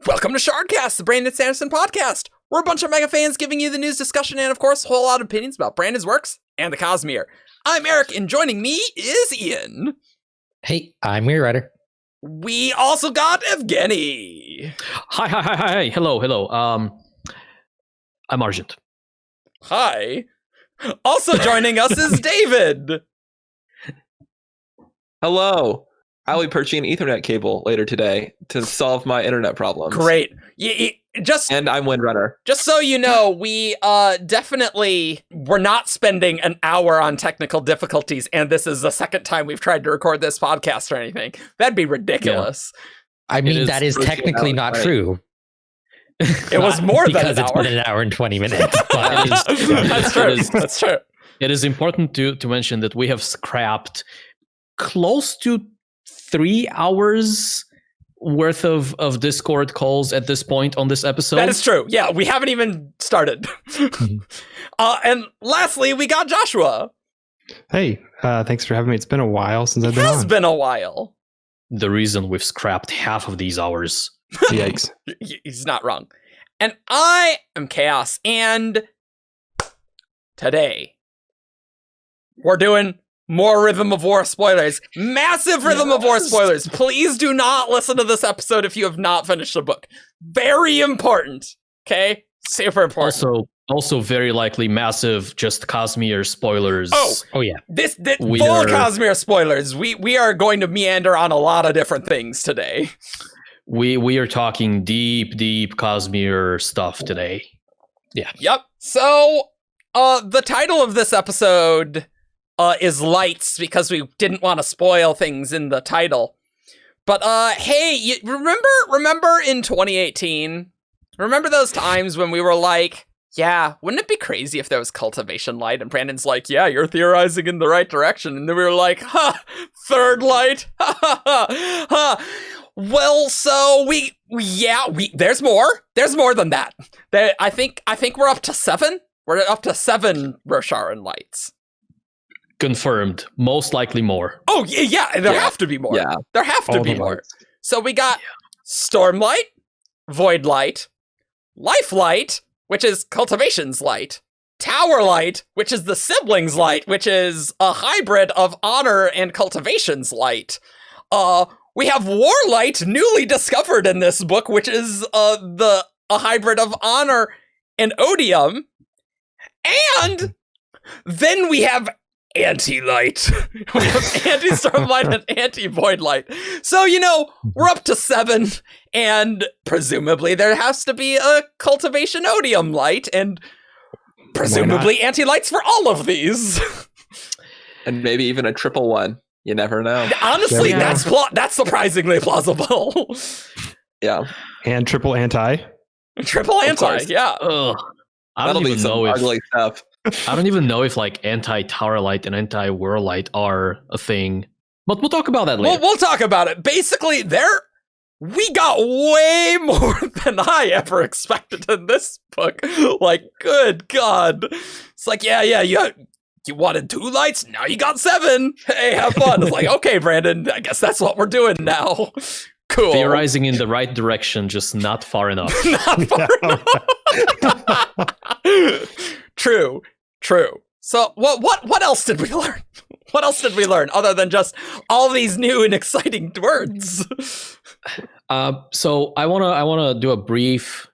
Welcome to Shardcast, the Brandon Sanderson podcast. We're a bunch of mega fans giving you the news, discussion, and of course, a whole lot of opinions about Brandon's works and the Cosmere. I'm Eric, and joining me is Ian. Hey, I'm Windrunner. We also got Evgeni. Hi. Hello. I'm Argent. Hi. Also joining us is David. Hello. I'll be purchasing an Ethernet cable later today to solve my internet problems. Great. And I'm Windrunner. Just so you know, we we're not spending an hour on technical difficulties, and this is the second time we've tried to record this podcast or anything. That'd be ridiculous. Yeah. I mean, that is technically not true. It was more than an hour. Because it's been an hour and 20 minutes. But That's true. That's true. It is important to mention that we have scrapped close to 3 hours worth of Discord calls at this point on this episode. That is true. Yeah, we haven't even started. And lastly, we got Joshua. Hey, thanks for having me. It's been a while since I've been on. It has been a while. The reason we've scrapped half of these hours. Yikes. He's not wrong. And I am Chaos, and today we're doing more Rhythm of War spoilers. Massive Rhythm of War spoilers. Please do not listen to this episode if you have not finished the book. Very important. Okay? Super important. Also very likely massive just Cosmere spoilers. Oh yeah. This full Cosmere spoilers. We are going to meander on a lot of different things today. We are talking deep Cosmere stuff today. Yeah. Yep. So the title of this episode is Lights, because we didn't want to spoil things in the title. But hey, you remember in 2018? Remember those times when we were like, yeah, wouldn't it be crazy if there was cultivation light? And Brandon's like, yeah, you're theorizing in the right direction. And then we were like, third light. Well, so there's more. There's more than that. I think we're up to 7. We're up to 7 Rosharan lights. Confirmed. Most likely more. Oh, yeah. There have to be more. Yeah. There have to be more. So we got Stormlight, Void Light, Life Light, which is Cultivation's light, Tower Light, which is the siblings' light, which is a hybrid of Honor and Cultivation's light. We have Warlight, newly discovered in this book, which is a hybrid of Honor and Odium. And then we have Anti-Light. We have Anti-Stormlight and Anti-Void Light. So, we're up to 7, and presumably there has to be a Cultivation Odium light, and presumably Anti-Lights for all of these. And maybe even a triple one. You never know. Honestly, that's surprisingly plausible. Yeah. And triple anti. Triple anti, yeah. Ugh. I don't even know if ugly stuff. I don't even know if like anti-Tower Light and anti-Whirl Light are a thing. But we'll talk about that later. We'll talk about it. Basically, we got way more than I ever expected in this book. Like, good God. It's like, yeah, you wanted 2 lights, now you got 7. Hey, have fun. It's like, okay, Brandon, I guess that's what we're doing now. Cool. Theorizing in the right direction, just not far enough. Not far enough. True. So what else did we learn? What else did we learn other than just all these new and exciting words? So I wanna do a brief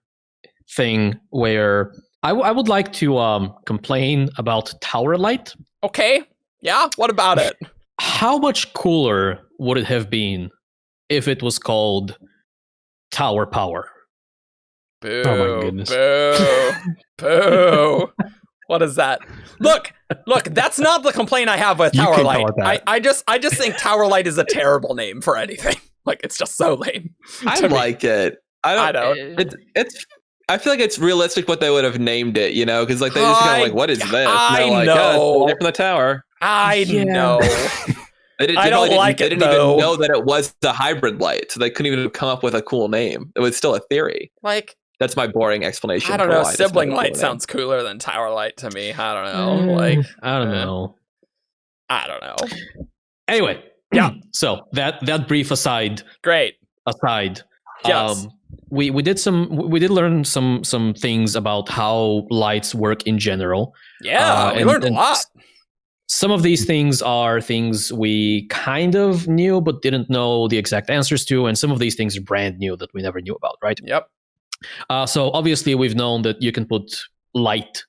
thing where I would like to complain about Tower Light. Okay. Yeah. What about it? How much cooler would it have been if it was called Tower Power? Boo, oh my goodness. Boo. What is that? Look, that's not the complaint I have with Tower Light. I just think Tower Light is a terrible name for anything. Like, it's just so lame. I like it. I don't. I feel like it's realistic what they would have named it, because like they just kind of like, what is this? I know. Light from the tower. I know. I don't like it. They didn't even know that it was the hybrid light, so they couldn't even come up with a cool name. It was still a theory. Like, that's my boring explanation. I don't know. Sibling light sounds cooler than Tower Light to me. I don't know. I don't know. I don't know. Anyway, yeah. So that brief aside. Great. Aside. Yes. we did learn some things about how lights work in general. Yeah, we learned a lot. Some of these things are things we kind of knew but didn't know the exact answers to, and some of these things are brand new that we never knew about, right? Yep. So obviously we've known that you can put light,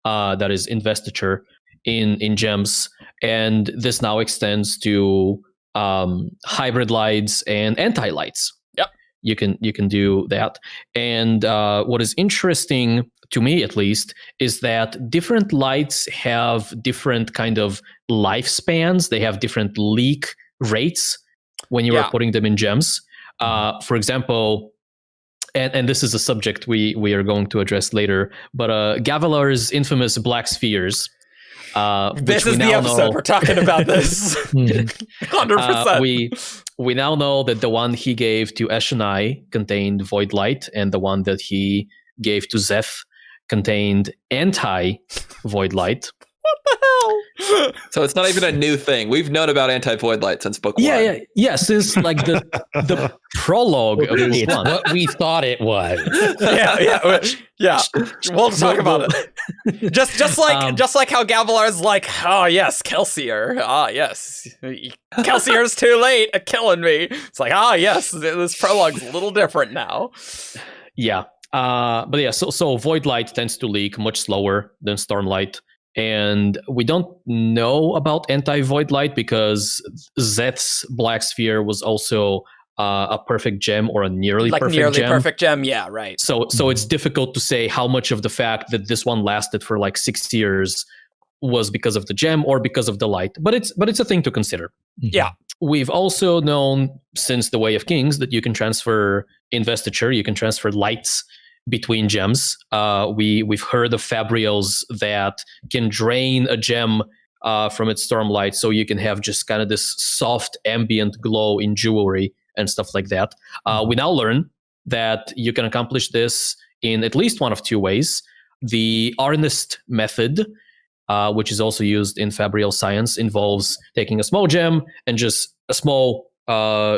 that is investiture, in gems, and this now extends to hybrid lights and anti-lights. Yep. You can do that. And what is interesting, to me at least, is that different lights have different kind of lifespans. They have different leak rates when you are putting them in gems. For example, and this is a subject we are going to address later, but Gavilar's infamous black spheres. This is the episode we're talking about this. 100%. We now know that the one he gave to Eshonai contained void light, and the one that he gave to Zeth contained anti-void light. What the hell? So it's not even a new thing. We've known about anti-void light since book 1. Yeah. Since like the prologue of book 1. What we thought it was. Yeah. We'll talk about it. Just like how Gavilar's like, oh yes, Kelsier. Ah yes, Kelsier's too late at killing me. It's like, yes, this prologue's a little different now. Yeah. But yeah, so void light tends to leak much slower than Stormlight. And we don't know about anti-void light because Zeth's black sphere was also a perfect gem or a nearly perfect gem. Yeah, right. So it's difficult to say how much of the fact that this one lasted for like 6 years was because of the gem or because of the light. But it's a thing to consider. Yeah. We've also known since the Way of Kings that you can transfer investiture, you can transfer lights between gems. We've heard of Fabrials that can drain a gem from its Stormlight, so you can have just kind of this soft ambient glow in jewelry and stuff like that. We now learn that you can accomplish this in at least one of two ways. The Arnest method, which is also used in Fabrial science, involves taking a small gem and just a small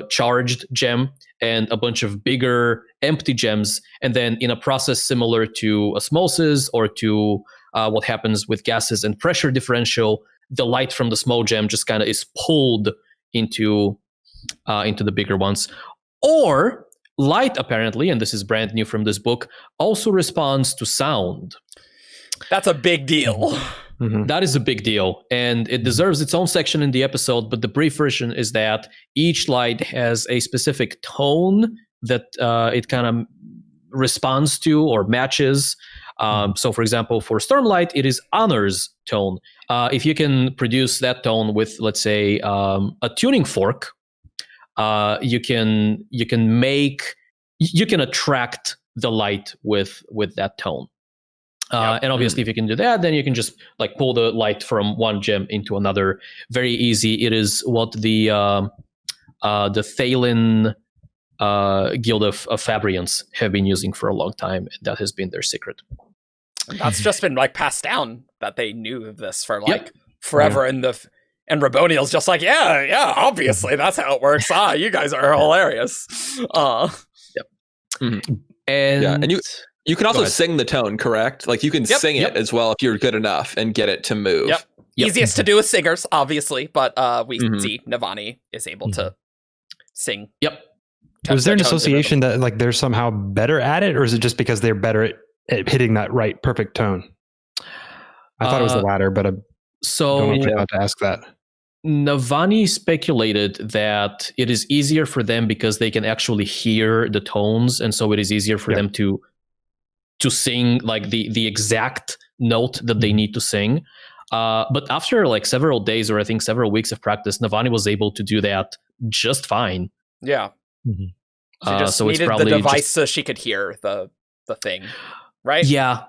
charged gem and a bunch of bigger empty gems, and then in a process similar to osmosis or to what happens with gases and pressure differential, the light from the small gem just kind of is pulled into the bigger ones. Or light, apparently, and this is brand new from this book, also responds to sound. That's a big deal. Mm-hmm. That is a big deal, and it deserves its own section in the episode, but the brief version is that each light has a specific tone that it kind of responds to or matches. So, for example, for Stormlight, it is Honor's tone. If you can produce that tone with, let's say, a tuning fork, you can attract the light with that tone. And obviously, if you can do that, then you can just like pull the light from one gem into another. Very easy. It is what the Thalen Guild of Fabrians have been using for a long time. And that has been their secret. That's just been like passed down, that they knew this for like forever. And Raboniel's just like, yeah, obviously that's how it works. You guys are hilarious. And you can also sing the tone, correct? Like you can sing it as well if you're good enough and get it to move. Yep. Easiest to do with singers, obviously, but we see Navani is able to sing. Yep. Was there an association that like they're somehow better at it, or is it just because they're better at hitting that right perfect tone? I thought it was the latter, but I don't know if you're allowed to ask that. Navani speculated that it is easier for them because they can actually hear the tones, and so it is easier for them to sing like the exact note that they need to sing. But after like several days or I think several weeks of practice, Navani was able to do that just fine. Yeah. She just needed the device so she could hear the thing, right? Yeah.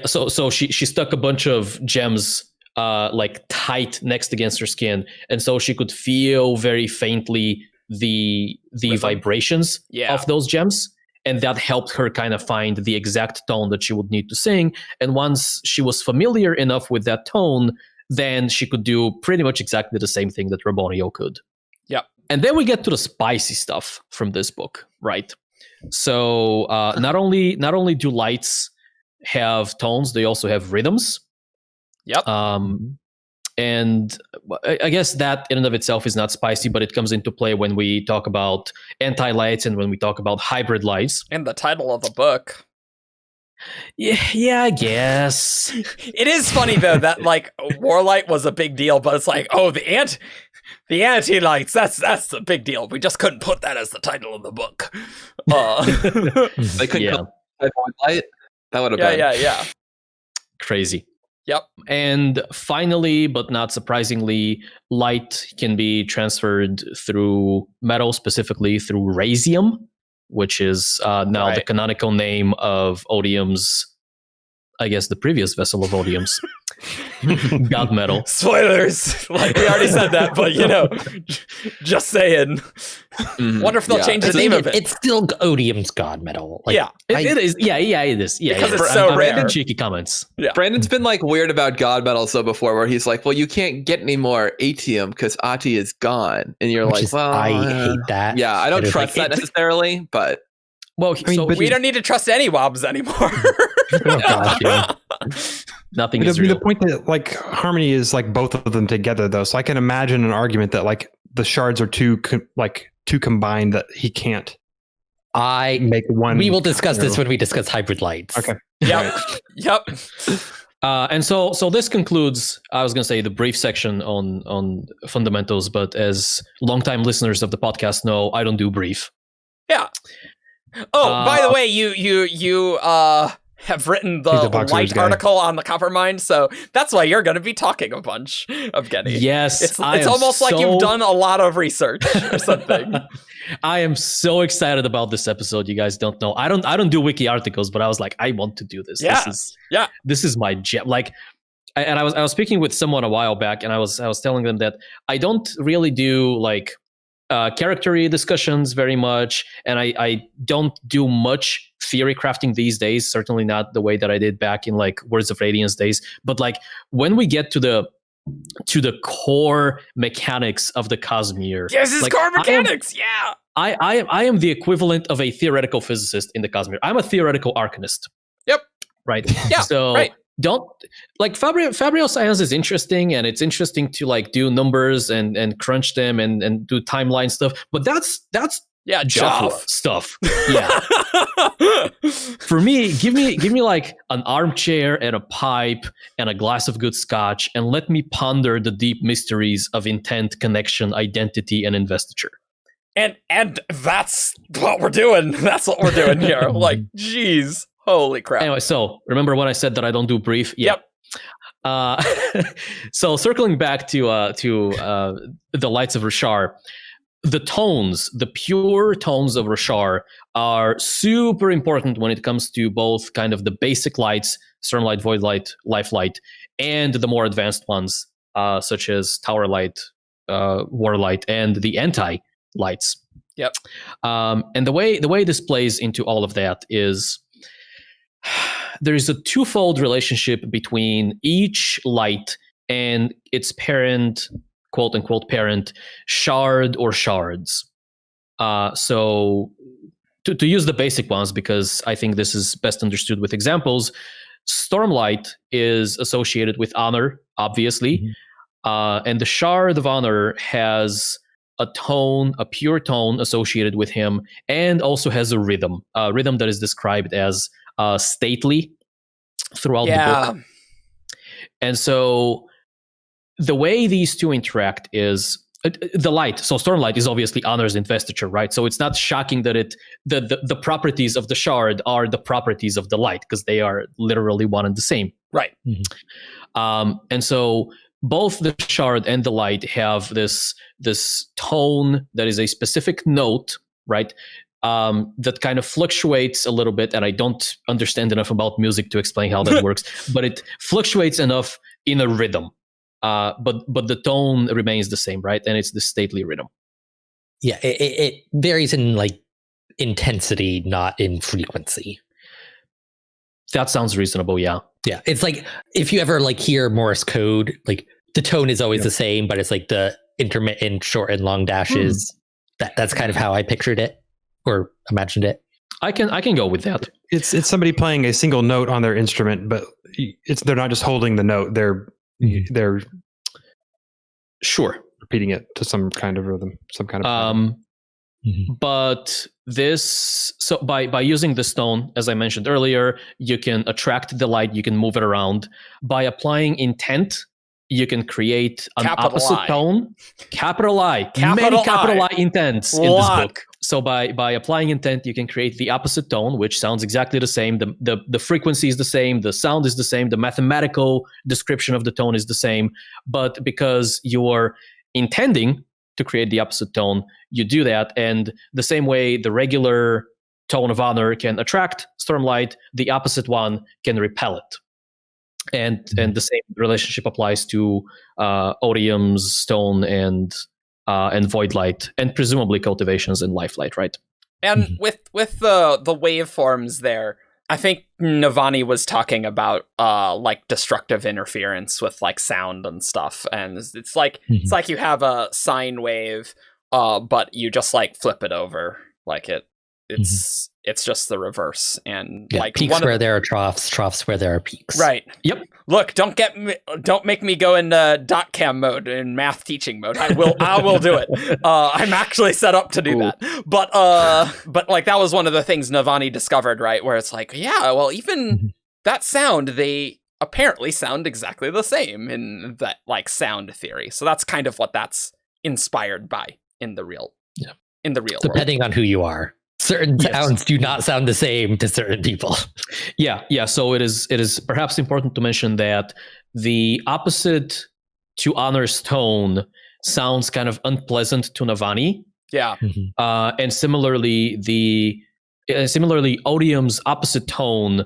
So she stuck a bunch of gems like tight next against her skin, and so she could feel very faintly the vibrations of those gems. And that helped her kind of find the exact tone that she would need to sing. And once she was familiar enough with that tone, then she could do pretty much exactly the same thing that Rabonio could. Yep. And then we get to the spicy stuff from this book, right? So not only do lights have tones, they also have rhythms. Yep. And I guess that in and of itself is not spicy, but it comes into play when we talk about anti-lights and when we talk about hybrid lights. And the title of the book. Yeah, I guess. It is funny though that like Warlight was a big deal, but it's like, oh, the anti-lights, that's the big deal. We just couldn't put that as the title of the book. They couldn't call it Light. That would have been yeah. Crazy. Yep. And finally, but not surprisingly, light can be transferred through metal, specifically through rasium, which is now the canonical name of Odium's, I guess, the previous vessel of Odium's. God metal. Spoilers! Like, we already said that, but, just saying. Wonder if they'll change the name of it. It's still Odium's God metal. Like, it is. Yeah, it is. Yeah, because it's so rare. Brandon cheeky comments. Yeah. Brandon's been, like, weird about God metal so before, where he's like, well, you can't get any more Atium because Ati is gone. And you're I hate that. Yeah, I don't trust that necessarily, but... Well, we don't need to trust any WOBs anymore. Oh, gosh, yeah. Nothing is real. The point that like harmony is like both of them together though, so I can imagine an argument that like the shards are too combined that he can't make one. We will discuss this when we discuss hybrid lights. Okay. Yep. And so this concludes, I was going to say, the brief section on fundamentals, but as longtime listeners of the podcast know, I don't do brief. Yeah. Oh, by the way, you have written the light article on the Coppermind, so that's why you're going to be talking a bunch, Evgeni. Yes, it's almost like you've done a lot of research or something. I am so excited about this episode. You guys don't know. I don't do wiki articles, but I was like, I want to do this. This is my jam. Like, and I was speaking with someone a while back, and I was telling them that I don't really do like character discussions very much, and I don't do much theory crafting these days, certainly not the way that I did back in like Words of Radiance days, but like when we get to the core mechanics of the Cosmere, yes, it's like, core mechanics. I am the equivalent of a theoretical physicist in the Cosmere. I'm a theoretical arcanist. Yep. Right. Yeah. So don't like Fabrial science is interesting, and it's interesting to like do numbers and crunch them and do timeline stuff, but that's jofwu stuff. Yeah. For me, give me like an armchair and a pipe and a glass of good scotch, and let me ponder the deep mysteries of intent, connection, identity, and investiture. And that's what we're doing. That's what we're doing here. Like, geez. Holy crap. Anyway, so remember when I said that I don't do brief? Yep. So circling back to the Lights of Roshar, the pure tones of Roshar are super important when it comes to both kind of the basic lights, Stormlight, Voidlight, Lifelight, and the more advanced ones, such as Tower Light, Warlight, and the anti-lights. Yep. And the way this plays into all of that is there is a twofold relationship between each light and its parent, quote unquote parent, shard or shards. So to use the basic ones, because I think this is best understood with examples, Stormlight is associated with honor, obviously. And the shard of honor has a pure tone associated with him, and also has a rhythm that is described as stately throughout the book. And so the way these two interact is the light. So Stormlight is obviously honors investiture, right? So it's not shocking that the properties of the shard are the properties of the light, because they are literally one and the same. Right. And so both the shard and the light have this tone that is a specific note, right? That kind of fluctuates a little bit, and I don't understand enough about music to explain how that works, but it fluctuates enough in a rhythm. But the tone remains the same, right? And it's the stately rhythm. Yeah, it varies in like intensity, not in frequency. That sounds reasonable, yeah. Yeah, it's like if you ever like hear Morse code, like the tone is always the same, but it's like the intermittent short and long dashes. That's kind of how I pictured it or imagined it. I can go with that. It's somebody playing a single note on their instrument, but they're not just holding the note. They're sure repeating it to some kind of rhythm, some kind of But this, so by using this tone, as I mentioned earlier, you can attract the light, you can move it around. By applying intent, you can create an opposite tone. Capital I. Many capital I intents in this book. So by applying intent, you can create the opposite tone, which sounds exactly the same. The frequency is the same, the sound is the same, the mathematical description of the tone is the same. But because you're intending to create the opposite tone, you do that. And the same way the regular tone of honor can attract Stormlight, the opposite one can repel it. And the same relationship applies to Odium's stone and Voidlight, and presumably cultivations and Lifelight, right? And with the waveforms there, I think Navani was talking about like destructive interference with like sound and stuff, and it's like you have a sine wave, but you just like flip it over, like it's just the reverse, and like peaks where there are troughs where there are peaks. Right. Yep. Look, don't make me go into dot cam mode in math teaching mode. I will do it. I'm actually set up to do that. But like that was one of the things Navani discovered, right? Where it's like, yeah, well, even that sound, they apparently sound exactly the same in that like sound theory. So that's kind of what that's inspired by in the real world. Depending on who you are. Certain sounds do not sound the same to certain people. Yeah. So it is perhaps important to mention that the opposite to Honor's tone sounds kind of unpleasant to Navani. Yeah. And similarly, Odium's opposite tone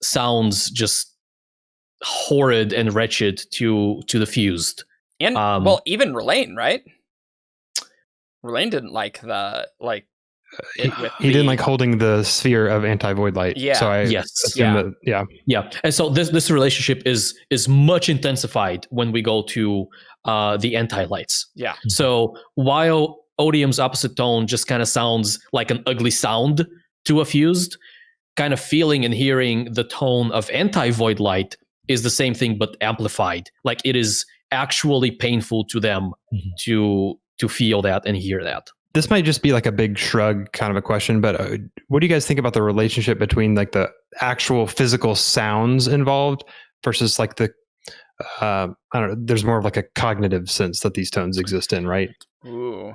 sounds just horrid and wretched to the fused. And well, even Relaine, right? Relaine didn't like the like. He didn't like holding the sphere of anti-void light. Yeah. So Yeah. And so this relationship is much intensified when we go to the anti-lights. Yeah. So while Odium's opposite tone just kind of sounds like an ugly sound to a fused, kind of feeling and hearing the tone of anti-void light is the same thing but amplified. Like it is actually painful to them to feel that and hear that. This might just be like a big shrug kind of a question, but what do you guys think about the relationship between like the actual physical sounds involved versus like the, I don't know, there's more of like a cognitive sense that these tones exist in, right? Ooh.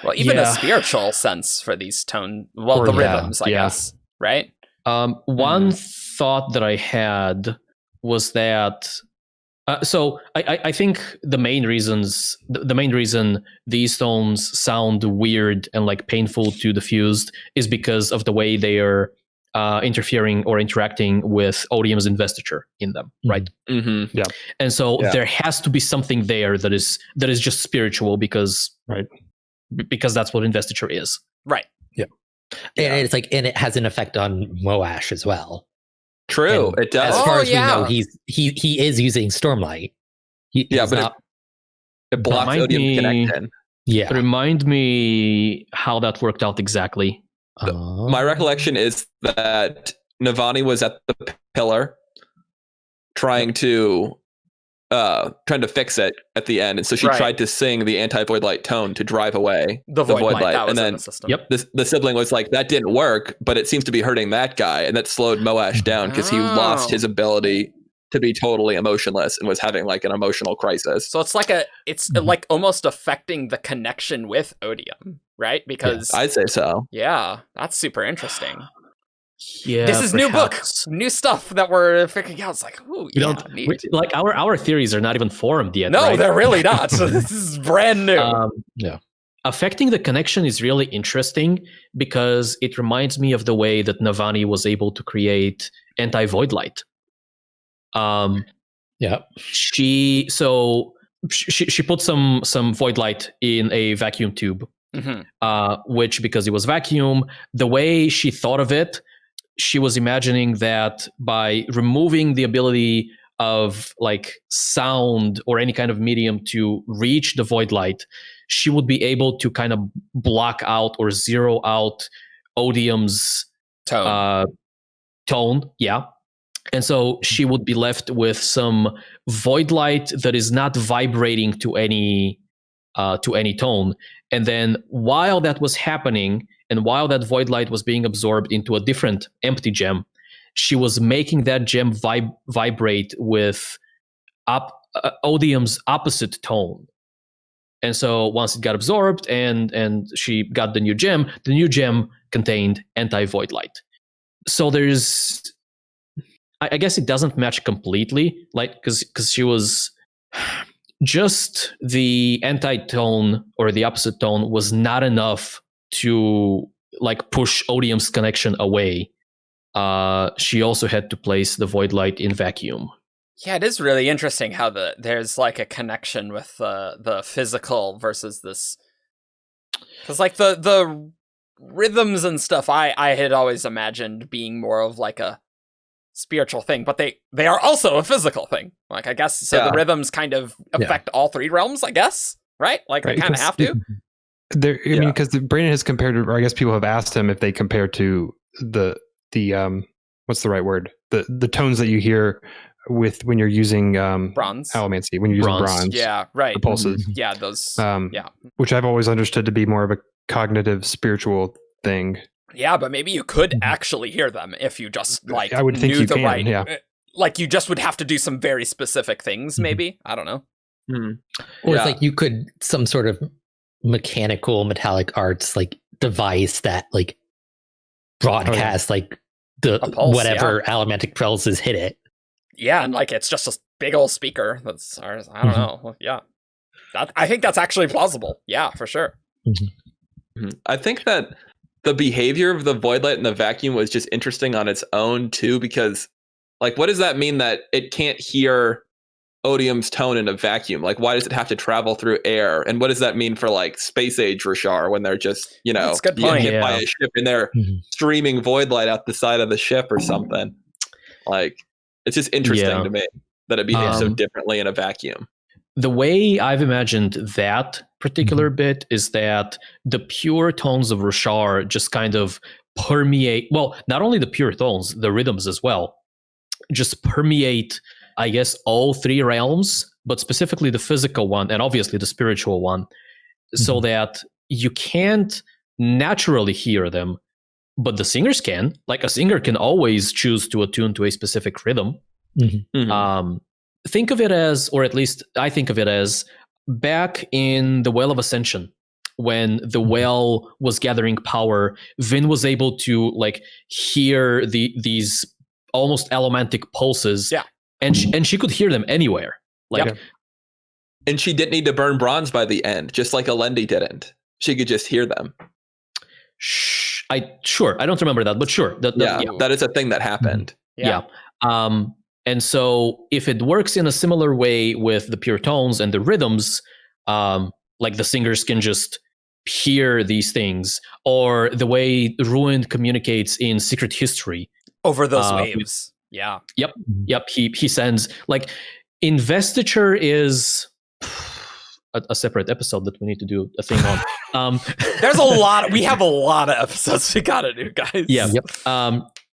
Well, even a spiritual sense for these the rhythms, I guess, right? One thought that I had was that so I think the main reason these tones sound weird and like painful to the fused is because of the way they are interfering or interacting with Odium's investiture in them, right? Yeah. And so there has to be something there that is just spiritual because that's what investiture is. Right. Yeah. And it's like, and it has an effect on Moash as well. True, and it does. As far as we know, he is using Stormlight. But it blocks Odium connection. Yeah. Remind me how that worked out exactly. My recollection is that Navani was at the pillar trying to fix it at the end, and so she tried to sing the anti-void light tone to drive away the void light. And then the sibling was like, that didn't work, but it seems to be hurting that guy, and that slowed Moash down because he lost his ability to be totally emotionless and was having like an emotional crisis. So it's like like almost affecting the connection with Odium, right? Because I'd say so. Yeah, that's super interesting. Yeah, this is new book, new stuff that we're figuring out. It's like, ooh, like our theories are not even formed yet. No, right? they're really not. So this is brand new. Affecting the connection is really interesting because it reminds me of the way that Navani was able to create anti-void light. She put some void light in a vacuum tube, which, because it was vacuum, the way she thought of it, she was imagining that by removing the ability of like sound or any kind of medium to reach the void light, she would be able to kind of block out or zero out Odium's tone, yeah. And so she would be left with some void light that is not vibrating to any tone. And then while that was happening, and while that void light was being absorbed into a different empty gem, she was making that gem vibrate with Odium's opposite tone. And so once it got absorbed and she got the new gem contained anti-void light. So there's, I guess it doesn't match completely, like because she was just the anti-tone or the opposite tone was not enough to like push Odium's connection away. She also had to place the void light in vacuum. Yeah, it is really interesting how there's like a connection with the physical versus this, because like the rhythms and stuff I had always imagined being more of like a spiritual thing, but they are also a physical thing. Like I guess so the rhythms kind of affect all three realms, I guess, right? Like they kind of have to. I mean, because Brandon has compared to, or I guess people have asked him if they compare to the what's the right word? The tones that you hear with when you're using bronze allomancy, when you're using bronze. Yeah, right. The pulses. Yeah, those which I've always understood to be more of a cognitive spiritual thing. Yeah, but maybe you could actually hear them if you just like I would think knew you the can, right. Yeah. Like you just would have to do some very specific things, maybe. I don't know. Or it's like you could some sort of mechanical metallic arts like device that like broadcasts like the pulse, whatever allomantic pulses hit it. Yeah, and like it's just a big old speaker that's ours. I don't know. Yeah. I think that's actually plausible. Yeah, for sure. I think that the behavior of the void light in the vacuum was just interesting on its own too, because like what does that mean that it can't hear Odium's tone in a vacuum? Like why does it have to travel through air? And what does that mean for like space age Roshar when they're just, That's a good point. hit by a ship and they're streaming void light out the side of the ship or something? Like it's just interesting to me that it behaves so differently in a vacuum. The way I've imagined that particular bit is that the pure tones of Roshar just kind of permeate, well, not only the pure tones, the rhythms as well, just permeate, I guess, all three realms, but specifically the physical one and obviously the spiritual one, so that you can't naturally hear them, but the singers can. Like a singer can always choose to attune to a specific rhythm. Think of it as, or at least I think of it as, back in the Well of Ascension, when the well was gathering power, Vin was able to like hear these almost allomantic pulses, and she could hear them anywhere. Like, and she didn't need to burn bronze by the end, just like Alendi didn't. She could just hear them. I don't remember that, but sure. That is a thing that happened. And so if it works in a similar way with the pure tones and the rhythms, like the singers can just hear these things, or the way Ruined communicates in Secret History. Over those waves. Yep. He sends, like, Investiture is a separate episode that we need to do a thing on. There's we have a lot of episodes we gotta do, guys.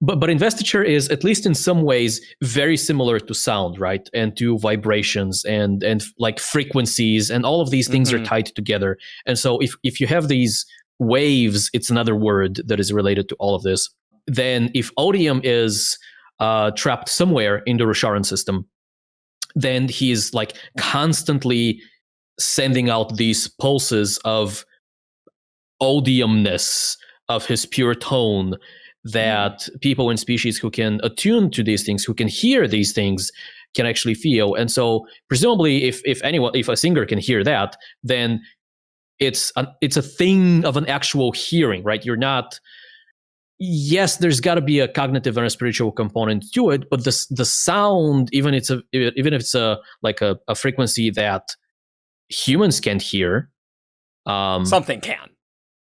But Investiture is, at least in some ways, very similar to sound, right? And to vibrations and like frequencies, and all of these things are tied together. And so if you have these waves, it's another word that is related to all of this. Then if Odium is trapped somewhere in the Rosharan system, then he's like constantly sending out these pulses of Odiumness, of his pure tone, that people and species who can attune to these things, who can hear these things, can actually feel. And so presumably if a singer can hear that, then it's a thing of an actual hearing, right? You're not, yes, there's got to be a cognitive and a spiritual component to it, but the sound, even if it's a frequency that humans can't hear, something can,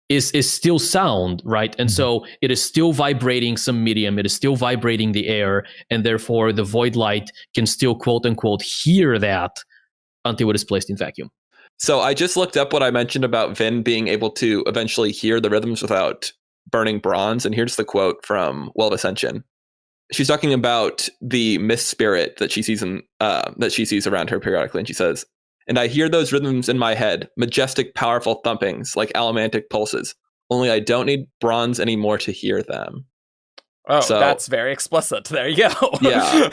is still sound, right? And so it is still vibrating some medium, it is still vibrating the air, and therefore the void light can still, quote unquote, hear that until it is placed in vacuum. So I just looked up what I mentioned about Vin being able to eventually hear the rhythms without burning bronze. And here's the quote from Well of Ascension. She's talking about the mist spirit that she sees around her periodically, and she says, "And I hear those rhythms in my head, majestic, powerful thumpings like allomantic pulses. Only I don't need bronze anymore to hear them." Oh, so, that's very explicit. There you go. Yeah.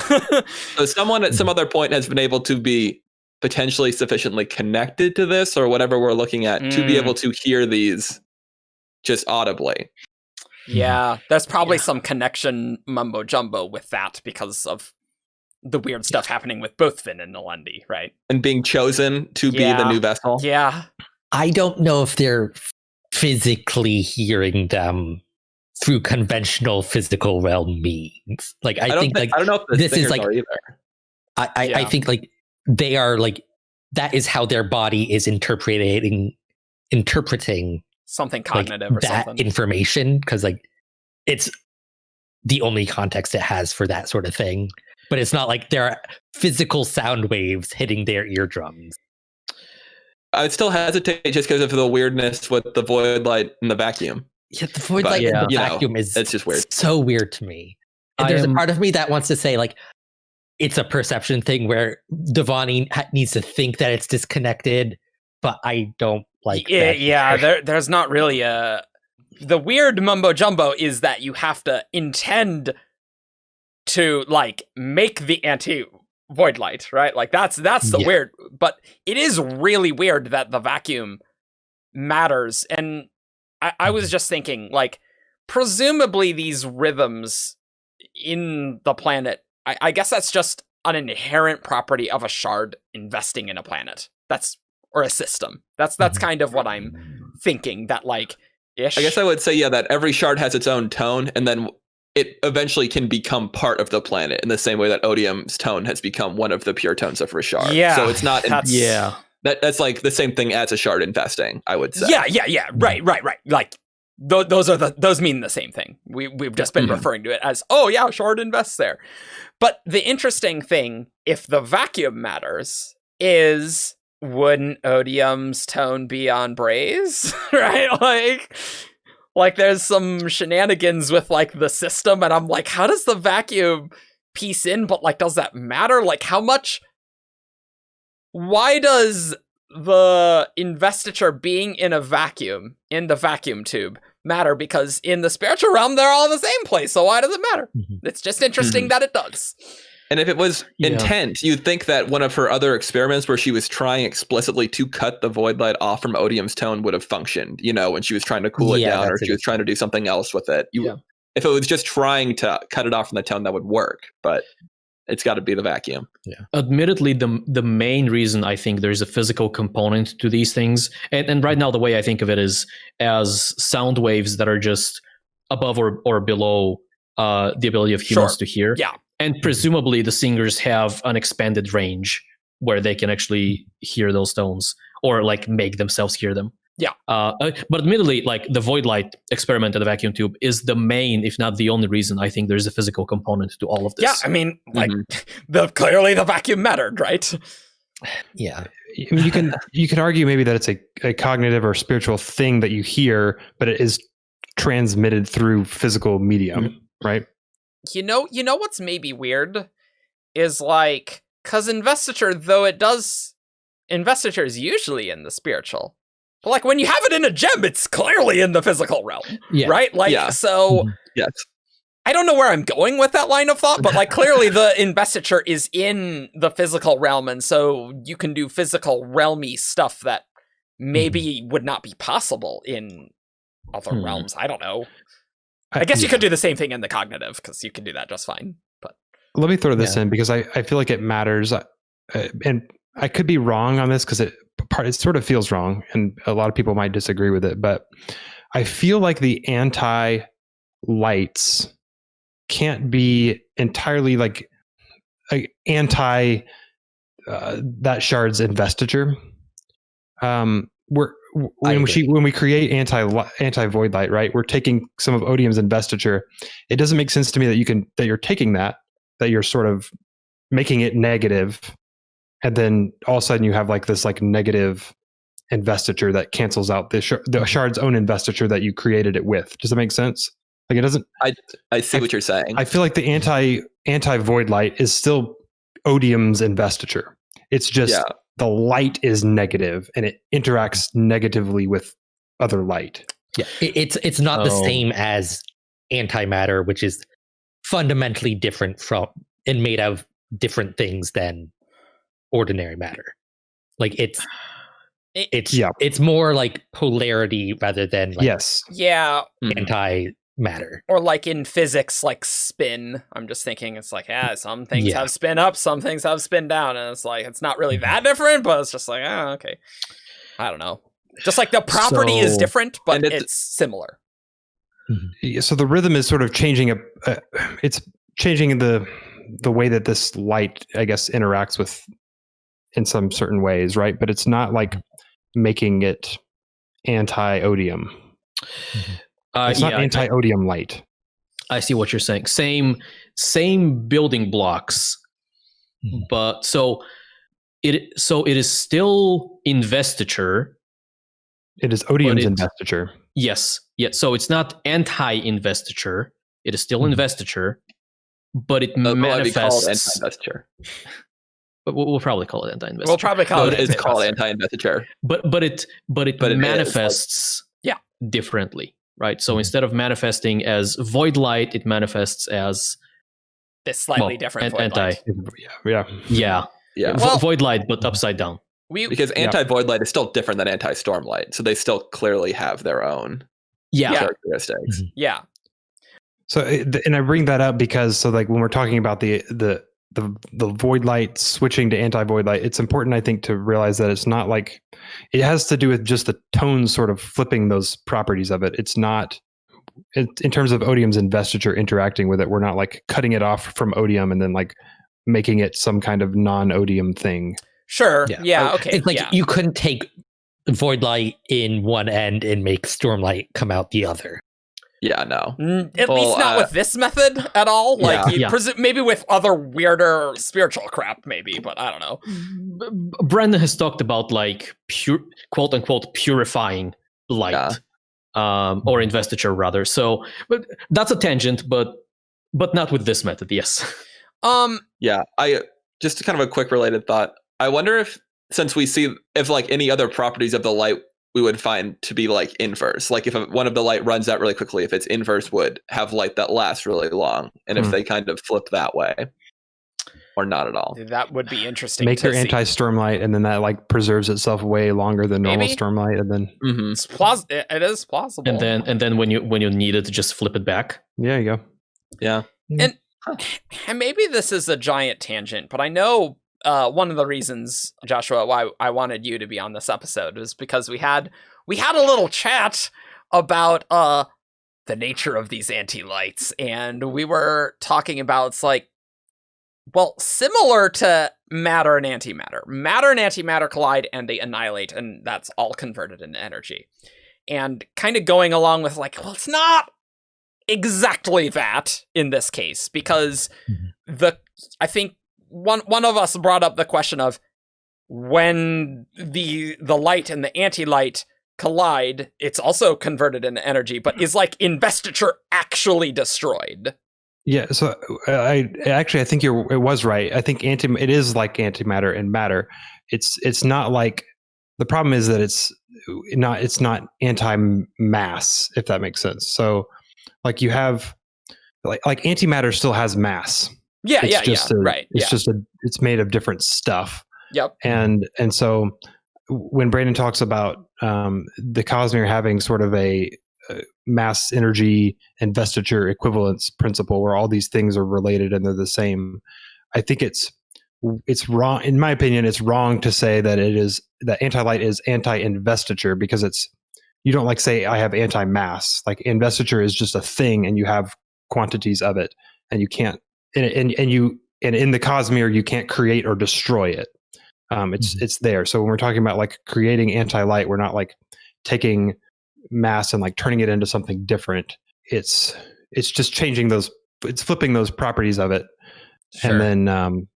So someone at some other point has been able to be potentially sufficiently connected to this or whatever we're looking at to be able to hear these just audibly. Yeah, there's probably some connection mumbo jumbo with that because of the weird stuff happening with both Finn and Nalendi, right? And being chosen to be the new vessel. Yeah. I don't know if they're physically hearing them through conventional physical realm means. Like I don't know if this is like either. I think like they are like that is how their body is interpreting something cognitive or that something. Information, because like it's the only context it has for that sort of thing. But it's not like there are physical sound waves hitting their eardrums. I would still hesitate just because of the weirdness with the void light and the vacuum. Yeah, the void light and the vacuum is it's just weird. So weird to me. And there's a part of me that wants to say like it's a perception thing where Devani needs to think that it's disconnected, but I don't like that. Yeah, there's not really a... The weird mumbo jumbo is that you have to intend to like make the anti-void light, right? Like that's the weird, but it is really weird that the vacuum matters. And I was just thinking, like, presumably these rhythms in the planet, I guess that's just an inherent property of a shard investing in a planet. Or a system. That's kind of what I'm thinking, that like ish. I guess I would say, that every shard has its own tone, and then it eventually can become part of the planet in the same way that Odium's tone has become one of the pure tones of Roshar. Yeah. So it's not... That's like the same thing as a shard investing, I would say. Yeah. Right. Like those mean the same thing. We've just been referring to it as, shard invests there. But the interesting thing, if the vacuum matters, is wouldn't Odium's tone be on Braze? Right? Like there's some shenanigans with like the system, and I'm like, how does the vacuum piece in? But like, does that matter? Like how much? Why does the investiture being in the vacuum tube matter? Because in the spiritual realm, they're all in the same place. So why does it matter? It's just interesting that it does. And if it was intent, you'd think that one of her other experiments where she was trying explicitly to cut the void light off from Odium's tone would have functioned, when she was trying to cool it down, or she was trying to do something else with it. If it was just trying to cut it off from the tone, that would work. But it's got to be the vacuum. Yeah. Admittedly, the main reason I think there's a physical component to these things, and right now the way I think of it is as sound waves that are just above or below the ability of humans to hear. Yeah. And presumably the singers have an expanded range where they can actually hear those tones or like make themselves hear them. Yeah. But admittedly, like the void light experiment at the vacuum tube is the main, if not the only reason I think there's a physical component to all of this. Yeah, I mean, like clearly the vacuum mattered, right? Yeah. I mean, you can argue maybe that it's a cognitive or spiritual thing that you hear, but it is transmitted through physical medium, right? You know what's maybe weird is like, because investiture is usually in the spiritual. But like when you have it in a gem, it's clearly in the physical realm, right? Like, so yes. I don't know where I'm going with that line of thought, but like clearly the investiture is in the physical realm, and so you can do physical realmy stuff that maybe would not be possible in other realms. I don't know. I guess you could do the same thing in the cognitive, because you can do that just fine. But let me throw this in, because I feel like it matters, and I could be wrong on this because it sort of feels wrong, and a lot of people might disagree with it, but I feel like the anti-lights can't be entirely like anti that shard's investiture. When we create anti void light, right? We're taking some of Odium's investiture. It doesn't make sense to me that you're taking that you're sort of making it negative, and then all of a sudden you have like this like negative investiture that cancels out the shard's own investiture that you created it with. Does that make sense? Like it doesn't. I see what you're saying. I feel like the anti void light is still odium's investiture. It's just the light is negative and it interacts negatively with other light. Yeah, it's not the same as antimatter, which is fundamentally different from and made of different things than ordinary matter. Like it's more like polarity rather than like antimatter. Or like in physics, like spin. I'm just thinking it's like, some things have spin up, some things have spin down, and it's like it's not really that different, but it's just like, okay. I don't know. Just like the property is different, but it's similar. So the rhythm is sort of changing. It's changing the way that this light, I guess, interacts with in some certain ways, right? But it's not like making it anti-odium. It's not anti-odium light. I see what you're saying. Same building blocks, but so it is still investiture. It is odium's investiture. Yes. Yeah. So it's not anti-investiture. It is still investiture, but it manifests. Anti-investiture. But we'll probably call it anti-investiture. We'll probably call it. It's called anti-investiture. But it manifests differently, right? So instead of manifesting as void light, it manifests as this slightly different void light. Yeah. Well, void light, but upside down. Because anti-void light is still different than anti-stormlight, so they still clearly have their own characteristics. Yeah. So, and I bring that up because, so like when we're talking about the void light switching to anti-void light, it's important, I think, to realize that it's not like it has to do with just the tones sort of flipping those properties of it. It's not in terms of odium's investiture interacting with it. We're not like cutting it off from odium and then like making it some kind of non-odium thing. Sure. Yeah. Okay. It's like you couldn't take void light in one end and make stormlight come out the other. Yeah, no. At least not with this method at all. Like maybe with other weirder spiritual crap, maybe, but I don't know. Brandon has talked about like quote unquote purifying light, or investiture rather. So, but that's a tangent, but not with this method. Yes. I just kind of a quick related thought. I wonder if, since we see if like any other properties of the light we would find to be like inverse, like if one of the light runs out really quickly, if it's inverse would have light that lasts really long, and if they kind of flip that way or not at all. That would be interesting. Make your anti-stormlight, and then that like preserves itself way longer than normal stormlight, and then it is plausible. And then when you need it, just flip it back. Yeah, you go. Yeah. And maybe this is a giant tangent, but I know one of the reasons, Joshua, why I wanted you to be on this episode was because we had a little chat about the nature of these anti-lights, and we were talking about, it's like, well, similar to matter and antimatter. Matter and antimatter collide and they annihilate, and that's all converted into energy. And kind of going along with like, well, it's not exactly that in this case, because I think one of us brought up the question of when the light and the anti-light collide, it's also converted into energy, but is like investiture actually destroyed? Yeah, so I think it was right. I think it is like antimatter and matter. It's not like, the problem is that it's not anti-mass, if that makes sense. So like you have like antimatter still has mass. It's made of different stuff. Yep. And so when Brandon talks about the Cosmere having sort of a mass energy investiture equivalence principle where all these things are related and they're the same, I think it's wrong. In my opinion, it's wrong to say that that anti-light is anti-investiture, because you don't like say I have anti-mass. Like investiture is just a thing and you have quantities of it, and you can't and in the Cosmere you can't create or destroy it. It's there. So when we're talking about like creating anti-light, we're not like taking mass and like turning it into something different. It's just changing it's flipping those properties of it. Sure. And then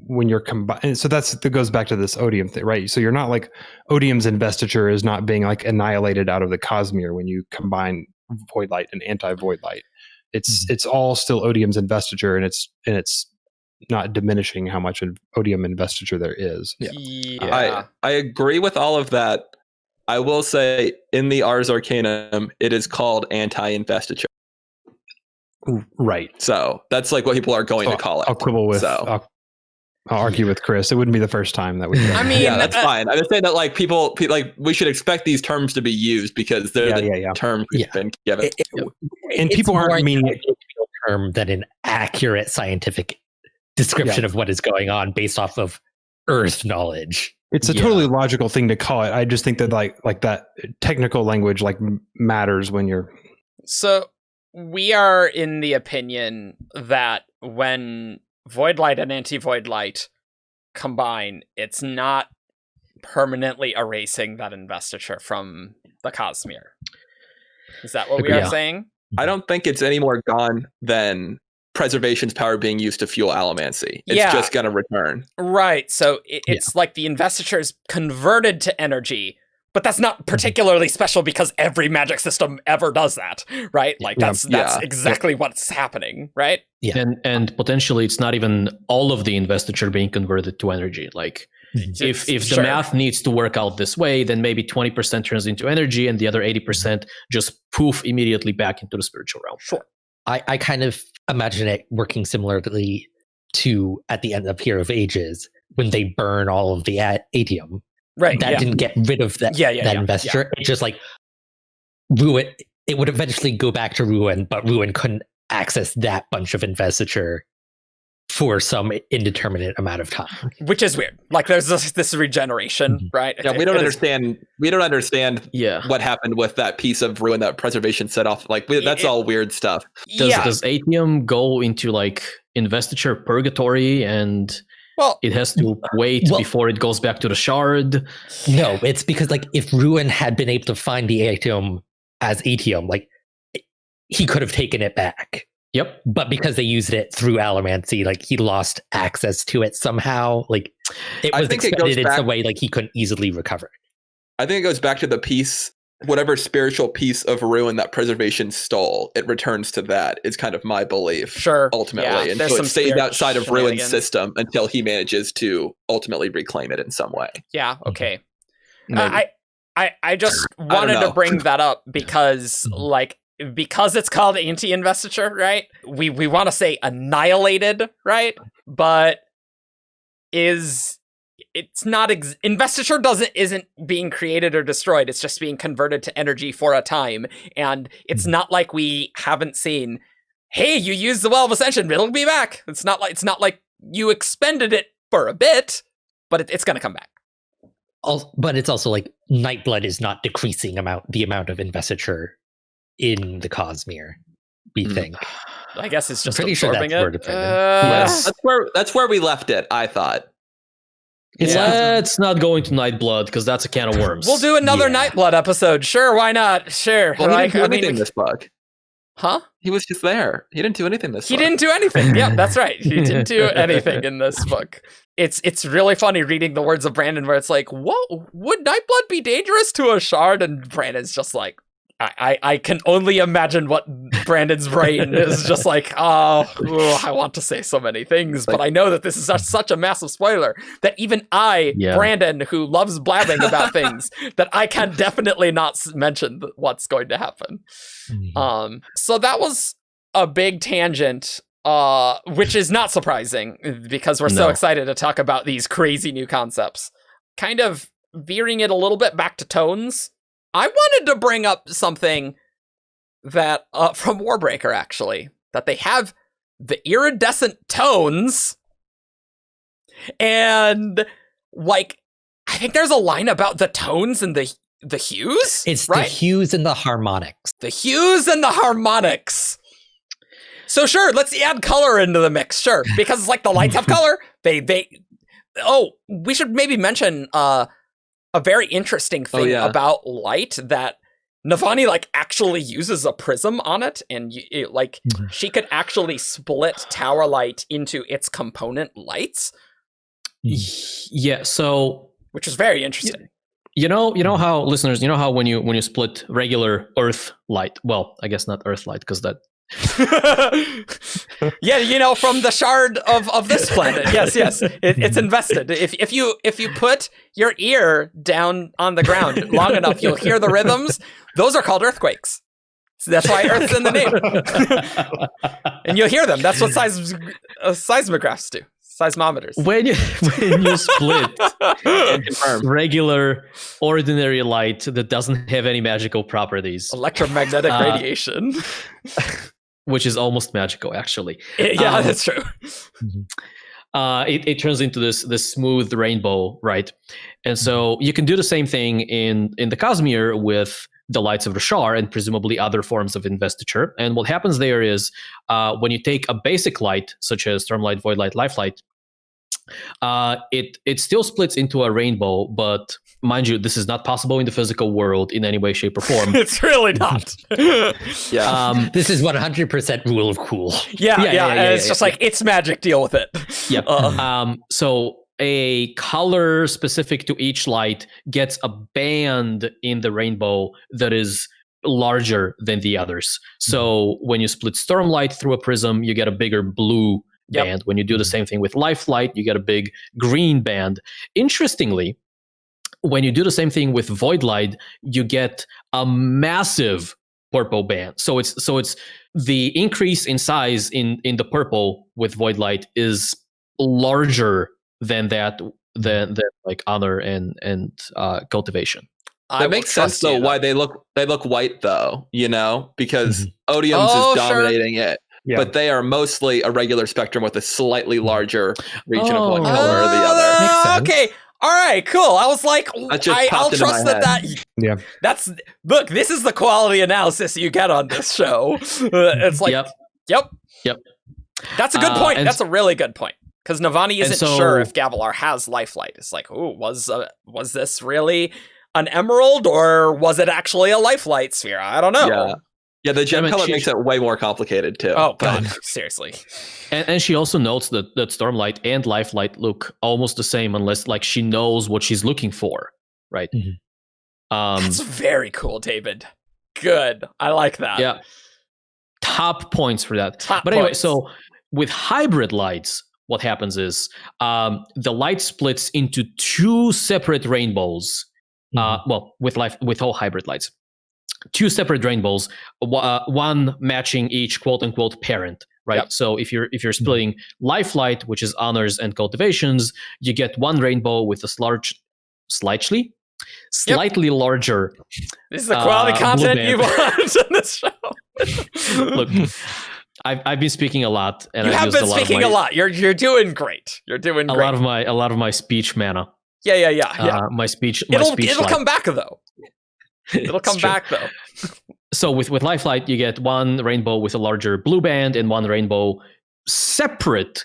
when you're combined. So that goes back to this odium thing, right? So you're not like odium's investiture is not being like annihilated out of the Cosmere when you combine void light and anti-void light. It's all still odium's investiture, and it's not diminishing how much odium investiture there is. Yeah. I agree with all of that. I will say in the Ars Arcanum, it is called anti-investiture. Right. So that's like what people are going to call it. I'll quibble with. I'll argue with Chris. It wouldn't be the first time that we. I mean, yeah, that's fine. I'm just saying that like people like we should expect these terms to be used because they're the terms we've been given. And people aren't meaning it term than an accurate scientific description of what is going on based off of Earth knowledge. It's a totally logical thing to call it. I just think that like that technical language like matters when you're. So we are in the opinion that when void light and anti-void light combine, it's not permanently erasing that investiture from the Cosmere. Is that what we are saying? I don't think it's any more gone than preservation's power being used to fuel allomancy. It's just going to return. Right. So it's like the investiture is converted to energy, but that's not particularly special because every magic system ever does that, right? Like that's exactly what's happening, right? Yeah. And potentially it's not even all of the investiture being converted to energy. Like if the math needs to work out this way, then maybe 20% turns into energy and the other 80% just poof immediately back into the spiritual realm. Sure. I kind of imagine it working similarly to at the end of Hero of Ages when they burn all of the atium. Right. That didn't get rid of that investiture. It just like ruin. It would eventually go back to Ruin, but Ruin couldn't access that bunch of investiture for some indeterminate amount of time. Which is weird. Like there's this regeneration, right? Yeah, we don't understand what happened with that piece of Ruin that preservation set off. Like that's all weird stuff. Does atium go into like investiture purgatory and it has to wait before it goes back to the shard? No, it's because like if Ruin had been able to find the atium as atium, like he could have taken it back. Yep. But because they used it through allomancy, like he lost access to it somehow. Like it was expended in some way like he couldn't easily recover. I think it goes back to the piece, whatever spiritual piece of Ruin that preservation stole, it returns to that. Is kind of my belief. Sure. Ultimately. And so it stays outside of Ruin's system until he manages to ultimately reclaim it in some way. Yeah, okay. I just wanted to bring that up because because it's called anti-investiture, right? We want to say annihilated, right? But it's not investiture isn't being created or destroyed. It's just being converted to energy for a time, and it's not like we haven't seen. Hey, you used the Well of Ascension, it'll be back. It's not like you expended it for a bit, but it's going to come back. But it's also like Nightblood is not decreasing the amount of investiture in the Cosmere, we think. I guess it's just pretty sure absorbing that's it. Yes. That's where we left it, I thought. Let's not go into Nightblood because that's a can of worms. We'll do another Nightblood episode. Sure, why not? Sure. Well, he didn't do anything in this book. Huh? He was just there. He didn't do anything this book. He didn't do anything. Yeah, that's right. He didn't do anything in this book. It's really funny reading the words of Brandon where it's like, whoa, would Nightblood be dangerous to a shard? And Brandon's just like, I can only imagine what Brandon's brain is just like, I want to say so many things, but I know that this is such a massive spoiler that even Brandon, who loves blabbing about things, that I can definitely not mention what's going to happen. So that was a big tangent, which is not surprising because we're so excited to talk about these crazy new concepts. Kind of veering it a little bit back to tones. I wanted to bring up something that from Warbreaker, actually, that they have the Iridescent Tones, and like I think there's a line about the tones and the hues. It's right? The hues and the harmonics. The hues and the harmonics. So sure, let's add color into the mix. Sure, because it's like the lights have color. We should maybe mention a very interesting thing about light that Navani like actually uses a prism on it, and she could actually split tower light into its component lights. Yeah, so which is very interesting. You know how listeners, you know how when you split regular Earth light, well, I guess not Earth light because that. Yeah, from the shard of this planet. Yes, it's invested. If you put your ear down on the ground long enough, you'll hear the rhythms. Those are called earthquakes. So that's why Earth's in the name. And you'll hear them. That's what seismographs do. Seismometers. When you split regular, ordinary light that doesn't have any magical properties, electromagnetic radiation, which is almost magical, actually. Yeah, that's true. It turns into this smooth rainbow, right? And so you can do the same thing in the Cosmere with the Lights of Roshar and presumably other forms of investiture. And what happens there is when you take a basic light, such as Stormlight, Voidlight, Lifelight, it still splits into a rainbow, but mind you, this is not possible in the physical world in any way, shape, or form. It's really not. Yeah. This is 100% rule of cool. Yeah. It's just like, it's magic, deal with it. Yep. So a color specific to each light gets a band in the rainbow that is larger than the others. So when you split Stormlight through a prism, you get a bigger blue band. When you do the same thing with Lifelight, you get a big green band. Interestingly, when you do the same thing with Voidlight, you get a massive purple band. So it's the increase in size in the purple with Voidlight is larger than like honor and cultivation. That makes sense though why they look white though, because Odium's is dominating it. Yeah. But they are mostly a regular spectrum with a slightly larger region of one color or the other. Makes sense. Okay. All right, cool. I was like, I'll trust that. Yeah. Look, this is the quality analysis you get on this show. It's like, yep. That's a good point. That's a really good point. Because Navani isn't sure if Gavilar has Lifelight. It's like, was this really an emerald or was it actually a Lifelight sphere? I don't know. Yeah, the gem color makes it way more complicated too. Oh god, seriously. And she also notes that Stormlight and Lifelight look almost the same unless like she knows what she's looking for, right? That's very cool, David. Good. I like that. Yeah. Top points for that. Anyway, so with hybrid lights, what happens is the light splits into two separate rainbows. With all hybrid lights. Two separate rainbows, one matching each quote unquote parent, right? Yep. So if you're splitting Lifelight, which is honors and cultivations, you get one rainbow with a slightly larger. This is the quality content you want on this show. Look, I've been speaking a lot, and you have been speaking a lot. You're doing great. You're doing great. A lot of my speech mana. Yeah. My speech. It'll come back though. It'll come back though. So with Lifelight, you get one rainbow with a larger blue band and one rainbow separate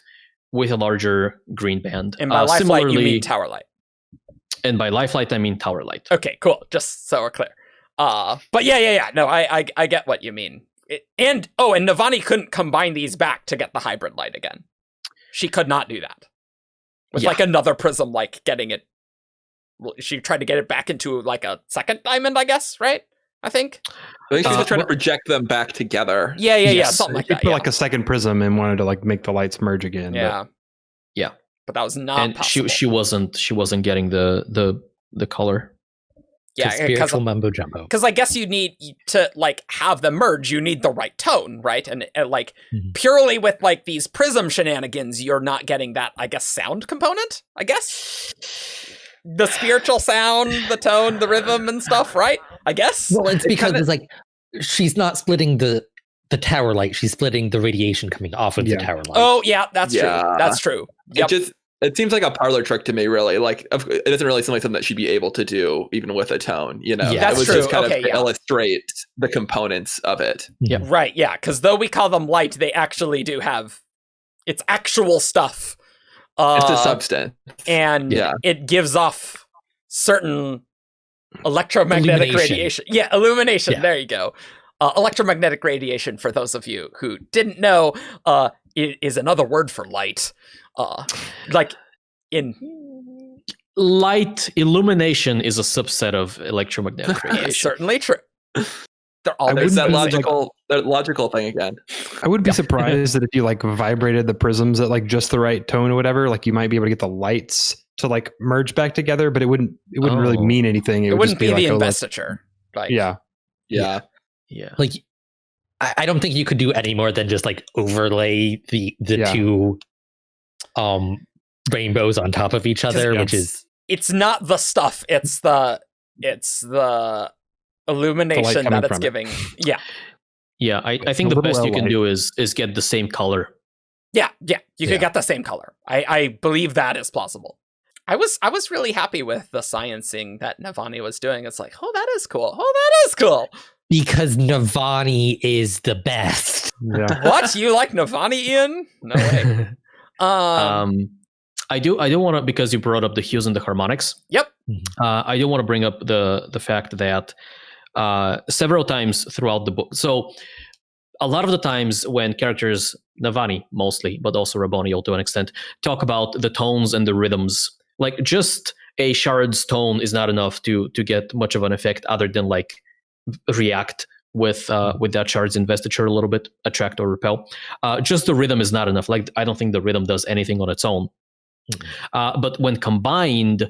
with a larger green band. And by Lifelight, you mean Tower Light. And by Lifelight, I mean Tower Light. Okay, cool. Just so we're clear. But yeah. No, I get what you mean. And Navani couldn't combine these back to get the hybrid light again. She could not do that. With like another prism, like getting it. She tried to get it back into like a second diamond, I guess, right? I think she was trying to project them back together. Yeah, something like that. She put like a second prism and wanted to like make the lights merge again. Yeah. But that was not possible. She wasn't getting the color. Yeah, spiritual mumbo jumbo. Because I guess you need to like have them merge. You need the right tone, right? And like purely with like these prism shenanigans, you're not getting that, I guess, sound component. I guess the spiritual sound, the tone, the rhythm, and stuff, right? I guess. Well, it's because it's like she's not splitting the tower light; she's splitting the radiation coming off of the tower light. Oh, yeah, that's true. That's true. Yep. It seems like a parlor trick to me, really. Like, it doesn't really seem like something that she'd be able to do, even with a tone, Yeah, it was just kind of to illustrate the components of it. Yeah, right, yeah. Because though we call them light, they actually do have... It's actual stuff. It's a substance. And it gives off certain electromagnetic radiation. Yeah, illumination. Yeah. There you go. Electromagnetic radiation, for those of you who didn't know, is another word for light. Like in light illumination is a subset of electromagnetic radiation. certainly true. They're all There's that logical thing again. I would be surprised that if you like vibrated the prisms at like just the right tone or whatever, like you might be able to get the lights to like merge back together, but it wouldn't really mean anything. It wouldn't be the investiture. Yeah. Like I don't think you could do any more than just like overlay the two rainbows on top of each other, which is it's not the stuff, it's the illumination that it's giving. I think the best you can do is get the same color. You could get the same color. I believe that is plausible. I was really happy with the sciencing that Navani was doing. It's like, that is cool. Because Navani is the best. What? You like Navani, Ian? No way. I do want to, because you brought up the hues and the harmonics. Yep. I do want to bring up the fact that several times throughout the book. So a lot of the times when characters, Navani mostly, but also Raboniel to an extent, talk about the tones and the rhythms, like just a shard's tone is not enough to get much of an effect other than like react with that shard's investiture a little bit, attract or repel. Just the rhythm is not enough. Like I don't think the rhythm does anything on its own. But when combined,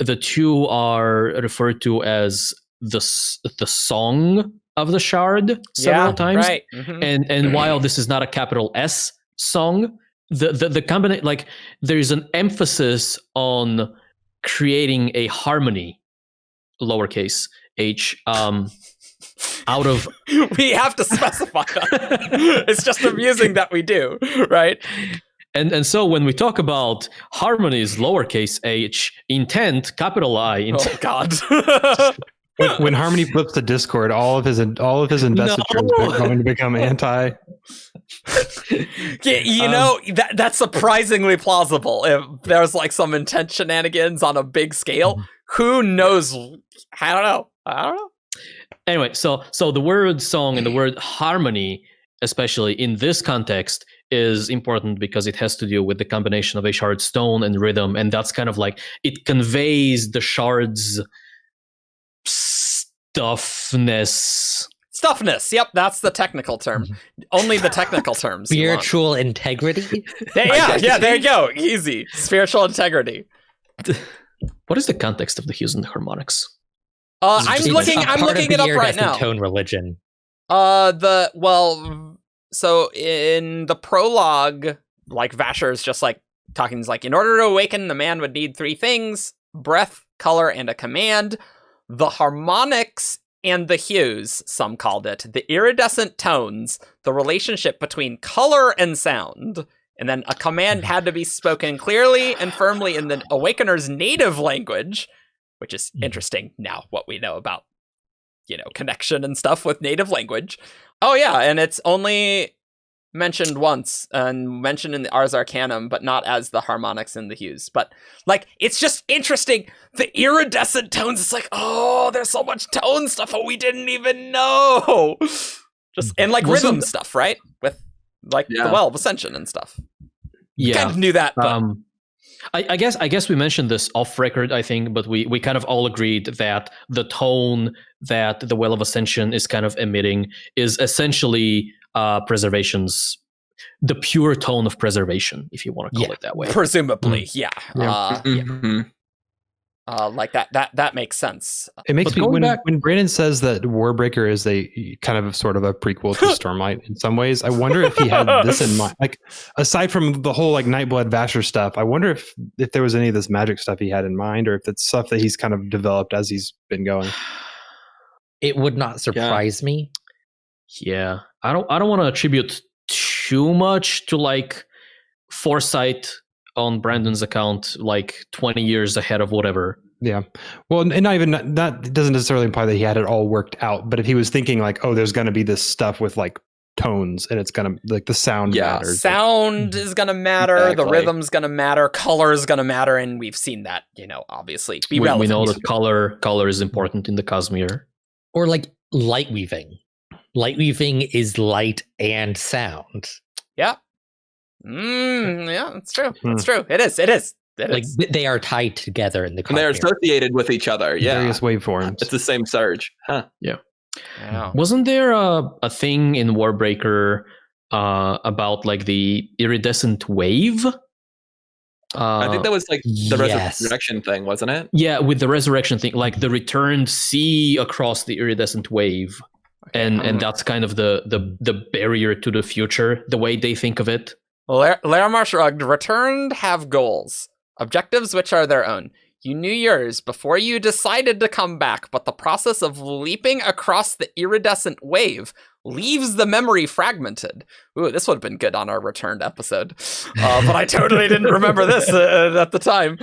the two are referred to as the song of the shard several times. Right. And while this is not a capital S song, the combination, like there's an emphasis on creating a harmony, lowercase h, out of. We have to specify that. It's just amusing that we do, right? And so when we talk about harmonies, lowercase h, intent, capital I. Oh God. When Harmony flips to Discord, all of his investitures are going to become anti. That's surprisingly plausible. If there's like some intent shenanigans on a big scale, who knows? I don't know. Anyway, so the word song and the word harmony, especially in this context, is important because it has to do with the combination of a shard's tone and rhythm, and that's kind of like it conveys the shard's stuffness. Yep, that's the technical term. Only the technical terms. Spiritual integrity. There you go. Easy. Spiritual integrity. What is the context of the hues and the harmonics? I'm looking it up right now. Tone religion. So in the prologue, like Vasher's just like talking, like, in order to awaken, the man would need three things: breath, color, and a command. The harmonics and the hues, some called it, the iridescent tones, the relationship between color and sound, and then a command had to be spoken clearly and firmly in the Awakener's native language, which is interesting now, what we know about, connection and stuff with native language. Oh yeah, and it's only mentioned once, and mentioned in the Ars Arcanum, but not as the harmonics and the hues. But like, it's just interesting. The iridescent tones, it's like, there's so much tone stuff that we didn't even know. Just and like rhythm stuff, right? With like the Well of Ascension and stuff. Yeah, kind of knew that. But I guess we mentioned this off record, I think, but we kind of all agreed that the tone that the Well of Ascension is kind of emitting is essentially preservation's, the pure tone of preservation, if you want to call it that way. Presumably, like that makes sense. It makes me when Brandon says that Warbreaker is a kind of sort of a prequel to Stormlight in some ways. I wonder if he had this in mind. Like, aside from the whole like Nightblood Vasher stuff, I wonder if there was any of this magic stuff he had in mind, or if it's stuff that he's kind of developed as he's been going. It would not surprise me. Yeah, I don't want to attribute too much to like foresight on Brandon's account, like 20 years ahead of whatever. Yeah. Well, and not even that doesn't necessarily imply that he had it all worked out, but if he was thinking like, there's going to be this stuff with like tones and it's going to like the sound matters. Sound is going to matter. Exactly. The rhythm's going to matter. Color is going to matter. And we've seen that, obviously be relevant. We know that color is important in the Cosmere. Or like light weaving. Light weaving is light and sound. Yeah. Yeah, it's true. It's true. It is. they are tied together in the Cosmere. And they're associated with each other. Yeah, various waveforms. It's the same surge. Huh. Yeah. Wow. Wasn't there a thing in Warbreaker about like the iridescent wave? I think that was like the resurrection thing, wasn't it? Yeah, with the resurrection thing, like the returned sea across the iridescent wave, and that's kind of the barrier to the future, the way they think of it. Laramar shrugged. Returned have goals, objectives which are their own. You knew yours before you decided to come back, but the process of leaping across the iridescent wave leaves the memory fragmented. Ooh, this would have been good on our returned episode. But I totally didn't remember this at the time.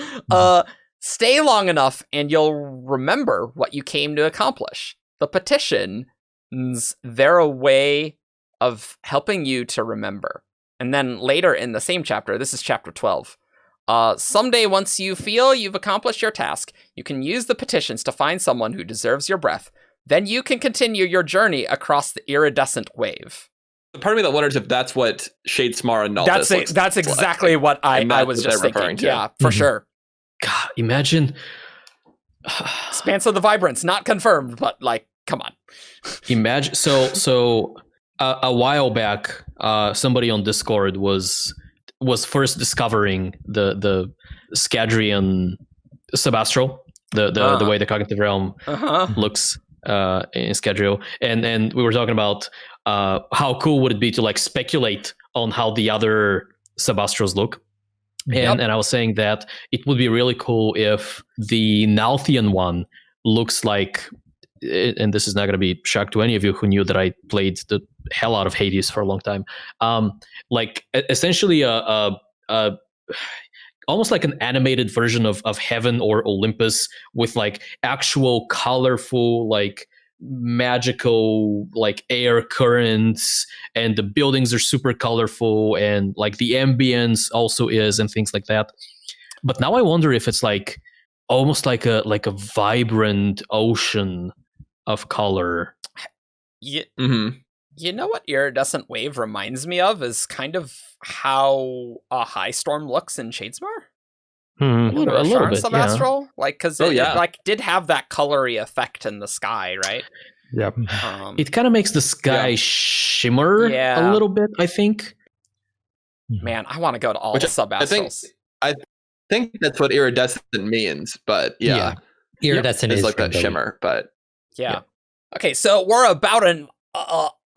Stay long enough and you'll remember what you came to accomplish. The petitions, they're a way of helping you to remember. And then later in the same chapter, this is chapter 12. Someday, once you feel you've accomplished your task, you can use the petitions to find someone who deserves your breath. Then you can continue your journey across the iridescent wave. Part of me that wonders if that's what Shadesmar and Nalthis That's exactly what I was just thinking. Yeah, for sure. God, imagine. Spans of the Vibrance, not confirmed, but like, come on. Imagine. So a while back, somebody on Discord was first discovering the Scadrian Sebastral, the way the cognitive realm looks in Scadrial, and we were talking about how cool would it be to like speculate on how the other Sebastrals look. And I was saying that it would be really cool if the Nalthian one looks like, and this is not going to be shock to any of you who knew that I played the hell out of Hades for a long time, like essentially almost like an animated version of Heaven or Olympus with like actual colorful, like magical, like air currents, and the buildings are super colorful, and like the ambience also is, and things like that. But now I wonder if it's like almost like a vibrant ocean of color. Yeah. Mm-hmm. You know what Iridescent Wave reminds me of is kind of how a High Storm looks in Shadesmar. A little bit, Sebastral? Yeah. Like, because it like did have that colory effect in the sky, right? Yep. It kind of makes the sky shimmer a little bit, I think. Man, I want to go to all Sebastrals. I think that's what iridescent means, but iridescent is like that shimmer, but yeah. Okay, so we're about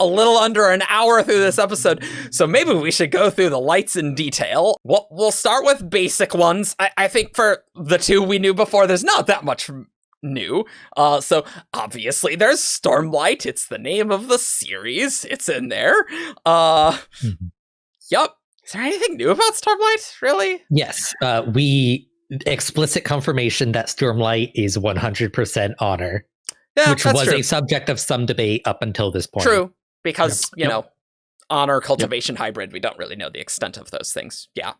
a little under an hour through this episode, so maybe we should go through the lights in detail. We'll start with basic ones. I think for the two we knew before, there's not that much new. So obviously there's Stormlight. It's the name of the series. It's in there. Yup. Is there anything new about Stormlight, really? Yes. We explicit confirmation that Stormlight is 100% honor. Yeah, which was a subject of some debate up until this point. True, because, you know, honor cultivation hybrid, we don't really know the extent of those things. Yeah.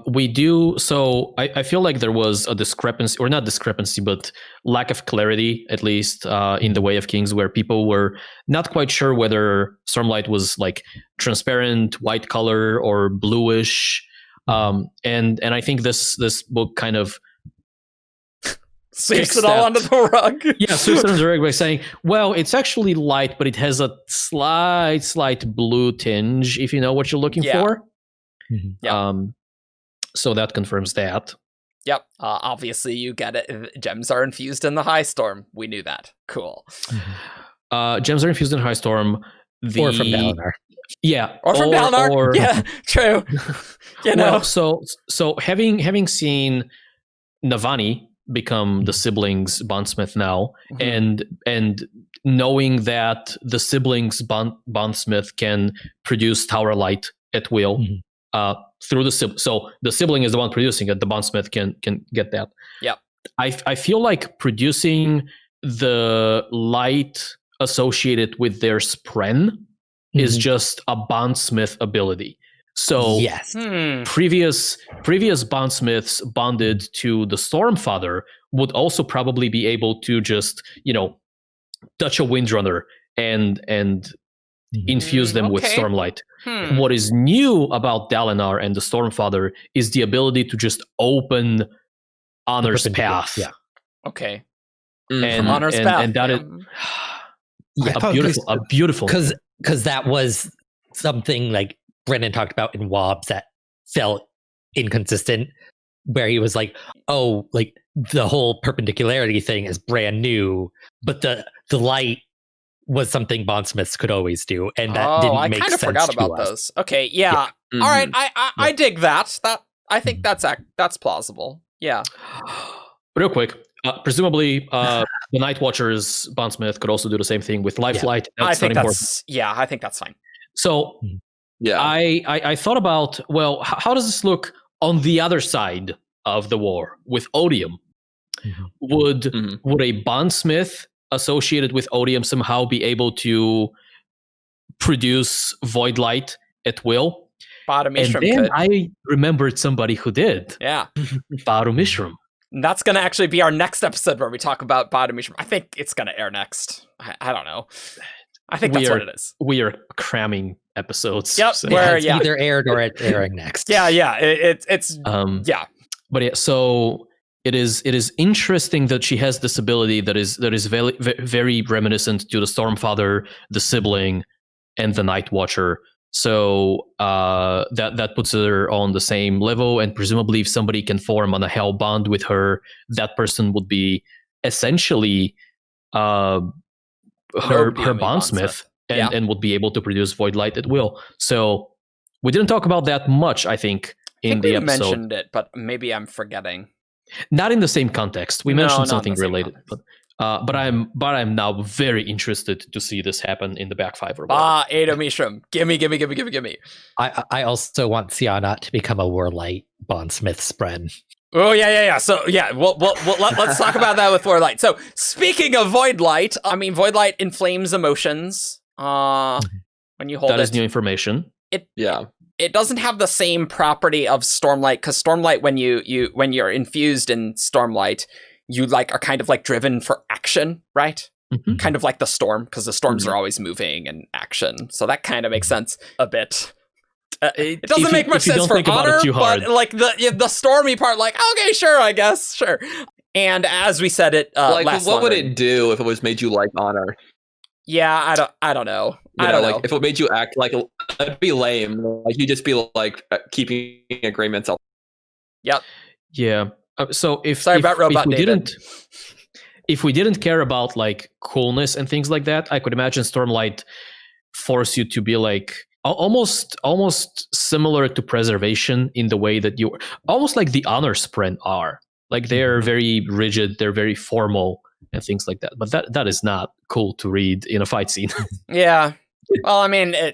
We do. So I feel like there was a discrepancy, or not discrepancy, but lack of clarity, at least in the Way of Kings, where people were not quite sure whether Stormlight was like transparent, white color, or bluish. And I think this book kind of sweeps it all under the rug. Yeah, sweeps it under the rug by saying, well, it's actually light, but it has a slight blue tinge, if you know what you're looking for. So that confirms that. Yep. Obviously, you get it. Gems are infused in the High Storm. We knew that. Cool. Gems are infused in High Storm. Or from Dalinar. Yeah. Or from Dalinar. Yeah, true. You know. Well, so having seen Navani become the siblings bondsmith now, and knowing that the siblings bondsmith can produce Tower Light at will through the so the sibling is the one producing it, the bondsmith can get that. Yeah, I feel like producing the light associated with their spren is just a bondsmith ability. So yes, previous bondsmiths bonded to the Stormfather would also probably be able to just, you know, touch a Windrunner and infuse them with Stormlight. What is new about Dalinar and the Stormfather is the ability to just open Honor's path. Yeah. Okay. And Honor's path. And that is a beautiful because that was something like Brennan talked about in Wobbs that felt inconsistent, where he was like, oh, like the whole perpendicularity thing is brand new, but the light was something bondsmiths could always do, and that didn't make sense. I kind of forgot about those. Okay, yeah. All right, I dig that. I think that's plausible. Yeah. Real quick, presumably the Night Watcher's bondsmith could also do the same thing with Lifelight. I think that's fine. So I thought about, well, how does this look on the other side of the war with Odium? Would a bondsmith associated with Odium somehow be able to produce void light at will? Badu Mishram and then could. I remembered somebody who did. Yeah. Badu Mishram. That's going to actually be our next episode where we talk about Badu Mishram. I think it's going to air next. I don't know. I think that's what it is. We are cramming episodes. Yep. So. It's either aired or it's airing next. Yeah. It's yeah. But yeah, so it is interesting that she has this ability that is very, very reminiscent to the Stormfather, the sibling, and the Night Watcher. So that puts her on the same level, and presumably if somebody can form on a hell bond with her, that person would be essentially her bondsmith and would be able to produce void light at will. So we didn't talk about that much, I think, in the episode. We mentioned it, but maybe I'm forgetting. Not in the same context. We mentioned something related, but I'm now very interested to see this happen in the back five. Ada Mishram, gimme. I also want Siana to become a Warlight bondsmith spren. Oh yeah. So yeah, let's talk about that with Void Light. So speaking of Void Light, I mean Void Light inflames emotions. When you hold it. That is new information. It doesn't have the same property of Stormlight, because Stormlight, when you're infused in Stormlight, you like are kind of like driven for action, right? Kind of like the storm, because the storms are always moving and action. So that kind of makes sense a bit. It doesn't make much sense for Honor, but like the stormy part, like okay, sure, I guess, sure. And as we said it, what would it do if it was made you like Honor? Yeah, I don't know. I don't know. If it made you act like it'd be lame. Like you just be like keeping agreements. Yep. Yeah. So if we didn't care about like coolness and things like that, I could imagine Stormlight force you to be like almost similar to Preservation in the way that you almost like the Honor Spren are. Like they're very rigid, they're very formal and things like that. But that is not cool to read in a fight scene. Yeah. Well, I mean, I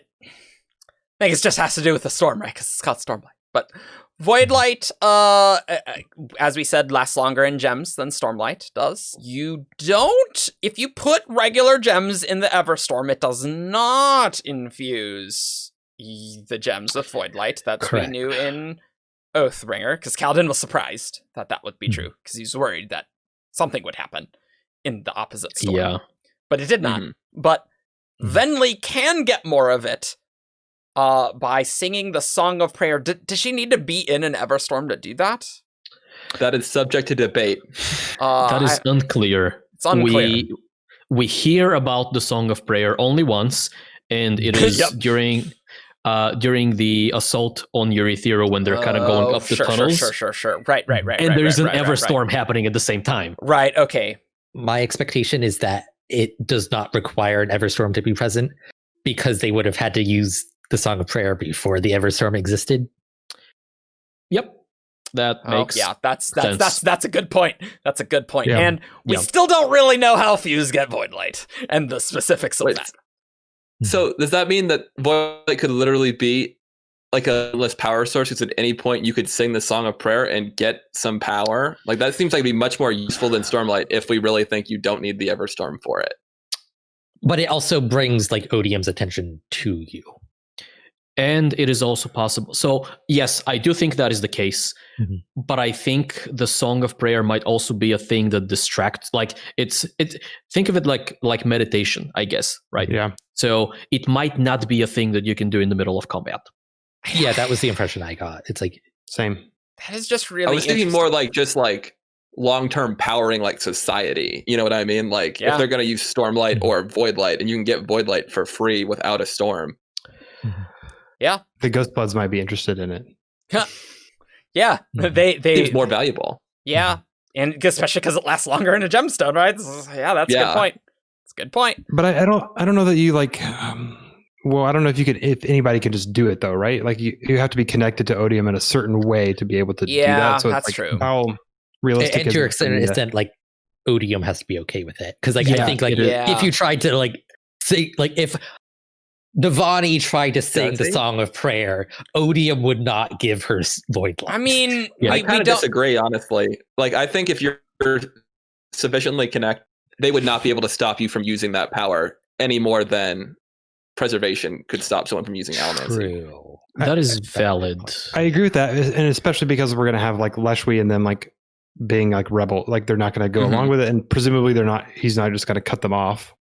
think it just has to do with the storm, right? Because it's called Stormlight. But Void Light, as we said, lasts longer in gems than Stormlight does. You don't, if you put regular gems in the Everstorm, it does not infuse the gems with Void Light. That's what we knew in Oathbringer, because Kaladin was surprised that would be true, because he was worried that something would happen in the opposite storm. Yeah. But it did not. But Venli can get more of it by singing the Song of Prayer. Does she need to be in an Everstorm to do that? That is subject to debate. That is unclear. It's unclear. We hear about the Song of Prayer only once, and it is during the assault on Eurythero when they're kind of going up the tunnels. Sure. Right. And there's an Everstorm happening at the same time. Right, okay. My expectation is that it does not require an Everstorm to be present, because they would have had to use the Song of Prayer before the Everstorm existed. Yep. That makes sense. That's a good point. That's a good point. Yeah. And we still don't really know how Fuse get Void Light and the specifics of that. So does that mean that Void Light could literally be like a less power source, because at any point you could sing the Song of Prayer and get some power? Like that seems like it'd be much more useful than Stormlight if we really think you don't need the Everstorm for it. But it also brings like Odium's attention to you. And it is also possible. So yes, I do think that is the case. Mm-hmm. But I think the Song of Prayer might also be a thing that distracts. Like think of it like meditation, I guess, right? Yeah. So it might not be a thing that you can do in the middle of combat. Yeah, that was the impression I got. It's like same. That is just really. I was thinking more like just like long-term powering like society. You know what I mean? Like if they're going to use Stormlight or Voidlight, and you can get Voidlight for free without a storm. Yeah, the Ghostbloods might be interested in it. Yeah, they seems more valuable. Yeah, and especially because it lasts longer in a gemstone, right? Yeah, that's a good point. It's a good point. But I don't know that you like. Well, I don't know if anybody can just do it though, right? Like you have to be connected to Odium in a certain way to be able to do that. So that's it's like, true. How realistic? And to your extent, like Odium has to be okay with it, because like I think like if you tried to like say like if Navani tried to sing the Song of Prayer, Odium would not give her Voidlight. I mean, I kind of disagree, honestly. Like, I think if you're sufficiently connected, they would not be able to stop you from using that power any more than Preservation could stop someone from using Allomancy. True. That is valid. I agree with that, and especially because we're going to have like Leshwi and them like being like rebel, like they're not going to go along with it, and presumably he's not just going to cut them off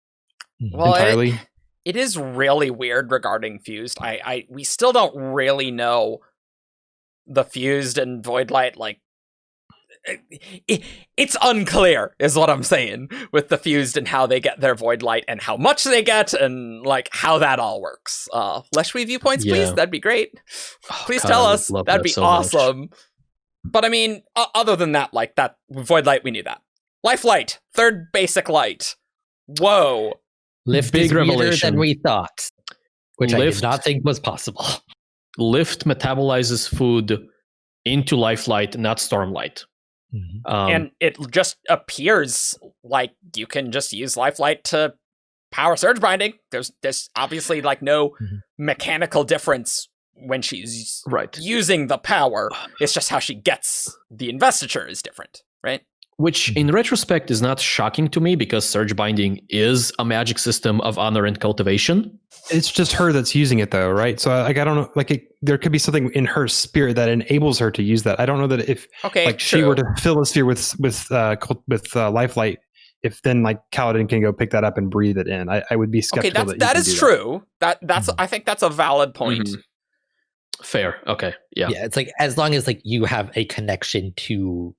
entirely. It is really weird regarding Fused. We still don't really know the Fused and Voidlight. Like, it's unclear, is what I'm saying, with the Fused and how they get their Voidlight and how much they get and like how that all works. Leshwi viewpoints, please. That'd be great. Please tell us. That'd be so awesome. Much. But I mean, other than that, like that Voidlight, we need that. Lifelight, third basic light. Whoa. Lift big is revelation than we thought, which I did not think was possible. Lift metabolizes food into Lifelight, not Stormlight. Mm-hmm. And it just appears like you can just use Lifelight to power Surge Binding. There's obviously like no mechanical difference when she's using the power. It's just how she gets the investiture is different, right? Which, in retrospect, is not shocking to me because Surge Binding is a magic system of honor and cultivation. It's just her that's using it, though, right? So, like, I don't know. Like, there could be something in her spirit that enables her to use that. I don't know that if, she were to fill a sphere with Lifelight, if then like Kaladin can go pick that up and breathe it in. I would be skeptical. Okay, that is true. That's I think that's a valid point. Mm-hmm. Fair. Okay. Yeah. Yeah. It's like as long as like you have a connection to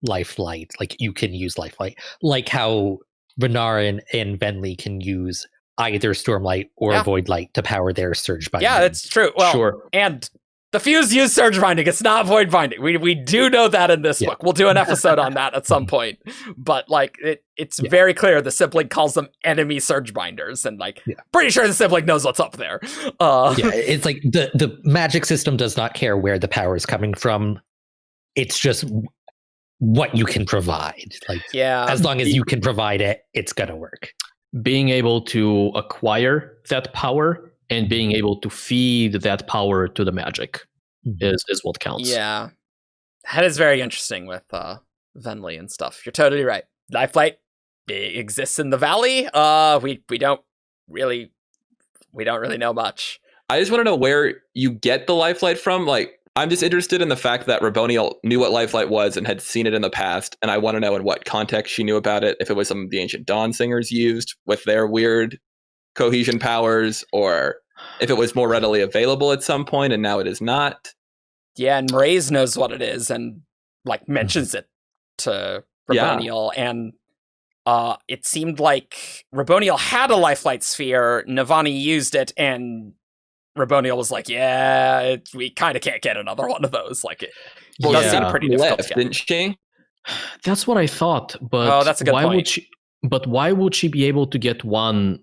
Lifelight, like you can use Lifelight, like how Renarin and Venli can use either Stormlight or Voidlight to power their Surge Binding. Yeah, that's true. Well, sure. And the Fuse use Surge Binding. It's not Void Binding. We do know that in this book. We'll do an episode on that at some point. But like it's very clear the sibling calls them enemy Surge Binders, and like pretty sure the sibling knows what's up there. It's like the magic system does not care where the power is coming from. It's just what you can provide. Like, as long as you can provide it, it's gonna work. Being able to acquire that power and being able to feed that power to the magic is what counts. Yeah, that is very interesting with Venli and stuff. You're totally right. Lifelight exists in the valley. We don't really know much. I just want to know where you get the Lifelight from. Like, I'm just interested in the fact that Raboniel knew what Lifelight was and had seen it in the past, and I want to know in what context she knew about it, if it was some of the ancient Dawn singers used with their weird cohesion powers, or if it was more readily available at some point and now it is not. Yeah, and Mraize knows what it is and like mentions it to Raboniel, and it seemed like Raboniel had a Lifelight sphere, Navani used it, and Raboniel was like, we kind of can't get another one of those. Like, it does seem pretty difficult to get. Didn't she? That's what I thought, but that's a good point. Why would she be able to get one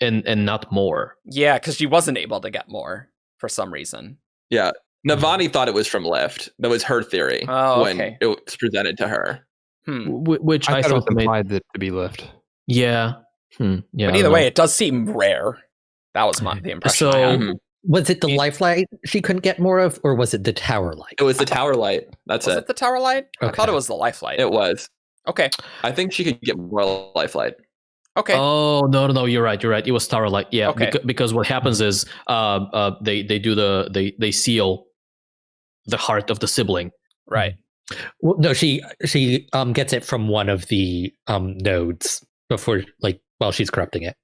and not more? Yeah, because she wasn't able to get more for some reason. Yeah, Navani thought it was from Lift. That was her theory when it was presented to her. Which I thought it was implied that to be Lift. Yeah. But either way, it does seem rare. That was the impression I had. Was it the Lifelight she couldn't get more of, or was it the Tower Light? It was the Tower Light. Was it the Tower Light? Okay. I thought it was the Lifelight. It was. Okay. I think she could get more Lifelight. Okay. Oh no, you're right. It was Starlight. Yeah, Okay. because what happens is they seal the heart of the sibling. Right. Well, no, she gets it from one of the nodes before, like, while she's corrupting it.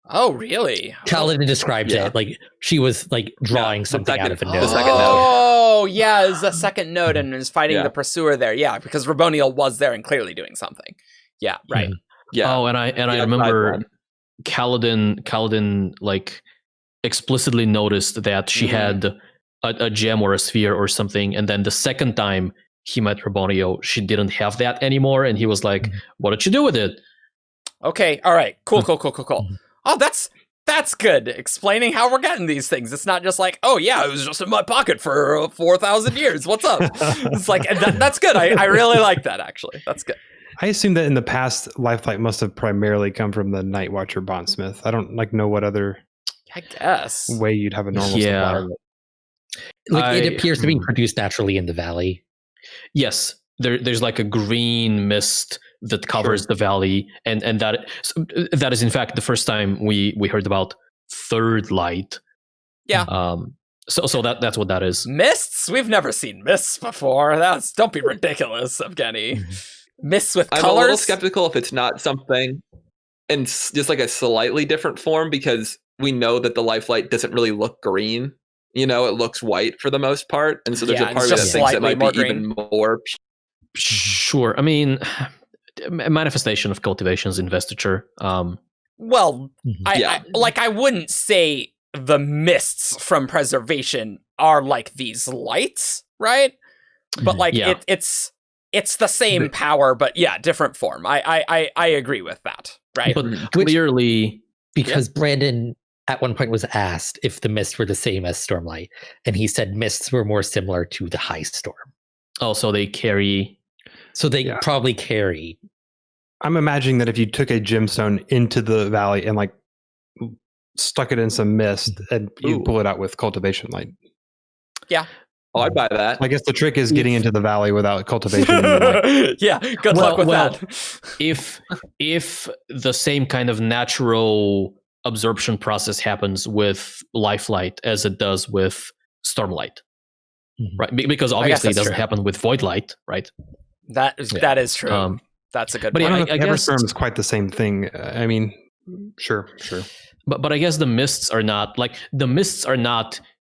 Oh, really? Kaladin describes it like she was like drawing something out of a node. Oh, yeah, it's the second node and is fighting the pursuer there. Yeah, because Raboniel was there and clearly doing something. Yeah, right. Yeah. Oh, and I remember Kaladin like explicitly noticed that she had a gem or a sphere or something, and then the second time he met Raboniel, she didn't have that anymore, and he was like, "What did you do with it?" Okay, all right, cool. Oh, that's good. Explaining how we're getting these things. It's not just like, oh yeah, it was just in my pocket for 4,000 years. What's up? It's like that's good. I really like that. Actually, that's good. I assume that in the past, Lifelight must have primarily come from the Night Watcher bondsmith. I don't know what other way you'd have a normal supplier. Like it appears to be produced naturally in the valley. Yes, there's like a green mist that covers the valley, and that is in fact the first time we heard about third light. Yeah. So that's what that is. Mists? We've never seen mists before. Don't be ridiculous, Evgeni. Mists with colors? I'm a little skeptical if it's not something in just like a slightly different form, because we know that the Lifelight doesn't really look green. You know, it looks white for the most part, and so there's a part of it that thinks it might be even more. Sure, I mean, a manifestation of cultivation's investiture. Well, I wouldn't say the mists from preservation are like these lights, right? But like it's the same power, but different form. I agree with that, right? But clearly, because Brandon at one point was asked if the mists were the same as Stormlight, and he said mists were more similar to the high storm. Oh, so they carry. So they probably carry. I'm imagining that if you took a gemstone into the valley and like stuck it in some mist and you pull it out with cultivation light. Yeah. Oh, I'd buy that. I guess the trick is getting into the valley without cultivation. Yeah, good luck with that. If the same kind of natural absorption process happens with Lifelight as it does with Stormlight, right? Because obviously it doesn't happen with Voidlight, right? That is true. That's a good point. I guess Everstorm is quite the same thing. I mean, sure. But I guess the mists are not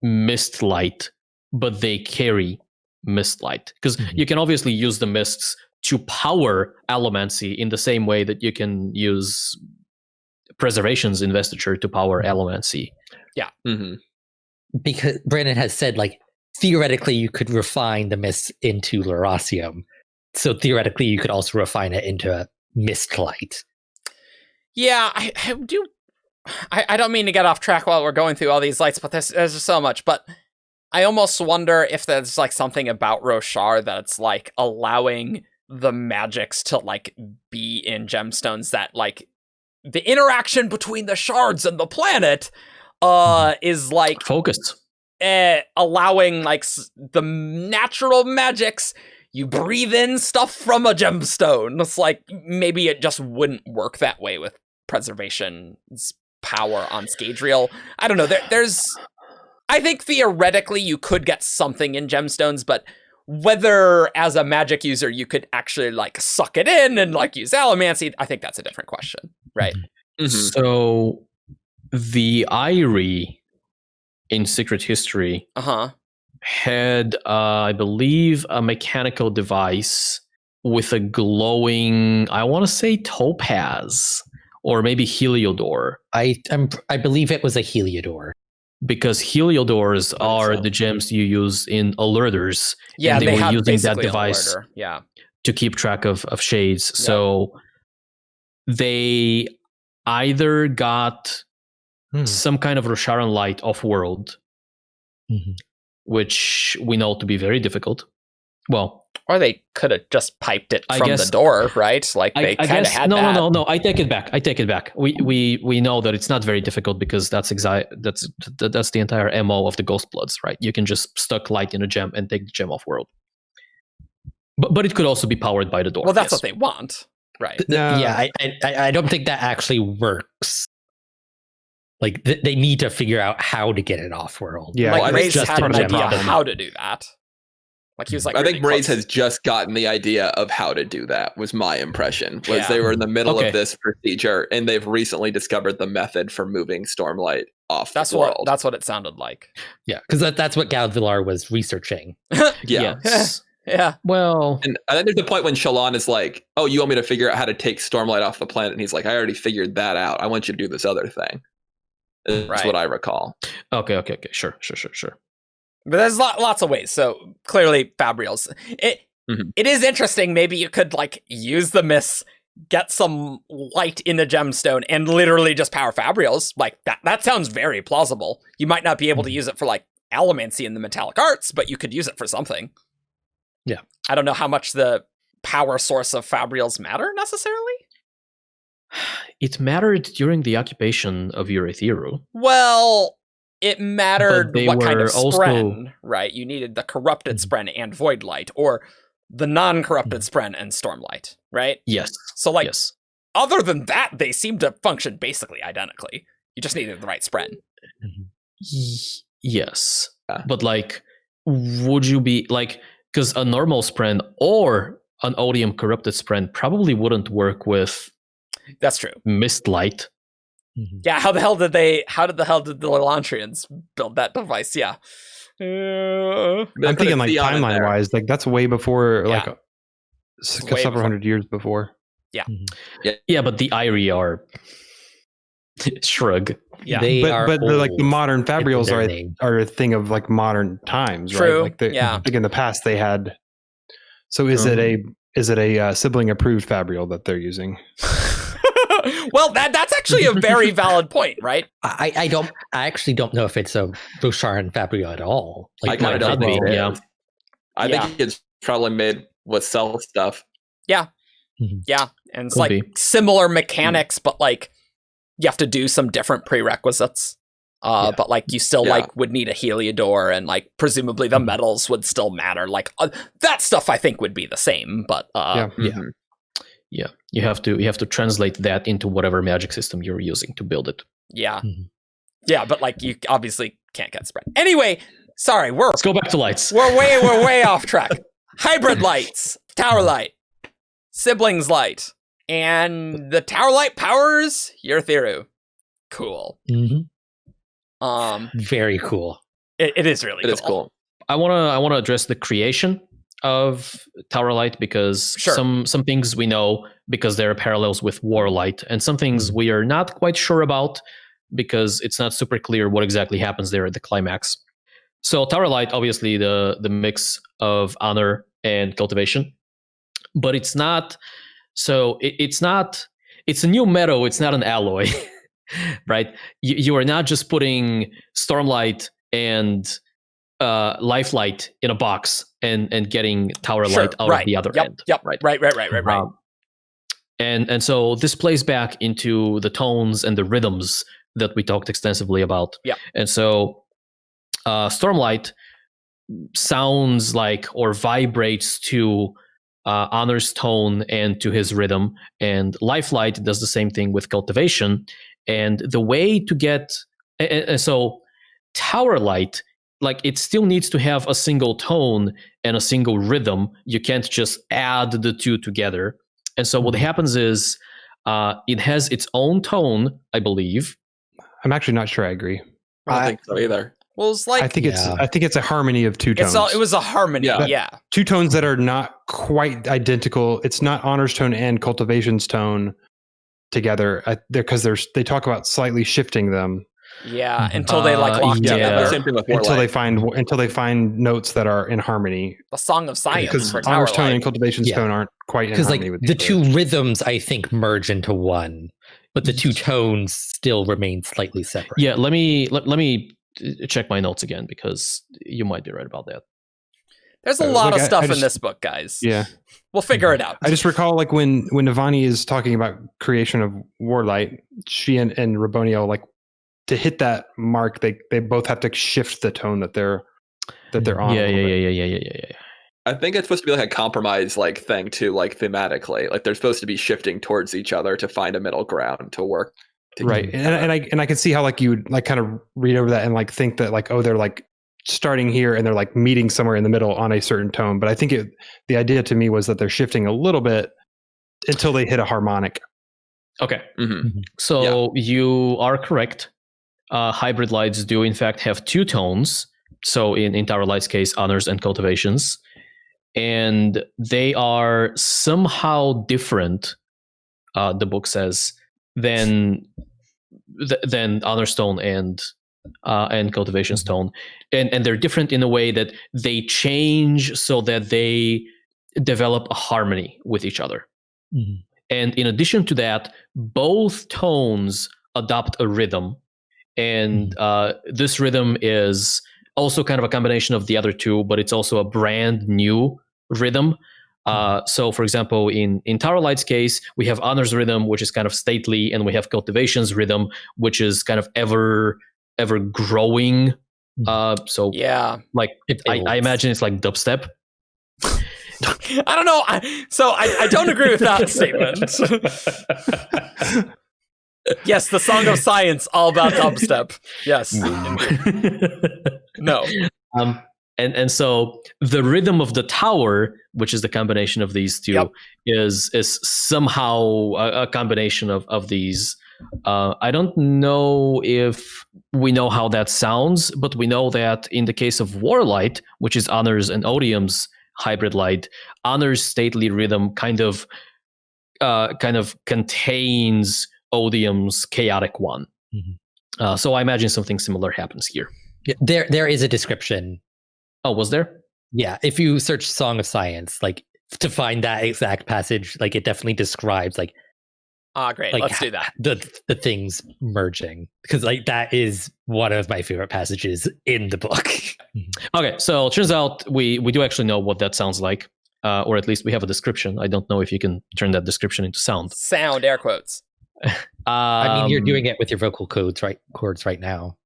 mist light, but they carry mist light, because you can obviously use the mists to power allomancy in the same way that you can use preservation's investiture to power allomancy. Yeah. Because Brandon has said, like, theoretically you could refine the mists into Lerasium. So theoretically you could also refine it into mist light. Yeah, I do. I don't mean to get off track while we're going through all these lights, but there's just so much. But I almost wonder if there's like something about Roshar that's like allowing the magics to like be in gemstones, that like the interaction between the shards and the planet is like focused, allowing like the natural magics. You breathe in stuff from a gemstone. It's like maybe it just wouldn't work that way with preservation's power on Scadrial. I don't know. I think theoretically you could get something in gemstones, but whether as a magic user you could actually like suck it in and like use allomancy, I think that's a different question, right? So the Weiry in Secret History had, I believe, a mechanical device with a glowing, I want to say topaz or maybe Heliodor. I believe it was a Heliodor. Because Heliodors are the gems you use in alerters. Yeah, and they were using that an device to keep track of shades. Yep. So they either got some kind of Rosharan light off-world, which we know to be very difficult. Well, or they could have just piped it from the door, right? Like they kind of had that. No. I take it back. We know that it's not very difficult because that's the entire MO of the Ghost Bloods, right? You can just stuck light in a gem and take the gem off world. But it could also be powered by the door. Well, that's what they want. Right. Yeah, I don't think that actually works. Like they need to figure out how to get it off world. Yeah, like Ray's just had an idea problem. how to do that. Like he was like, I really think Braze close. has just gotten the idea of how to do that. Was my impression. Was they were in the middle of this procedure, and they've recently discovered the method for moving Stormlight off the world. That's what it sounded like. Yeah, because that's what Galvilar was researching. Yes. Yeah. Well, and I think there's the point when Shallan is like, "Oh, you want me to figure out how to take Stormlight off the planet?" And he's like, "I already figured that out. I want you to do this other thing." That's what I recall. Okay. Sure. But there's lots of ways. So clearly, Fabrials. It is interesting. Maybe you could like use the mists, get some light in the gemstone, and literally just power Fabrials. Like that sounds very plausible. You might not be able to use it for like Allomancy in the metallic arts, but you could use it for something. Yeah. I don't know how much the power source of Fabrials matter necessarily. It mattered during the occupation of Urithiru. Well, it mattered what kind of also spren, right? You needed the corrupted spren and void light, or the non-corrupted spren and stormlight, right? Yes. So, like, other than that, they seem to function basically identically. You just needed the right spren. Yes. But, like, would you be, like, because a normal spren or an odium corrupted spren probably wouldn't work with... That's true. Mist light. Yeah, how the hell did the Elantrians build that device? Yeah. I'm thinking like timeline wise, like that's way before, like several hundred years before. Yeah. Yeah, but the Weiry are shrug. Yeah, but the modern Fabrials are a thing of like modern times, True. Right? Like like in the past they had. So is it a sibling approved Fabrial that they're using? Well, that's actually a very valid point, right? I actually don't know if it's a Roshar Fabrial at all. Like, I don't think it is. I think it's probably made with cell stuff. Yeah. Yeah. And it's like similar mechanics, but like you have to do some different prerequisites. But like you still like would need a Heliodor, and like presumably the metals would still matter. Like that stuff I think would be the same, but yeah, you have to translate that into whatever magic system you're using to build it. Yeah. Yeah, but like you obviously can't get spread. Anyway, sorry, let's go back to lights. We're way off track. Hybrid lights, tower light, siblings light, and the tower light powers Urithiru. Cool. Very cool. It is really cool. It is cool. I wanna address the creation of tower light, because some things we know because there are parallels with war light, and some things we are not quite sure about because it's not super clear what exactly happens there at the climax. So tower light, obviously the mix of honor and cultivation, but it's not. So it's a new metal. It's not an alloy, right? You are not just putting Stormlight and Lifelight in a box and getting tower light out of the other end. Yep. Right. And so this plays back into the tones and the rhythms that we talked extensively about. Yeah. And so Stormlight sounds like or vibrates to Honor's tone and to his rhythm, and Lifelight does the same thing with cultivation. And the way to get and so tower light, like it still needs to have a single tone and a single rhythm. You can't just add the two together. And so what happens is it has its own tone, I believe. I'm actually not sure I agree. I don't think so either. Well, it's like I think it's a harmony of two tones. It was a harmony, yeah. Two tones that are not quite identical. It's not Honor's tone and Cultivation's tone together because they talk about slightly shifting them. Yeah, until they like lock together. Same thing with until they find notes that are in harmony. The Song of Science, because Honor's tone and Cultivation's tone aren't quite in harmony. Because like the two rhythms, I think, merge into one, but the two tones still remain slightly separate. Yeah, let me check my notes again, because you might be right about that. There's a lot of stuff in this book, guys. Yeah. We'll figure it out. I just recall like when Evgeni is talking about creation of Warlight, she and Raboniel, like to hit that mark, they both have to shift the tone that they're on. Yeah. I think it's supposed to be like a compromise like thing too, like thematically. Like they're supposed to be shifting towards each other to find a middle ground to work together. Right. And I can see how like you would like kind of read over that and like think that like, oh, they're like starting here and they're like meeting somewhere in the middle on a certain tone. But I think the idea to me was that they're shifting a little bit until they hit a harmonic. Okay. So you are correct. Hybrid lights do in fact have two tones. So in Tower Light's case, honors and cultivations. And they are somehow different, the book says, than honor stone and cultivation stone, and they're different in a way that they change so that they develop a harmony with each other. And in addition to that, both tones adopt a rhythm, and this rhythm is also kind of a combination of the other two, but it's also a brand new rhythm. So, for example, in Tower Light's case, we have honors rhythm, which is kind of stately, and we have cultivation's rhythm, which is kind of ever growing. So yeah, like I imagine it's like dubstep. I don't know. I don't agree with that statement. Yes, the Song of Science, all about dubstep. Yes. No. And so the rhythm of the tower, which is the combination of these two, is somehow a combination of these. I don't know if we know how that sounds, but we know that in the case of Warlight, which is Honor's and Odium's hybrid light, Honor's stately rhythm kind of contains Odium's chaotic one. So I imagine something similar happens here. Yeah, there is a description. Oh, was there? Yeah, if you search Song of Science, like to find that exact passage, like it definitely describes like great. Like, let's do that. The things merging, because like that is one of my favorite passages in the book. Okay, so it turns out we do actually know what that sounds like, or at least we have a description. I don't know if you can turn that description into sound. Sound, air quotes. I mean, you're doing it with your vocal cords right now.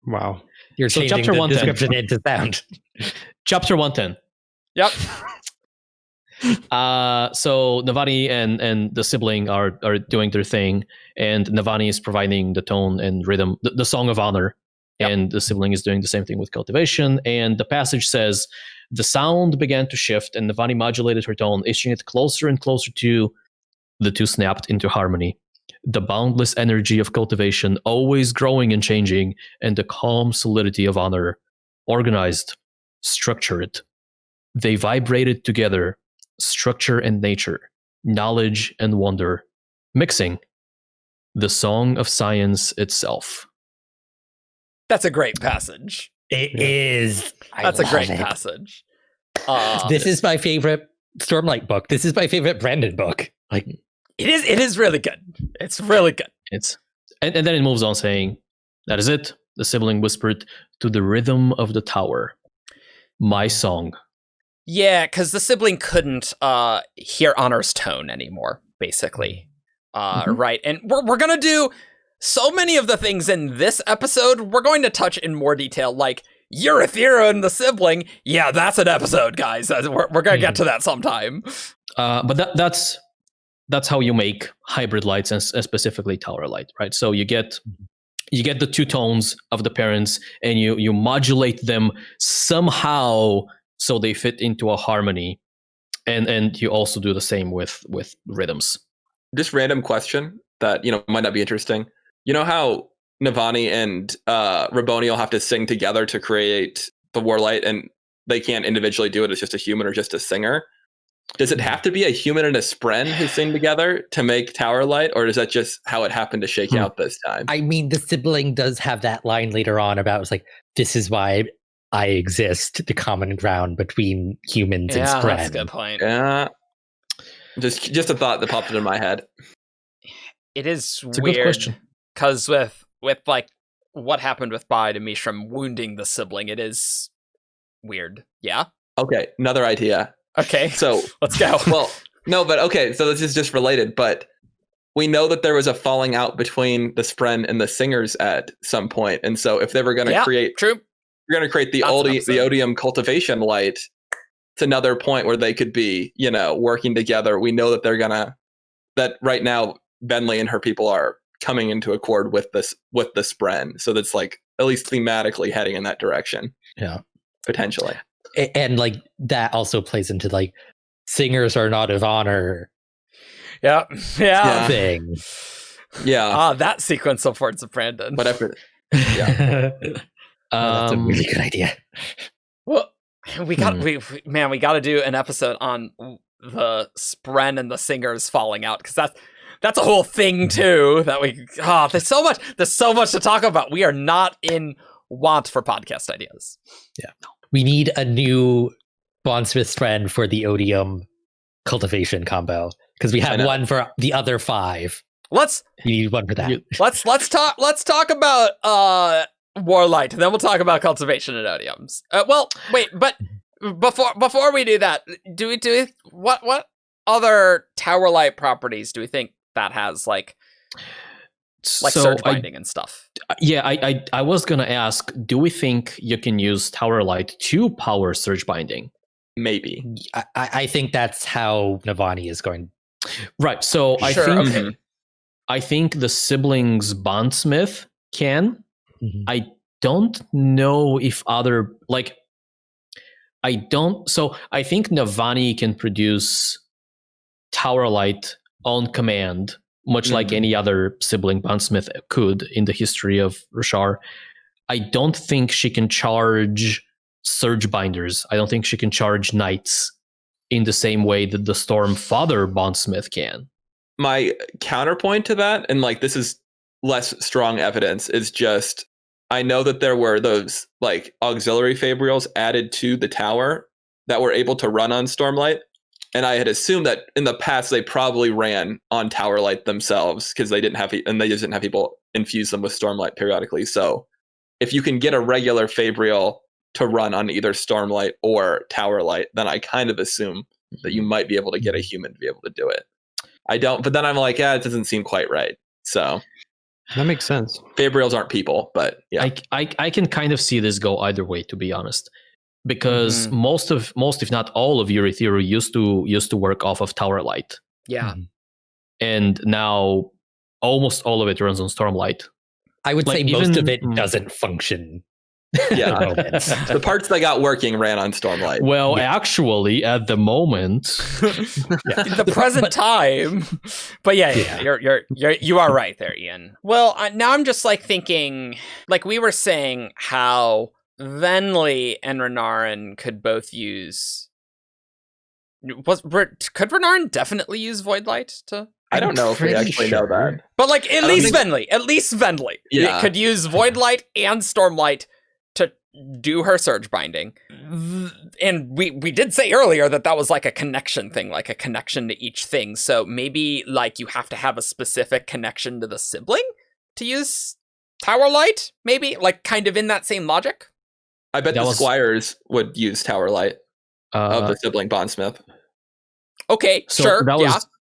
Wow. You're changing chapter the 110. description into sound. Chapter 110. Yep. So Navani and the sibling are doing their thing, and Navani is providing the tone and rhythm, the Song of Honor, and the sibling is doing the same thing with cultivation. And the passage says, the sound began to shift, and Navani modulated her tone, itching it closer and closer to the two snapped into harmony. The boundless energy of cultivation, always growing and changing, and the calm solidity of honor, organized, structured. They vibrated together, structure and nature, knowledge and wonder, mixing. The Song of Science itself. That's a great passage. It is. That's a great passage. This is my favorite Stormlight book. This is my favorite Brandon book. Like it is really good. It's really good. And then it moves on saying, that is it. The sibling whispered to the rhythm of the tower. My song. Yeah, because the sibling couldn't hear Honor's tone anymore, basically. Right. And we're going to do so many of the things in this episode, we're going to touch in more detail, like Eurythera and the sibling. Yeah, that's an episode, guys. We're going to get to that sometime. But that's how you make hybrid lights, and specifically Tower Light, right? So you get the two tones of the parents, and you modulate them somehow so they fit into a harmony, and you also do the same with rhythms. Just random question that might not be interesting. You know how Navani and Raboniel have to sing together to create the Warlight, and they can't individually do it as just a human or just a singer? Does it have to be a human and a spren who sing together to make Tower Light, or is that just how it happened to shake out this time? I mean, the sibling does have that line later on about, it's like, this is why I exist, the common ground between humans and spren. That's a good point. Yeah. Just a thought that popped into my head. It is it's weird. A good question. Because with like what happened with Bai to Mishram wounding the sibling, it is weird. Yeah? Okay, another idea. Okay, so let's go. Well, no, but okay, so this is just related, but we know that there was a falling out between the spren and the singers at some point, and so if they were going to create, true, you're going to create the Odium cultivation light, it's another point where they could be, working together. We know that that right now, Bentley and her people are coming into accord with the Spren. So that's like at least thematically heading in that direction. Yeah. Potentially. And like that also plays into like singers are not of honor. Yeah. Thing. Yeah. That sequence of words of Brandon. Whatever. Yeah. That's a really good idea. Well, we got to do an episode on the Spren and the singers falling out, because that's a whole thing too. That there's so much to talk about. We are not in want for podcast ideas. Yeah, we need a new Bondsmith Spren for the odium cultivation combo, because we have one for the other 5. We need one for that. Let's talk about Warlight, and then we'll talk about cultivation and odiums. Well, wait, but before we do that, do we what other tower light properties do we think that has, like surge binding and stuff? Yeah, I was gonna ask, do we think you can use tower light to power surge binding? Maybe. I think that's how Navani is going. Right. So I think the siblings Bondsmith can. Mm-hmm. I don't know if other I think Navani can produce tower light on command, much like any other sibling Bondsmith could in the history of Roshar. I don't think she can charge surge binders. I don't think she can charge knights in the same way that the Stormfather Bondsmith can. My counterpoint to that, and this is less strong evidence, is just I know that there were those auxiliary fabrials added to the tower that were able to run on Stormlight. And I had assumed that in the past they probably ran on tower light themselves, because they just didn't have people infuse them with Stormlight periodically. So if you can get a regular fabrial to run on either Stormlight or tower light, then I kind of assume that you might be able to get a human to be able to do it. I don't, but then I'm like, it doesn't seem quite right. So that makes sense. Fabrials aren't people, but yeah. I can kind of see this go either way, to be honest, because most if not all of Eurytheru used to work off of tower light. Yeah. And now almost all of it runs on Stormlight. I would say most of it doesn't function. Yeah. The parts that got working ran on Stormlight. Well, actually, at the moment, in the present time. But you are right there, Ian. Well, now I'm just thinking, we were saying how Venli and Renarin could both use. Could Renarin definitely use Voidlight to? I don't know if we actually know that. But at least Venli. Yeah. Could use Voidlight and Stormlight to do her surge binding. And we did say earlier that was a connection thing, a connection to each thing. So maybe you have to have a specific connection to the sibling to use tower light, maybe kind of in that same logic. I bet the squires would use tower light of the sibling Bondsmith. Okay, so sure.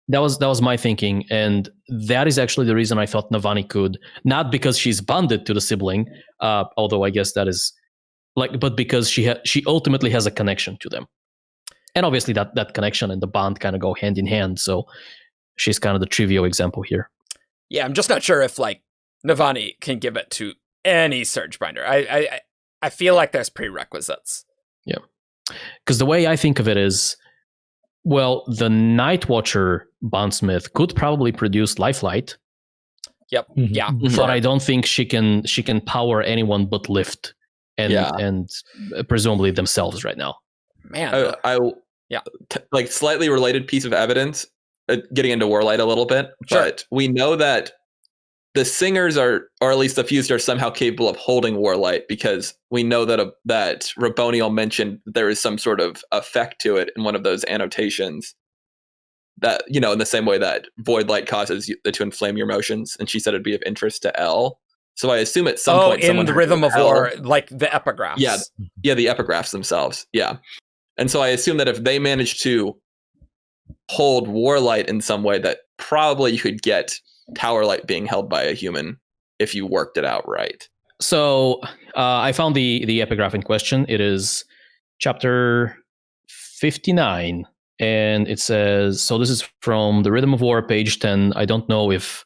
That was my thinking, and that is actually the reason I thought Navani could, not because she's bonded to the sibling, although I guess that is but because she ultimately has a connection to them, and obviously that connection and the bond kind of go hand in hand. So she's kind of the trivial example here. Yeah, I'm just not sure if Navani can give it to any surge binder. I feel like there's prerequisites. Yeah, because the way I think of it is, well, the Night Watcher Bondsmith could probably produce Lifelight. Yep. Yeah. But I don't think she can power anyone but Lift and presumably themselves right now. Man. Slightly related piece of evidence, getting into Warlight a little bit, but we know that the singers or at least the fused, are somehow capable of holding Warlight, because we know that Raboniel mentioned there is some sort of effect to it in one of those annotations that, in the same way that void light causes you to inflame your motions, and she said it'd be of interest to L. So I assume at some point in the Rhythm of War, the epigraphs. Yeah, the epigraphs themselves. Yeah. And so I assume that if they manage to hold Warlight in some way, that probably you could get tower light being held by a human if you worked it out right. So I found the epigraph in question. It is chapter 59, and it says, so this is from the Rhythm of War, page 10. I don't know if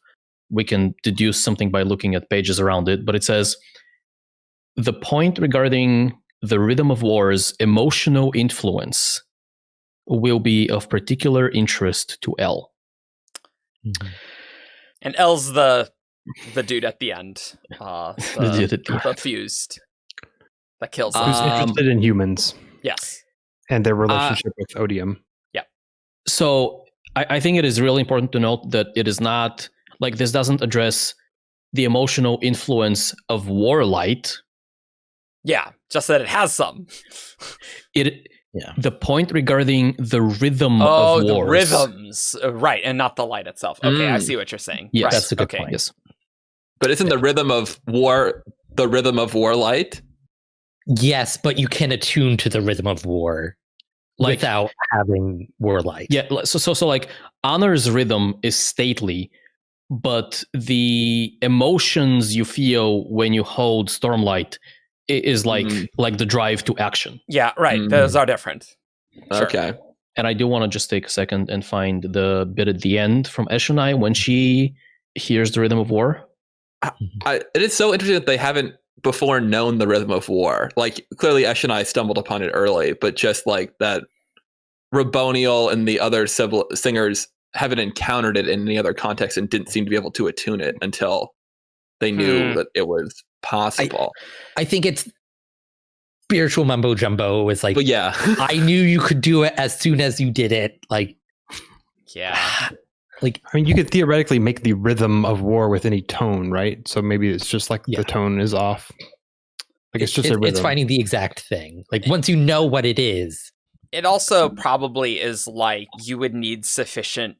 we can deduce something by looking at pages around it, but it says, the point regarding the Rhythm of War's emotional influence will be of particular interest to L. Mm-hmm. And L's the dude at the end. The fused. That kills him. Who's interested in humans. Yes. And their relationship with Odium. Yeah. So I think it is really important to note that it is not, like, this doesn't address the emotional influence of Warlight. Yeah, just that it has some. The point regarding the rhythm of wars. The rhythms. Right, and not the light itself. Okay, I see what you're saying. Yes, right. that's a good point. Yes. But isn't the rhythm of war the rhythm of Warlight? Yes, but you can attune to the rhythm of war without having Warlight. Yeah, so like Honor's rhythm is stately, but the emotions you feel when you hold Stormlight is like the drive to action. Yeah, right. Those are different. Sure. Okay. And I do want to just take a second and find the bit at the end from Eshonai when she hears the rhythm of war. It is so interesting that they haven't before known the rhythm of war. Like, clearly Eshonai stumbled upon it early, but just like that Raboniel and the other singers haven't encountered it in any other context and didn't seem to be able to attune it until they knew that it was possible. I think it's spiritual mumbo jumbo. Is like, but yeah, I knew you could do it as soon as you did it. Like, yeah, like, I mean, you could theoretically make the rhythm of war with any tone, right? So maybe it's just like the tone is off. Like it's just a rhythm. It's finding the exact thing. Like once you know what it is. It also probably is like you would need sufficient.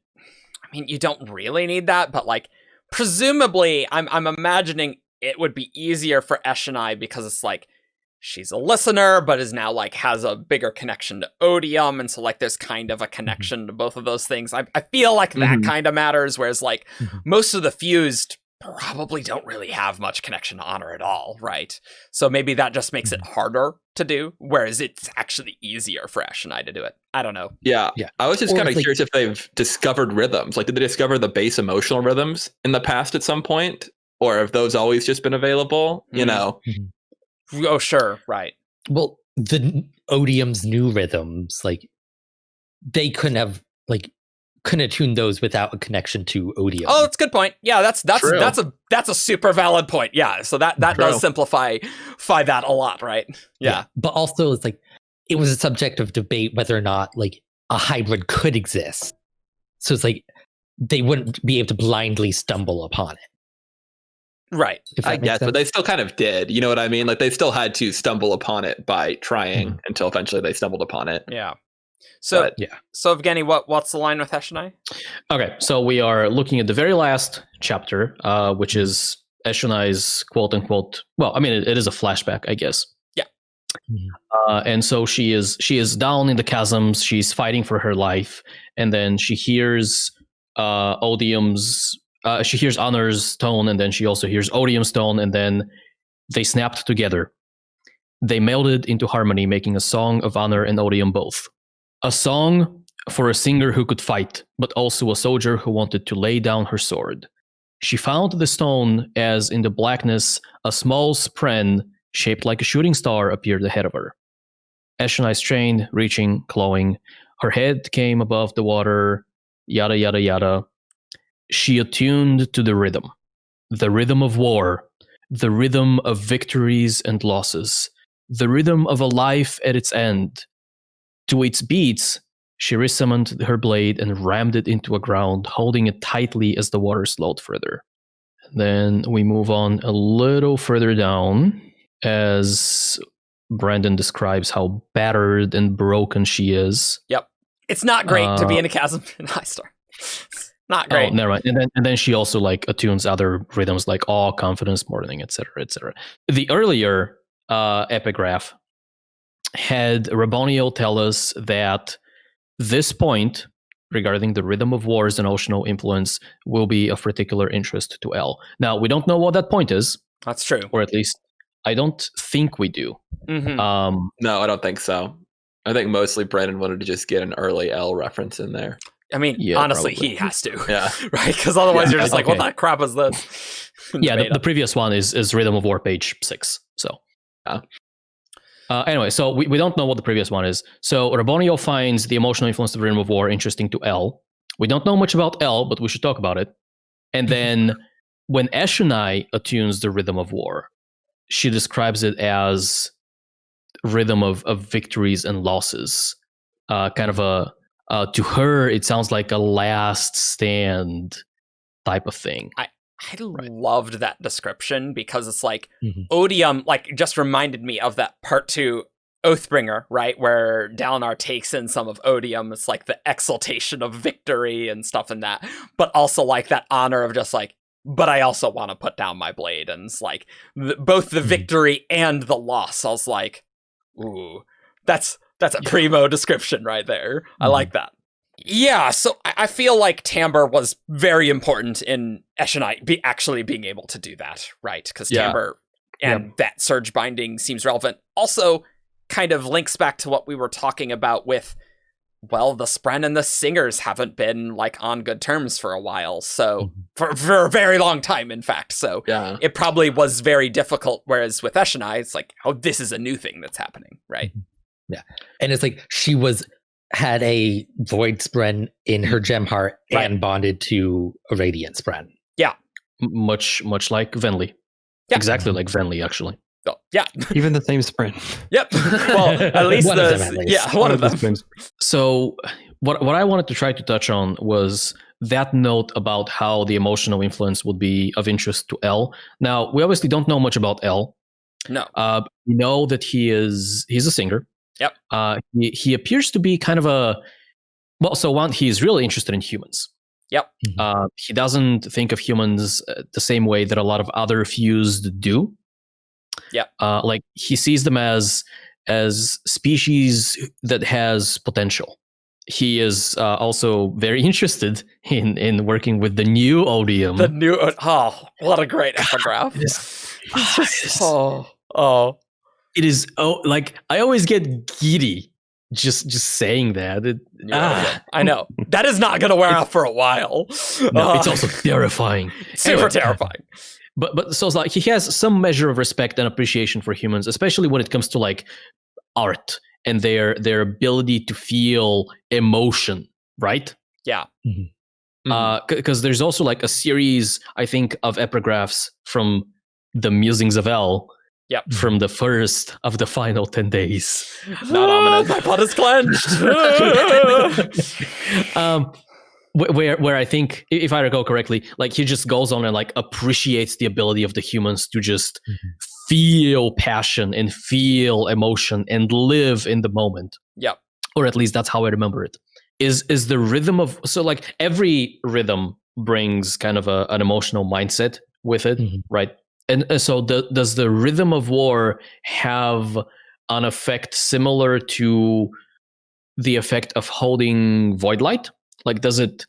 I mean, you don't really need that, but like presumably, I'm imagining it would be easier for Eshonai because it's like she's a listener, but is now like has a bigger connection to Odium, and so like there's kind of a connection to both of those things. I feel like that kind of matters, whereas like most of the fused probably don't really have much connection to Honor at all, right? So maybe that just makes it harder to do, whereas it's actually easier for Eshonai to do it. I don't know. Yeah. I was just kind of curious if they've discovered rhythms. Like, did they discover the base emotional rhythms in the past at some point? Or have those always just been available? You know? Oh, sure. Right. Well, the Odium's new rhythms, like, they couldn't attune those without a connection to Odium. Oh, that's a good point. Yeah, that's a super valid point. Yeah, so that does simplify that a lot, right? Yeah. But also, it's like it was a subject of debate whether or not like a hybrid could exist. So it's like they wouldn't be able to blindly stumble upon it. Right. I guess, but they still kind of did. You know what I mean? Like they still had to stumble upon it by trying until eventually they stumbled upon it. Yeah. So So Evgeni, what's the line with Eshonai? Okay, so we are looking at the very last chapter, which is Eshonai's quote unquote. Well, I mean, it is a flashback, I guess. Yeah. And so she is down in the chasms. She's fighting for her life, and then she hears Odium's. She hears Honor's tone, and then she also hears Odium's tone, and then they snapped together. They melded into harmony, making a song of Honor and Odium both. A song for a singer who could fight, but also a soldier who wanted to lay down her sword. She found the stone as in the blackness, a small spren shaped like a shooting star appeared ahead of her. Eshonai strained, reaching, clawing. Her head came above the water, yada yada yada. She attuned to the rhythm of war, the rhythm of victories and losses, the rhythm of a life at its end. To its beats, she resummoned her blade and rammed it into a ground, holding it tightly as the water slowed further. Then we move on a little further down as Brandon describes how battered and broken she is. Yep. It's not great to be in a chasm in High Star. Not great. Oh, never mind. And then she also like attunes other rhythms like awe, confidence, mourning, etc., etc. The earlier epigraph had Raboniel tell us that this point regarding the rhythm of war's and oceanal influence will be of particular interest to L. Now, we don't know what that point is. That's true. Or at least I don't think we do. Mm-hmm. No, I don't think so. I think mostly Brandon wanted to just get an early L reference in there. I mean, honestly, probably. He has to. Yeah. Right? Because otherwise you're just like, what the crap is this? The previous one is Rhythm of War, page 6. So, anyway, so we don't know what the previous one is. So, Rabonio finds the emotional influence of Rhythm of War interesting to L. We don't know much about L, but we should talk about it. And then when Eshonai attunes the Rhythm of War, she describes it as rhythm of victories and losses. Kind of to her, it sounds like a last stand type of thing. I loved that description because it's like Odium, like just reminded me of that part 2 Oathbringer, right? Where Dalinar takes in some of Odium. It's like the exaltation of victory and stuff in that, but also like that honor of just like, but I also want to put down my blade. And it's like both the victory and the loss. I was like, ooh, that's a primo description right there. I like that. Yeah, so I feel like timbre was very important in Eshonai actually being able to do that, right? Because timbre and that surge binding seems relevant. Also, kind of links back to what we were talking about with, well, the Spren and the Singers haven't been like on good terms for a while, so for a very long time, in fact. So it probably was very difficult. Whereas with Eshonai, it's like, oh, this is a new thing that's happening, right? Yeah, and it's like she had a Void Spren in her gem heart and bonded to a Radiant Spren. Yeah, much like Venli. Yeah. Exactly like Venli, actually. Oh, yeah, even the same Spren. Yep. Well, at least one of them. Yeah, one of them. So what I wanted to try to touch on was that note about how the emotional influence would be of interest to L. Now, we obviously don't know much about L. No. We know that he's a singer. Yep. He appears to be kind of he's really interested in humans. Yep. He doesn't think of humans the same way that a lot of other fused do. Yeah. Like he sees them as species that has potential. He is also very interested in working with the new Odium. The new what a great epigraph. It is like I always get giddy just saying that. I know. That is not going to wear off for a while. No, it's also terrifying. Super terrifying. But so it's like he has some measure of respect and appreciation for humans, especially when it comes to like art and their ability to feel emotion, right? Yeah. Because there's also like a series, I think, of epigraphs from the Musings of El. Yep. From the first of the final 10 days. Not ominous. My butt is clenched. Where I think, if I recall correctly, like he just goes on and like appreciates the ability of the humans to just feel passion and feel emotion and live in the moment. Yep. Or at least that's how I remember it. Is the rhythm of, so like every rhythm brings kind of an emotional mindset with it, right? And so does the Rhythm of War have an effect similar to the effect of holding Voidlight? Like, does it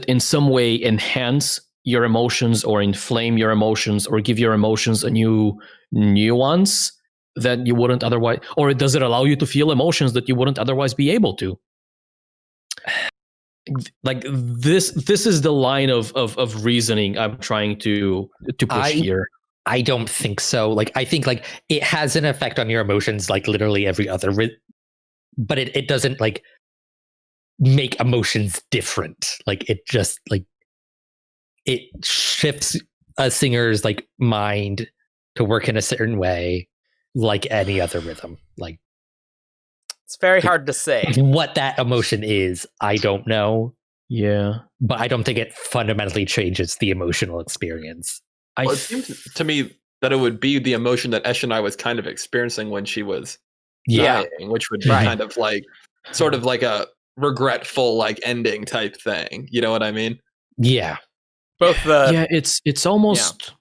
in some way enhance your emotions or inflame your emotions or give your emotions a new nuance that you wouldn't otherwise, or does it allow you to feel emotions that you wouldn't otherwise be able to? Like this is the line of reasoning I'm trying to push here. I don't think so. Like I think like it has an effect on your emotions like literally every other but it doesn't like make emotions different. Like it just like it shifts a singer's like mind to work in a certain way like any other rhythm. Like it's very hard to say. What that emotion is, I don't know. Yeah. But I don't think it fundamentally changes the emotional experience. It seems to me that it would be the emotion that Eshonai was kind of experiencing when she was dying, which would be kind of like sort of like a regretful like ending type thing. You know what I mean? Yeah. Both it's almost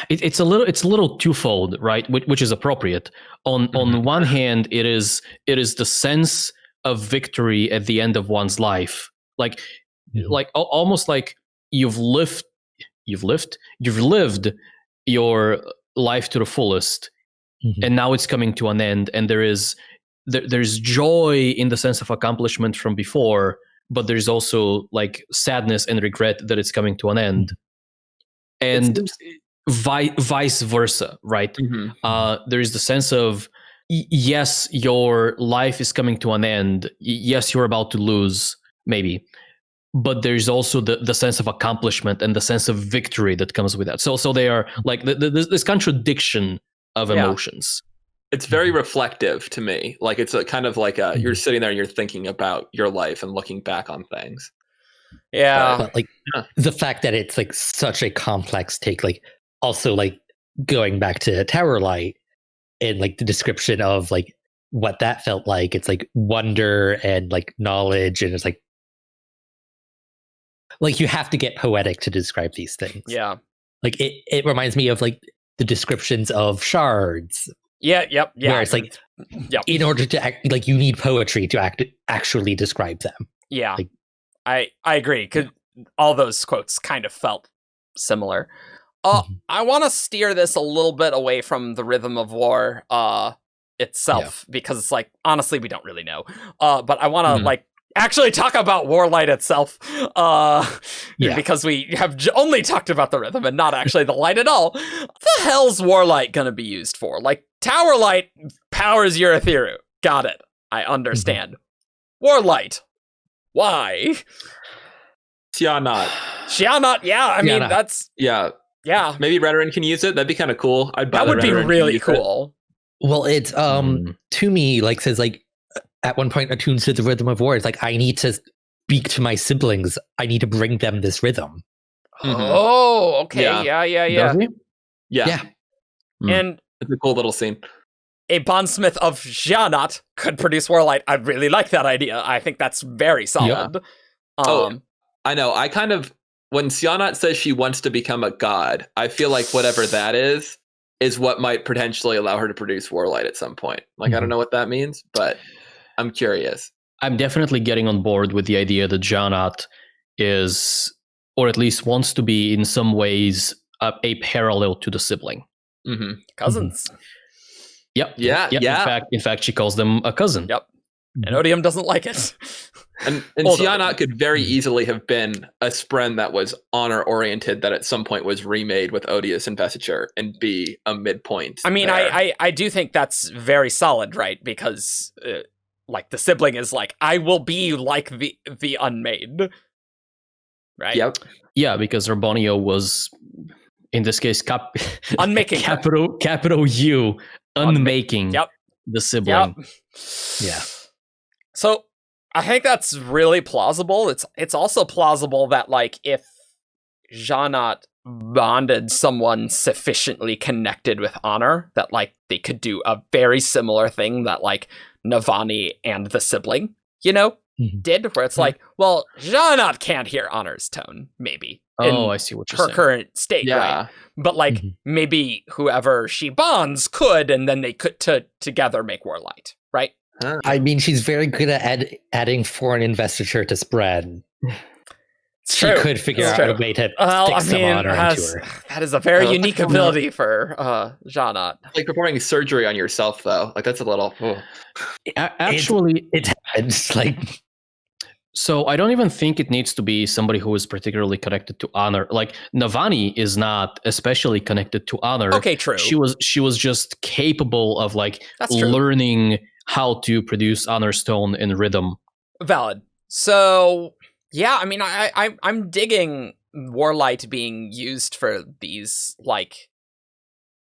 it's a little twofold, right? Which is appropriate. On one hand, it is the sense of victory at the end of one's life, like almost like you've lived your life to the fullest. and now it's coming to an end, and there's joy in the sense of accomplishment from before, but there's also like sadness and regret that it's coming to an end, and vice versa, right? There is the sense of yes, your life is coming to an end, yes, you're about to lose maybe, but there's also the sense of accomplishment and the sense of victory that comes with that. So they are like this contradiction of emotions. It's very reflective to me. Like it's a kind of like you're sitting there and you're thinking about your life and looking back on things. Yeah. But like the fact that it's like such a complex take, like also like going back to Towerlight and like the description of like what that felt like, it's like wonder and like knowledge, and it's like you have to get poetic to describe these things. Yeah. Like it reminds me of like the descriptions of shards. Yeah. Where it's like, in order to act, like you need poetry to actually describe them. Yeah. Like, I agree, because all those quotes kind of felt similar. I want to steer this a little bit away from the rhythm of war itself, because it's like, honestly, we don't really know. But I want to like actually talk about Warlight itself, because we have only talked about the rhythm and not actually the light at all. What the hell's Warlight going to be used for? Like, Towerlight powers your Ethereum. Got it. I understand. Warlight. Why? Xianot, yeah. I mean, that's... Yeah. Maybe Redoran can use it. That'd be kind of cool. That would be really cool. Well, it's, to me, like, says, like, at one point attunes to the rhythm of war. It's like, I need to speak to my siblings. I need to bring them this rhythm. Oh, okay. Yeah. Yeah. And it's a cool little scene. A bondsmith of Xianot could produce Warlight. I really like that idea. I think that's very solid. I know. I kind of, when Xianot says she wants to become a god, I feel like whatever that is what might potentially allow her to produce Warlight at some point. Like, I don't know what that means, but I'm curious. I'm definitely getting on board with the idea that Xianot is, or at least wants to be in some ways, a parallel to the sibling. Cousins. Yep. Yeah. In fact, she calls them a cousin. Yep. And Odium doesn't like it. And Xianot could very easily have been a spren that was honor-oriented, that at some point was remade with Odious Investiture and be a midpoint. I mean, I do think that's very solid, right? Because, like, the sibling is like, I will be like the unmade. Right? Yep. Yeah, because Rabonio was, in this case, unmaking. capital U, unmaking the sibling. Yep. Yeah. So I think that's really plausible. It's also plausible that, like, if Xianot bonded someone sufficiently connected with honor, that, like, they could do a very similar thing that, like, Navani and the sibling, did, where it's like, well, Xianot can't hear honor's tone, maybe. I see what you're saying. Her current state, right? But, like, maybe whoever she bonds could, and then they could together make Warlight, right? I mean, she's very good at adding foreign investiture to spread. She could figure out a way to stick some honor into her. That is a very unique ability for Xianot. Like performing surgery on yourself, though. Like, that's a little... Actually, it's like... So I don't even think it needs to be somebody who is particularly connected to honor. Like, Navani is not especially connected to honor. Okay, true. She was just capable of, like, learning how to produce honor stone in rhythm. Valid. So, yeah, I mean, I'm digging Warlight being used for these, like,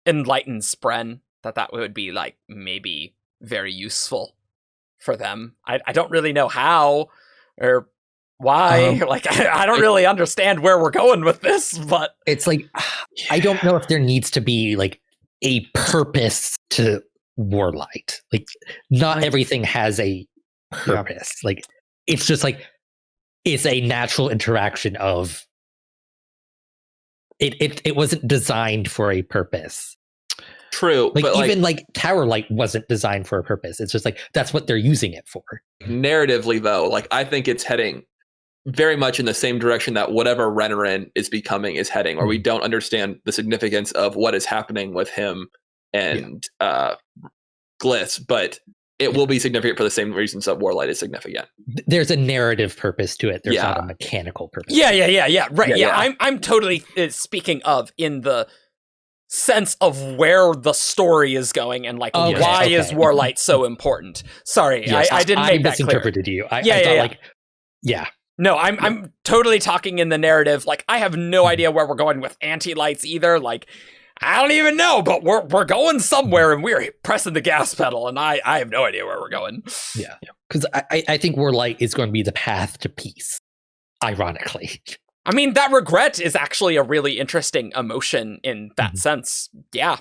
enlightened spren, that would be, like, maybe very useful for them. I don't really know how or why. I don't really understand where we're going with this, but... It's like, I don't know if there needs to be, like, a purpose to Warlight. Like, not everything has a purpose. Like, it's just like, it's a natural interaction of it wasn't designed for a purpose. True. Like, but even like Towerlight wasn't designed for a purpose. It's just like, that's what they're using it for. Narratively, though, like, I think it's heading very much in the same direction that whatever Redoran is becoming is heading, where we don't understand the significance of what is happening with him and glyphs, but it will be significant for the same reasons that Warlight is significant. There's a narrative purpose to it. There's not a mechanical purpose. Yeah. Right. Yeah. I'm totally speaking of in the sense of where the story is going and like why is Warlight so important. Sorry, yes, I didn't make that clear. I misinterpreted you. I thought No, I'm totally talking in the narrative. Like, I have no idea where we're going with anti-lights either. Like, I don't even know, but we're going somewhere, and we're pressing the gas pedal, and I have no idea where we're going. Yeah, because I think Warlight is going to be the path to peace, ironically. I mean, that regret is actually a really interesting emotion in that sense. Yeah,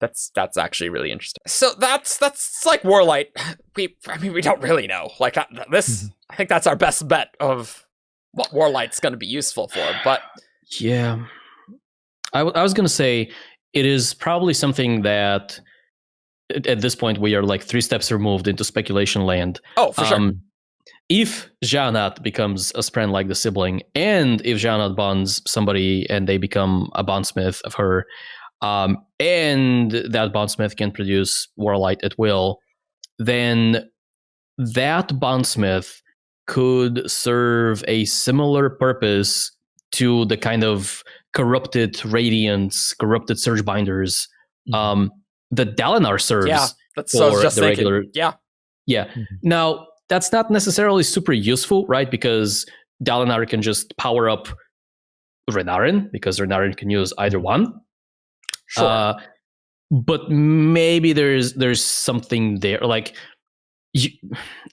that's actually really interesting. So that's like Warlight. We don't really know. Like this, I think that's our best bet of what Warlight's going to be useful for. But yeah, I was going to say it is probably something that at this point we are like 3 steps removed into speculation land. Oh, for sure. If Jeanat becomes a spren like the sibling, and if Jeanat bonds somebody and they become a bondsmith of her, and that bondsmith can produce Warlight at will, then that bondsmith could serve a similar purpose to the kind of corrupted Radiants, corrupted Surgebinders that Dalinar serves. Yeah, that's what I was just thinking. Regular. Yeah. Now, that's not necessarily super useful, right? Because Dalinar can just power up Renarin, because Renarin can use either one. Sure. But maybe there's something there. Like,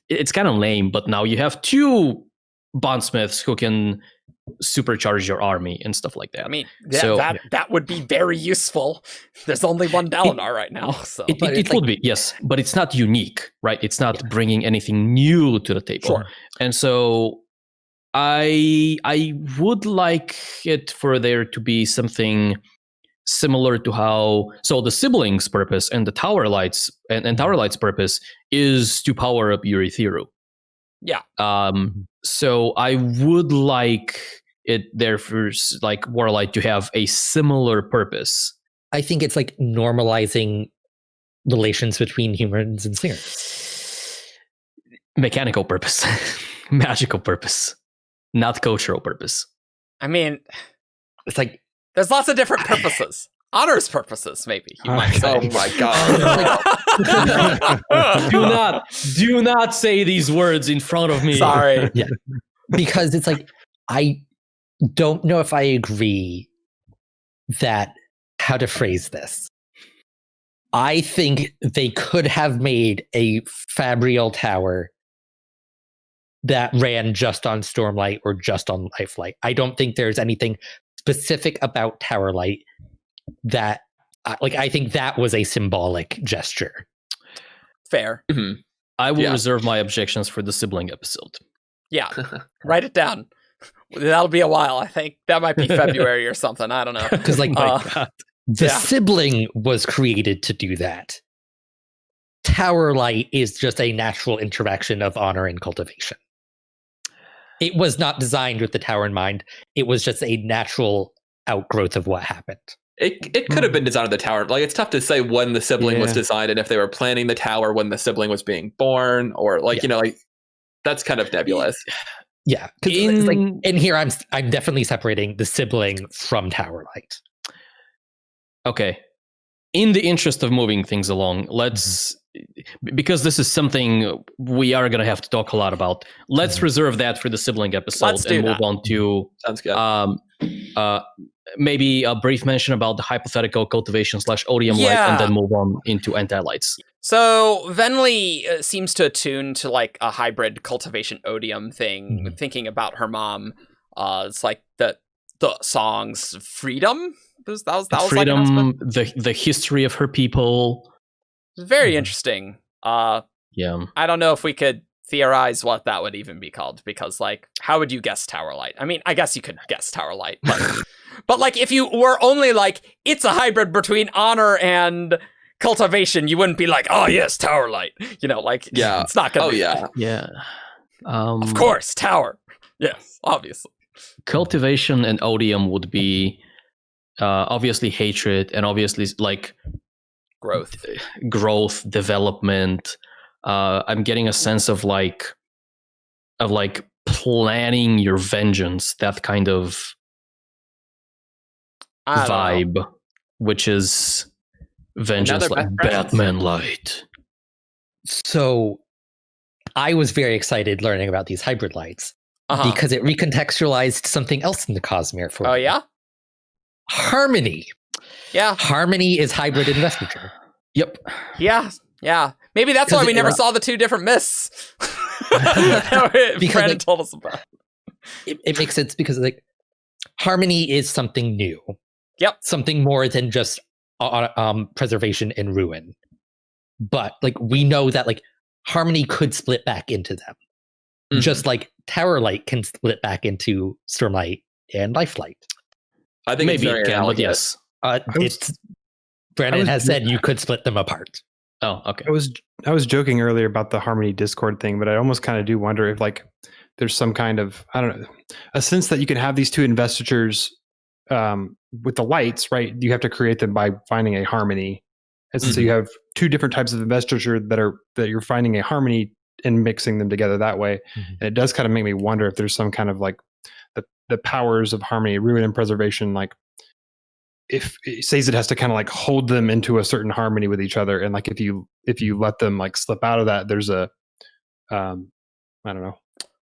it's kind of lame, but now you have 2 bondsmiths who can supercharge your army and stuff like that. I mean, that would be very useful. There's only one Dalinar right now. So it would be, yes, but it's not unique, right? It's not bringing anything new to the table. Sure. And so I would like it for there to be something similar to how, so the siblings' purpose and the Tower Lights and Tower Lights' purpose is to power up Urithiru. Yeah. So I would like it therefore, like Warlight, to have a similar purpose. I think it's like normalizing relations between humans and singers. Mechanical purpose, magical purpose, not cultural purpose. I mean, it's like there's lots of different purposes. Honor's purposes, maybe. You might say. Oh my god! Do not say these words in front of me. Sorry. Yeah, because it's like I don't know if I agree that how to phrase this. I think they could have made a Fabrial tower that ran just on Stormlight or just on Lifelight. I don't think there's anything specific about Tower Light that, I think that was a symbolic gesture. Fair. Mm-hmm. I will reserve my objections for the sibling episode. Yeah, write it down. That'll be a while, I think. That might be February or something. I don't know. Because the sibling was created to do that. Tower Light is just a natural interaction of honor and cultivation. It was not designed with the tower in mind. It was just a natural outgrowth of what happened. It could have been designed with the tower. Like, it's tough to say when the sibling was designed and if they were planning the tower when the sibling was being born, or that's kind of nebulous. Yeah, because in here I'm definitely separating the sibling from Tower Light. Okay, in the interest of moving things along, let's because this is something we are going to have to talk a lot about. Let's reserve that for the sibling episode and move on to sounds good. Maybe a brief mention about the hypothetical cultivation / odium light, and then move on into anti-lights. So Venli seems to attune to like a hybrid cultivation odium thing, thinking about her mom. It's like the songs Freedom. That was Freedom, like the history of her people. Very interesting. Yeah. I don't know if we could theorize what that would even be called, because how would you guess Tower Light? I mean, I guess you could guess Tower Light, but if you were only it's a hybrid between honor and cultivation, you wouldn't be like, oh yes, Tower Light. It's not gonna be that. Yeah. Of course, Tower. Yes, obviously. Cultivation and odium would be obviously hatred, and obviously growth, development. I'm getting a sense of like planning your vengeance, that kind of vibe, which is vengeance, like Batman light. So I was very excited learning about these hybrid lights because it recontextualized something else in the Cosmere for me. Oh, yeah? Harmony. Yeah. Harmony is hybrid investiture. Yep. Yeah. Maybe that's why we never saw the two different myths. Because Brandon told us about. It makes sense because like harmony is something new. Yep. Something more than just preservation and ruin. But like we know that like harmony could split back into them. Mm-hmm. Just like Tower Light can split back into Stormlight and Lifelight. I think maybe it can, but yes. Brandon has said you could split them apart. Oh, okay. I was joking earlier about the Harmony Discord thing, but I almost kind of do wonder if like there's some kind of, I don't know, a sense that you can have these two investitures with the lights, right? You have to create them by finding a harmony. And so you have two different types of investiture that you're finding a harmony and mixing them together that way. Mm-hmm. And it does kind of make me wonder if there's some kind of like the powers of harmony, ruin, and preservation, like if it says it has to kind of like hold them into a certain harmony with each other. And like if you let them like slip out of that, there's a I don't know.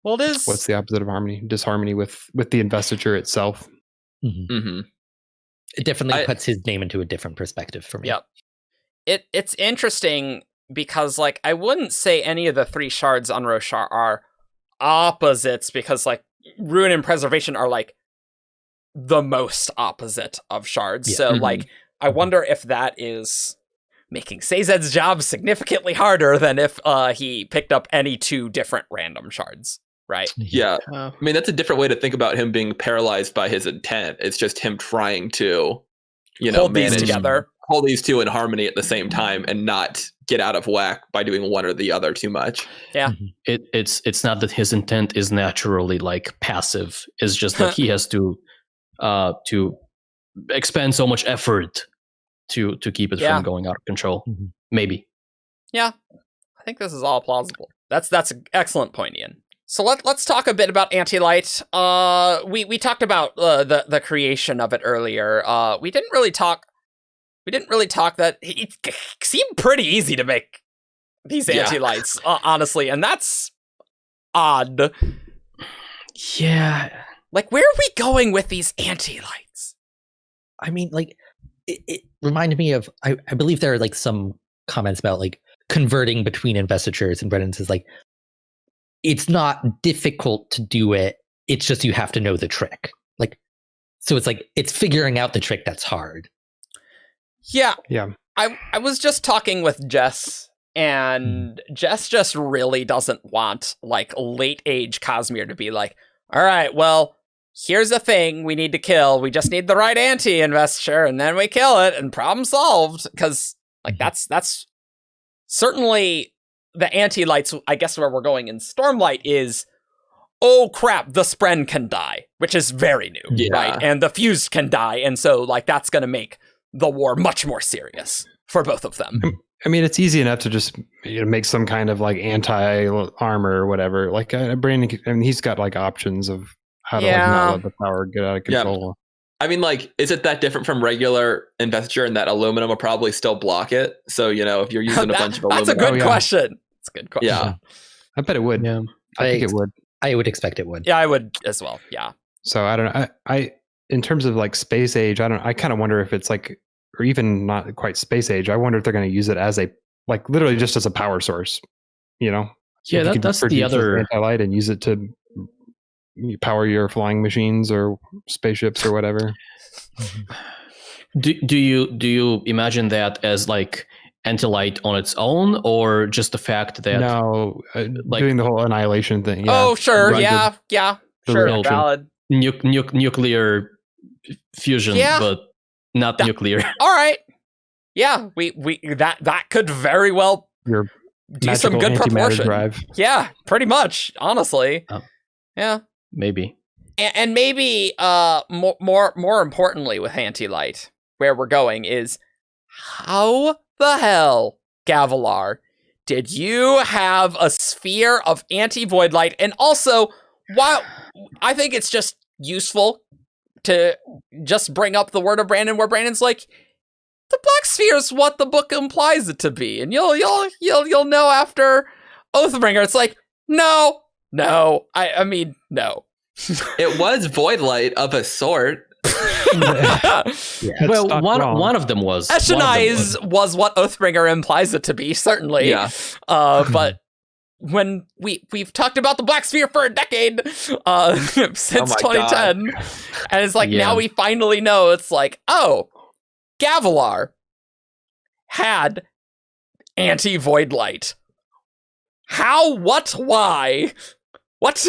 Well, it is. What's the opposite of harmony? Disharmony with the investiture itself. Mm-hmm. Mm-hmm. It definitely puts his name into a different perspective for me. Yep. It's interesting because like I wouldn't say any of the three shards on Roshar are opposites, because like ruin and preservation are like the most opposite of shards. Yeah. So like I wonder if that is making Sazed's job significantly harder than if he picked up any two different random shards, right? Yeah. I mean, that's a different way to think about him being paralyzed by his intent. It's just him trying to, hold these together. Hold these two in harmony at the same time and not get out of whack by doing one or the other too much. Yeah. It's not that his intent is naturally like passive. It's just that he has to expend so much effort to keep it from going out of control. Mm-hmm. Maybe. Yeah. I think this is all plausible. That's an excellent point, Ian. So let's talk a bit about Anti-Light. We talked about the creation of it earlier. We didn't really talk that it seemed pretty easy to make these Anti-Lights, honestly, and that's odd. Yeah. Like, where are we going with these Anti-Lights? I mean, like, it reminded me of, I believe there are like some comments about like converting between investitures, and Brennan says like, it's not difficult to do it. It's just you have to know the trick. Like, so it's like, it's figuring out the trick that's hard. Yeah. Yeah. I was just talking with Jess, and Jess just really doesn't want like late age Cosmere to be like, all right, well, here's a thing we need to kill. We just need the right anti-investiture, and then we kill it, and problem solved. Because like that's certainly the anti-lights, I guess, where we're going in Stormlight is, oh crap, the Spren can die, which is very new, right? And the Fused can die, and so like that's going to make the war much more serious for both of them. I mean, it's easy enough to just make some kind of like anti-armor or whatever. Like Brandon, I mean, he's got like options of how to like not let the power get out of control. I mean, like, is it that different from regular investiture in that aluminum will probably still block it? So, if you're using a bunch of aluminum. That's a good question. That's a good question. Yeah. I bet it would. Yeah. I think it would. I would expect it would. Yeah, I would as well. Yeah. So I don't know. I in terms of like space age, I kind of wonder if it's like, or even not quite space age. I wonder if they're going to use it as a, like literally just as a power source, Yeah, that's the other anti-light and use it to power your flying machines or spaceships or whatever. Do you imagine that as like anti-light on its own, or just the fact that doing the whole annihilation thing? Yeah. Oh, sure, yeah, sure, valid. Nuclear fusion, but not nuclear. All right, yeah, we that could very well do some good proportion. Drive. Yeah, pretty much, honestly. Yeah. Maybe. And maybe more importantly with Anti-Light, where we're going is, how the hell, Gavilar, did you have a sphere of anti-void light? And also, while I think it's just useful to just bring up the word of Brandon, where Brandon's like, the black sphere is what the book implies it to be, and you'll know after Oathbringer. It's like, no. I mean, no. It was void light of a sort. Well, one of them was. Eshenize was what Oathbringer implies it to be, certainly. Yeah. But when we've talked about the black sphere for a decade, since 2010, God. And it's like, now we finally know. It's like, oh, Gavilar had anti-void light. How? What? Why? What?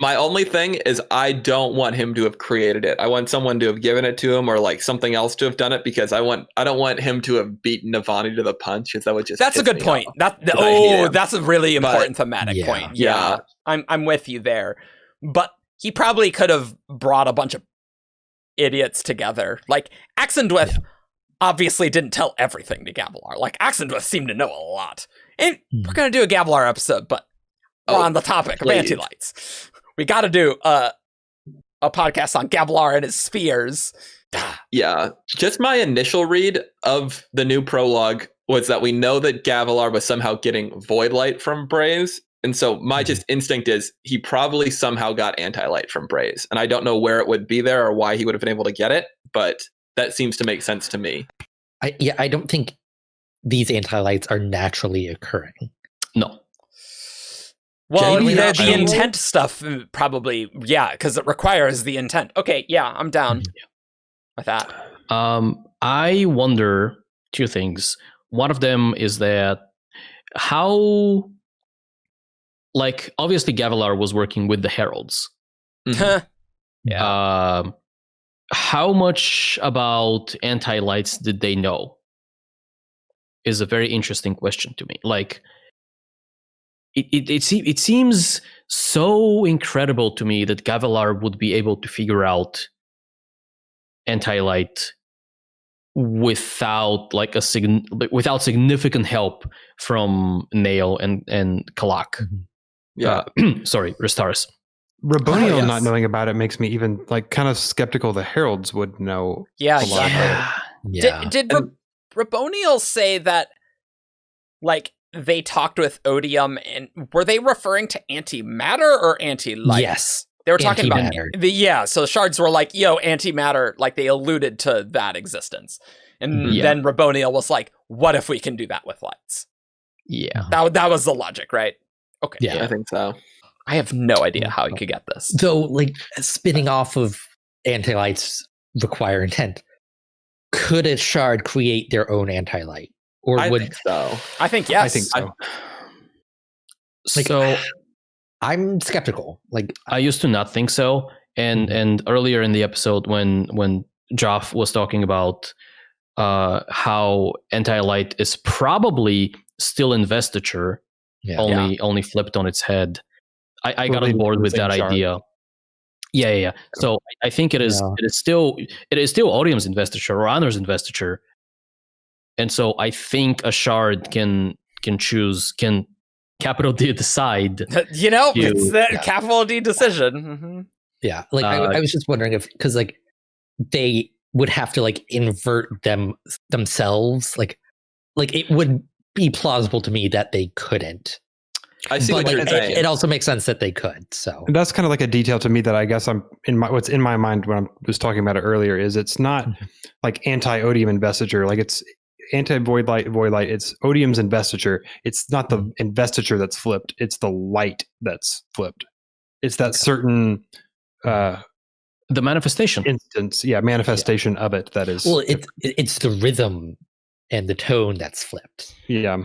My only thing is I don't want him to have created it. I want someone to have given it to him, or like something else to have done it, because I don't want him to have beaten Navani to the punch, because that would just. That's a good point. That's a really important thematic point. Yeah. I'm with you there. But he probably could have brought a bunch of idiots together. Like Axendwith obviously didn't tell everything to Gavilar. Like Axendwith seemed to know a lot. And we're gonna do a Gavilar episode, but we're on the topic of anti-lights. We got to do a podcast on Gavilar and his spheres. Yeah, just my initial read of the new prologue was that we know that Gavilar was somehow getting void light from Braze, and so my just instinct is he probably somehow got anti-light from Braze, and I don't know where it would be there or why he would have been able to get it, but that seems to make sense to me. I don't think these anti-lights are naturally occurring. No. Well, the intent stuff probably, because it requires the intent. Okay, I'm down with that. I wonder two things. One of them is that how, like, obviously Gavilar was working with the Heralds. Yeah. How much about anti-lights did they know? Is a very interesting question to me. Like, it seems so incredible to me that Gavilar would be able to figure out anti-light without like without significant help from Nail and Kalak. Sorry, Restaris. Raboniel not knowing about it makes me even like kind of skeptical the Heralds would know. Yeah, exactly. Did Raboniel say that, like, they talked with Odium, and were they referring to antimatter or anti-light? Yes. They were talking about so shards were like, antimatter, like they alluded to that existence. And then Raboniel was like, what if we can do that with lights? Yeah. That was the logic, right? Okay. Yeah, I think so. I have no idea how he could get this. Though, like, spinning off of anti-lights require intent. Could a shard create their own anti-light? Or I think so. I think yes. I think so. So I'm skeptical. Like, I used to not think so, and earlier in the episode when Joff was talking about how anti-light is probably still investiture, only flipped on its head. I got on board with that idea. Yeah. So I think it is still Odium's investiture or Honor's investiture. And so I think a shard can capital D decide. It's that capital D decision. Mm-hmm. Yeah, like I was just wondering if, because like they would have to like invert themselves, like it would be plausible to me that they couldn't. I see, but it also makes sense that they could. So and that's kind of like a detail to me that I guess what's in my mind when I was talking about it earlier is it's not like anti-Odium investiture, like it's anti-void light, it's Odium's investiture. It's not the investiture that's flipped, it's the light that's flipped. It's that certain the manifestation manifestation of it that is. Well, it's the rhythm and the tone that's flipped. Because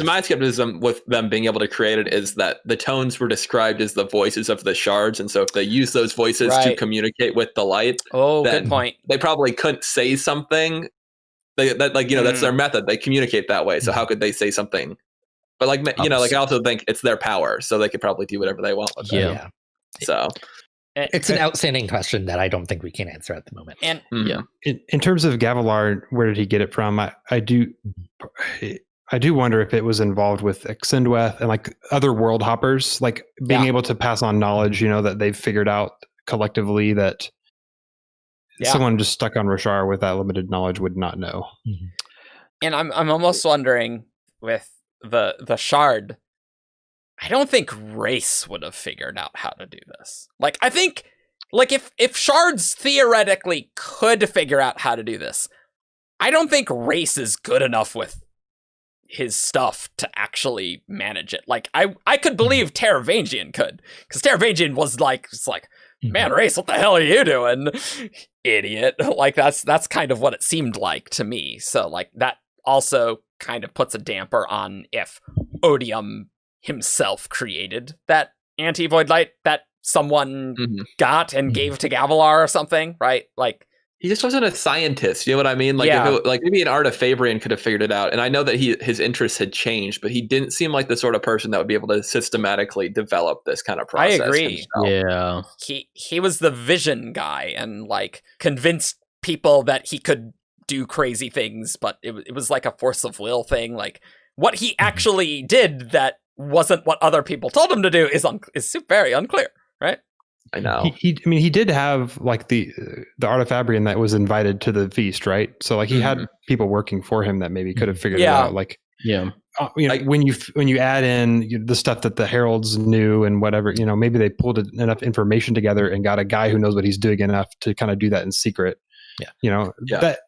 my skepticism with them being able to create it is that the tones were described as the voices of the shards, and so if they use those voices to communicate with the light, then good point. They probably couldn't say something. That's their method. They communicate that way. So how could they say something? But I also think it's their power, so they could probably do whatever they want with it. Yeah. So It's an outstanding question that I don't think we can answer at the moment. And in terms of Gavilar, where did he get it from? I do wonder if it was involved with Exendweth and like other world hoppers, like being able to pass on knowledge, that they've figured out collectively that someone just stuck on Roshar with that limited knowledge would not know. Mm-hmm. And I'm almost wondering with the Shard, I don't think Race would have figured out how to do this. Like, I think, like, if Shards theoretically could figure out how to do this, I don't think Race is good enough with his stuff to actually manage it. Like, I could believe Taravangian could, because Taravangian was like, man, Race, what the hell are you doing, idiot? Like, that's kind of what it seemed like to me. So, like, that also kind of puts a damper on if Odium himself created that anti-void light that someone got and gave to Gavilar or something, right? Like, he just wasn't a scientist, you know what I mean? Like, if maybe an Artifabrian could have figured it out. And I know that his interests had changed, but he didn't seem like the sort of person that would be able to systematically develop this kind of process. I agree. Yeah. He was the vision guy and like convinced people that he could do crazy things, but it was like a force of will thing. Like, what he actually did that wasn't what other people told him to do is very unclear, right? I know. He did have like the Artifabrian that was invited to the feast, right? So like he had people working for him that maybe could have figured it out. Like, when you add in the stuff that the heralds knew and whatever, maybe they pulled enough information together and got a guy who knows what he's doing enough to kind of do that in secret. That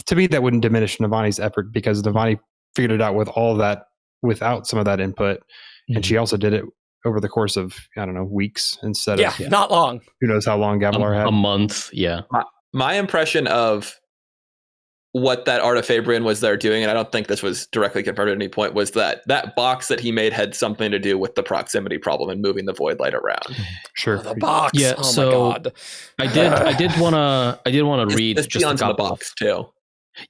to me that wouldn't diminish Navani's effort, because Navani figured it out with all of that without some of that input, and she also did it over the course of, I don't know, weeks instead of not long. Who knows how long Gavilar had? A month, yeah. My impression of what that Artifabrian was there doing, and I don't think this was directly confirmed at any point, was that box that he made had something to do with the proximity problem and moving the void light around. Sure. The box. Yeah, oh so my god. I did wanna read just a couple the box too.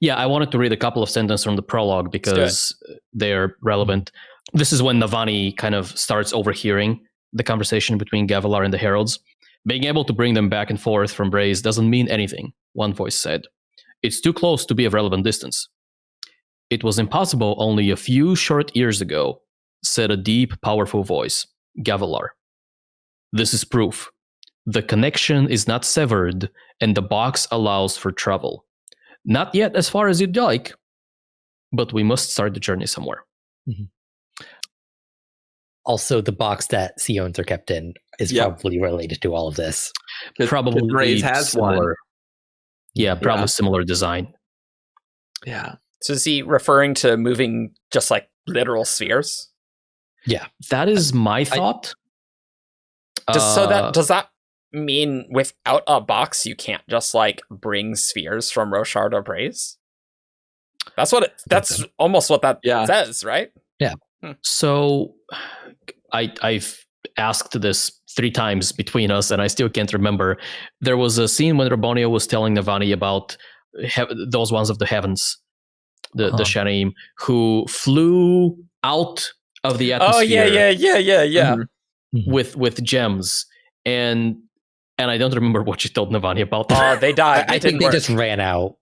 Yeah, I wanted to read a couple of sentences from the prologue because they're relevant. This is when Navani kind of starts overhearing the conversation between Gavilar and the heralds. Being able to bring them back and forth from Braze doesn't mean anything, one voice said. It's too close to be of relevant distance. It was impossible only a few short years ago, said a deep, powerful voice, Gavilar. This is proof. The connection is not severed, and the box allows for travel. Not yet as far as you'd like, but we must start the journey somewhere. Mm-hmm. Also, the box that Sions are kept in is probably related to all of this. Probably Braze has similar. one. Yeah, probably similar design. Yeah. So is he referring to moving just like literal spheres? Yeah, that is my thought. Does that mean without a box you can't just like bring spheres from Roshar to Braze? That's almost what that says, right? Yeah. So I've asked this 3 times between us, and I still can't remember. There was a scene when Rabonio was telling Navani about those ones of the heavens, the Shanim, who flew out of the atmosphere. Oh yeah. With gems, and I don't remember what you told Navani about that. Oh, they died. I think they just ran out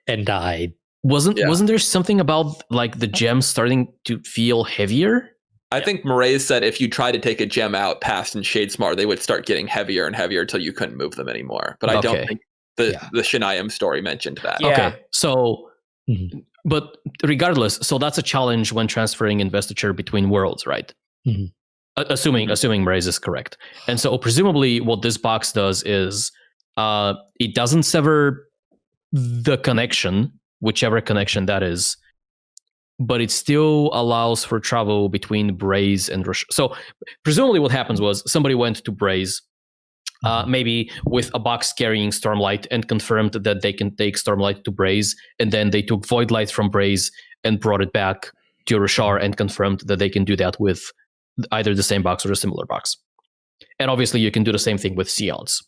and died. Wasn't there something about like the gems starting to feel heavier? I think Marae said if you try to take a gem out past in Shadesmar, they would start getting heavier and heavier until you couldn't move them anymore. But I don't think the Shanayim story mentioned that. Yeah. Okay, so, but regardless, so that's a challenge when transferring investiture between worlds, right? Mm-hmm. Assuming Marae is correct. And so presumably what this box does is it doesn't sever the connection, whichever connection that is, but it still allows for travel between Braze and Roshar. So presumably what happens was somebody went to Braze, maybe with a box carrying Stormlight, and confirmed that they can take Stormlight to Braze, and then they took Voidlight from Braze and brought it back to Roshar and confirmed that they can do that with either the same box or a similar box. And obviously you can do the same thing with Sions.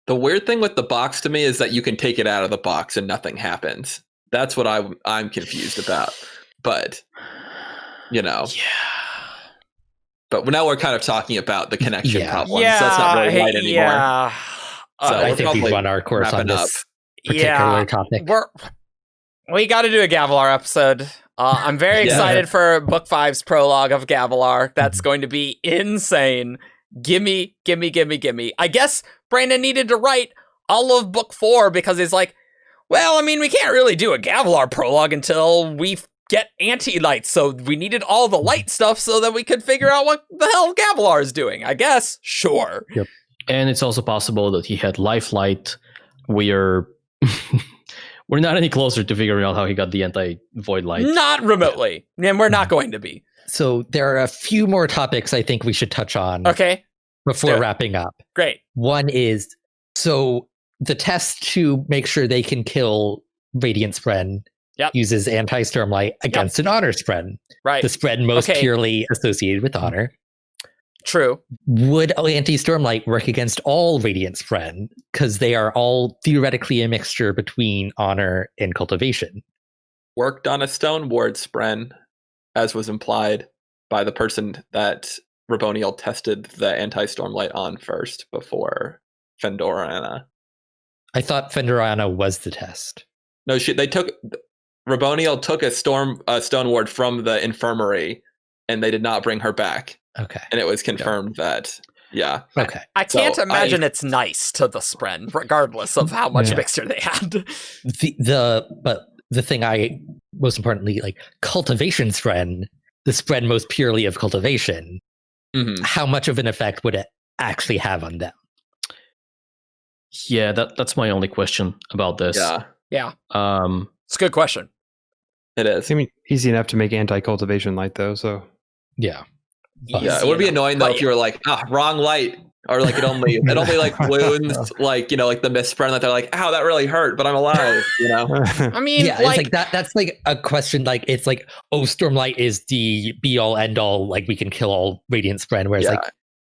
The weird thing with the box to me is that you can take it out of the box and nothing happens. That's what I'm confused about. But, But now we're kind of talking about the connection problem, yeah, so that's not really right anymore. Yeah. So I think we've run our course on this particular topic. We got to do a Gavilar episode. I'm very excited for Book 5's prologue of Gavilar. That's going to be insane. Gimme. I guess Brandon needed to write all of Book 4 because he's like, well, I mean, we can't really do a Gavilar prologue until we get anti-lights, so we needed all the light stuff so that we could figure out what the hell Gavilar is doing, I guess. Sure. Yep. And it's also possible that he had life light. We're not any closer to figuring out how he got the anti-void light. Not remotely. And we're not going to be. So there are a few more topics I think we should touch on. Okay. Before wrapping up. Great. One is, so the test to make sure they can kill Radiant Spren uses anti-Stormlight against an Honor Spren. Right. The Spren most purely associated with Honor. True. Would anti-Stormlight work against all Radiant Spren? Because they are all theoretically a mixture between Honor and Cultivation. Worked on a Stone Ward Spren, as was implied by the person that Raboniel tested the anti-Stormlight on first before Fendorana. I thought Fendorana was the test. No, Raboniel took a Stone Ward from the infirmary, and they did not bring her back. Okay. And it was confirmed that, Okay. I can't imagine it's nice to the Spren, regardless of how much mixture they had. But the thing most importantly, like Cultivation Spren, the Spren most purely of Cultivation, how much of an effect would it actually have on them? Yeah, that's my only question about this. Yeah. It's a good question. It is. I mean, easy enough to make anti-cultivation light, though. So yeah, it would be annoying though if you were like, wrong light, or like it only like wounds like like the misspren that they're like, ow, that really hurt, but I'm alive. I mean, it's like that. That's like a question. Like it's like, oh, Stormlight is the be all end all. Like we can kill all Radiant Spren. Whereas like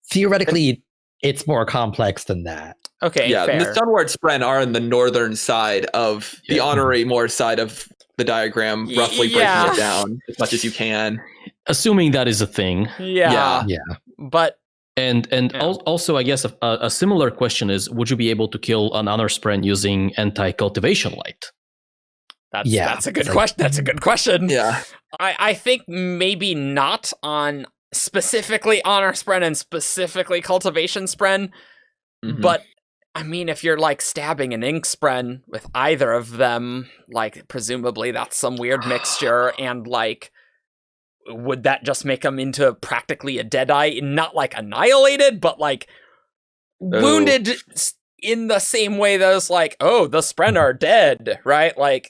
theoretically, it's more complex than that. Okay, yeah. fair. The Stoneward Spren are in the northern side of the honorary more side of the diagram, roughly breaking it down as much as you can. Assuming that is a thing. Yeah. But also, I guess a similar question is: would you be able to kill an honor spren using anti-cultivation light? That's a good question. That's a good question. Yeah, I think maybe not on specifically honor spren and specifically cultivation spren, but I mean, if you're like stabbing an ink spren with either of them, like presumably that's some weird mixture, and like, would that just make them into practically a deadeye? Not like annihilated, but like wounded in the same way that it's like, oh, the spren are dead, right? Like,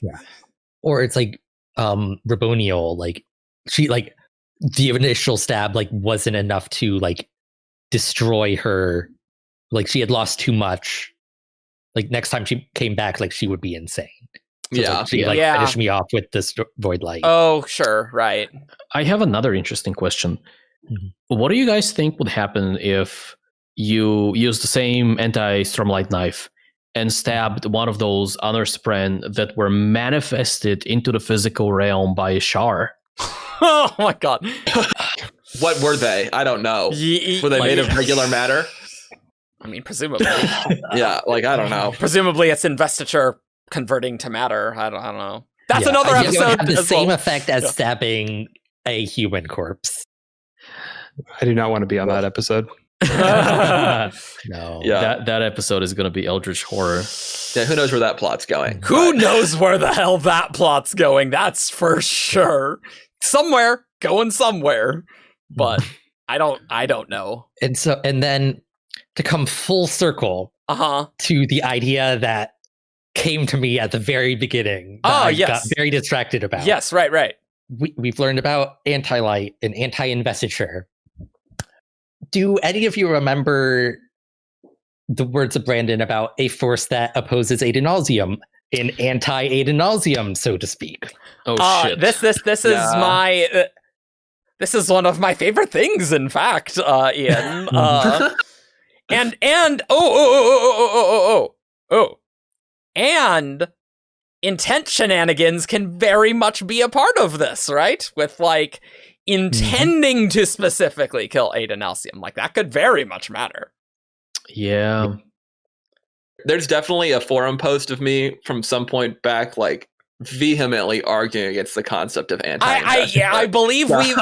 or it's like Raboniel, like she like the initial stab like wasn't enough to like destroy her. Like she had lost too much. Like next time she came back, like she would be insane. So she finished me off with this void light. Oh, sure, right. I have another interesting question. What do you guys think would happen if you use the same anti-Stormlight knife and stabbed one of those honor spren that were manifested into the physical realm by Shar? Oh my god. What were they? I don't know. Were they made of regular matter? I mean, presumably. I don't know. Presumably it's investiture converting to matter. I don't know. That's another episode. Have the same effect as stabbing a human corpse. I do not want to be on that episode. No. That episode is going to be Eldritch Horror. Yeah, who knows where that plot's going? Who knows where the hell that plot's going? That's for sure. Going somewhere. But I don't know. And then to come full circle to the idea that came to me at the very beginning that I got very distracted about. Yes, right. We've learned about anti-light and anti-investiture. Do any of you remember the words of Brandon about a force that opposes Adenausium, an anti-Adenausium, so to speak? Oh shit! This is my. This is one of my favorite things, in fact, Ian. And intent shenanigans can very much be a part of this, right? With like intending to specifically kill Adenalcium. Like, that could very much matter. Yeah. There's definitely a forum post of me from some point back, like, vehemently arguing against the concept of anti-investiture. I believe we've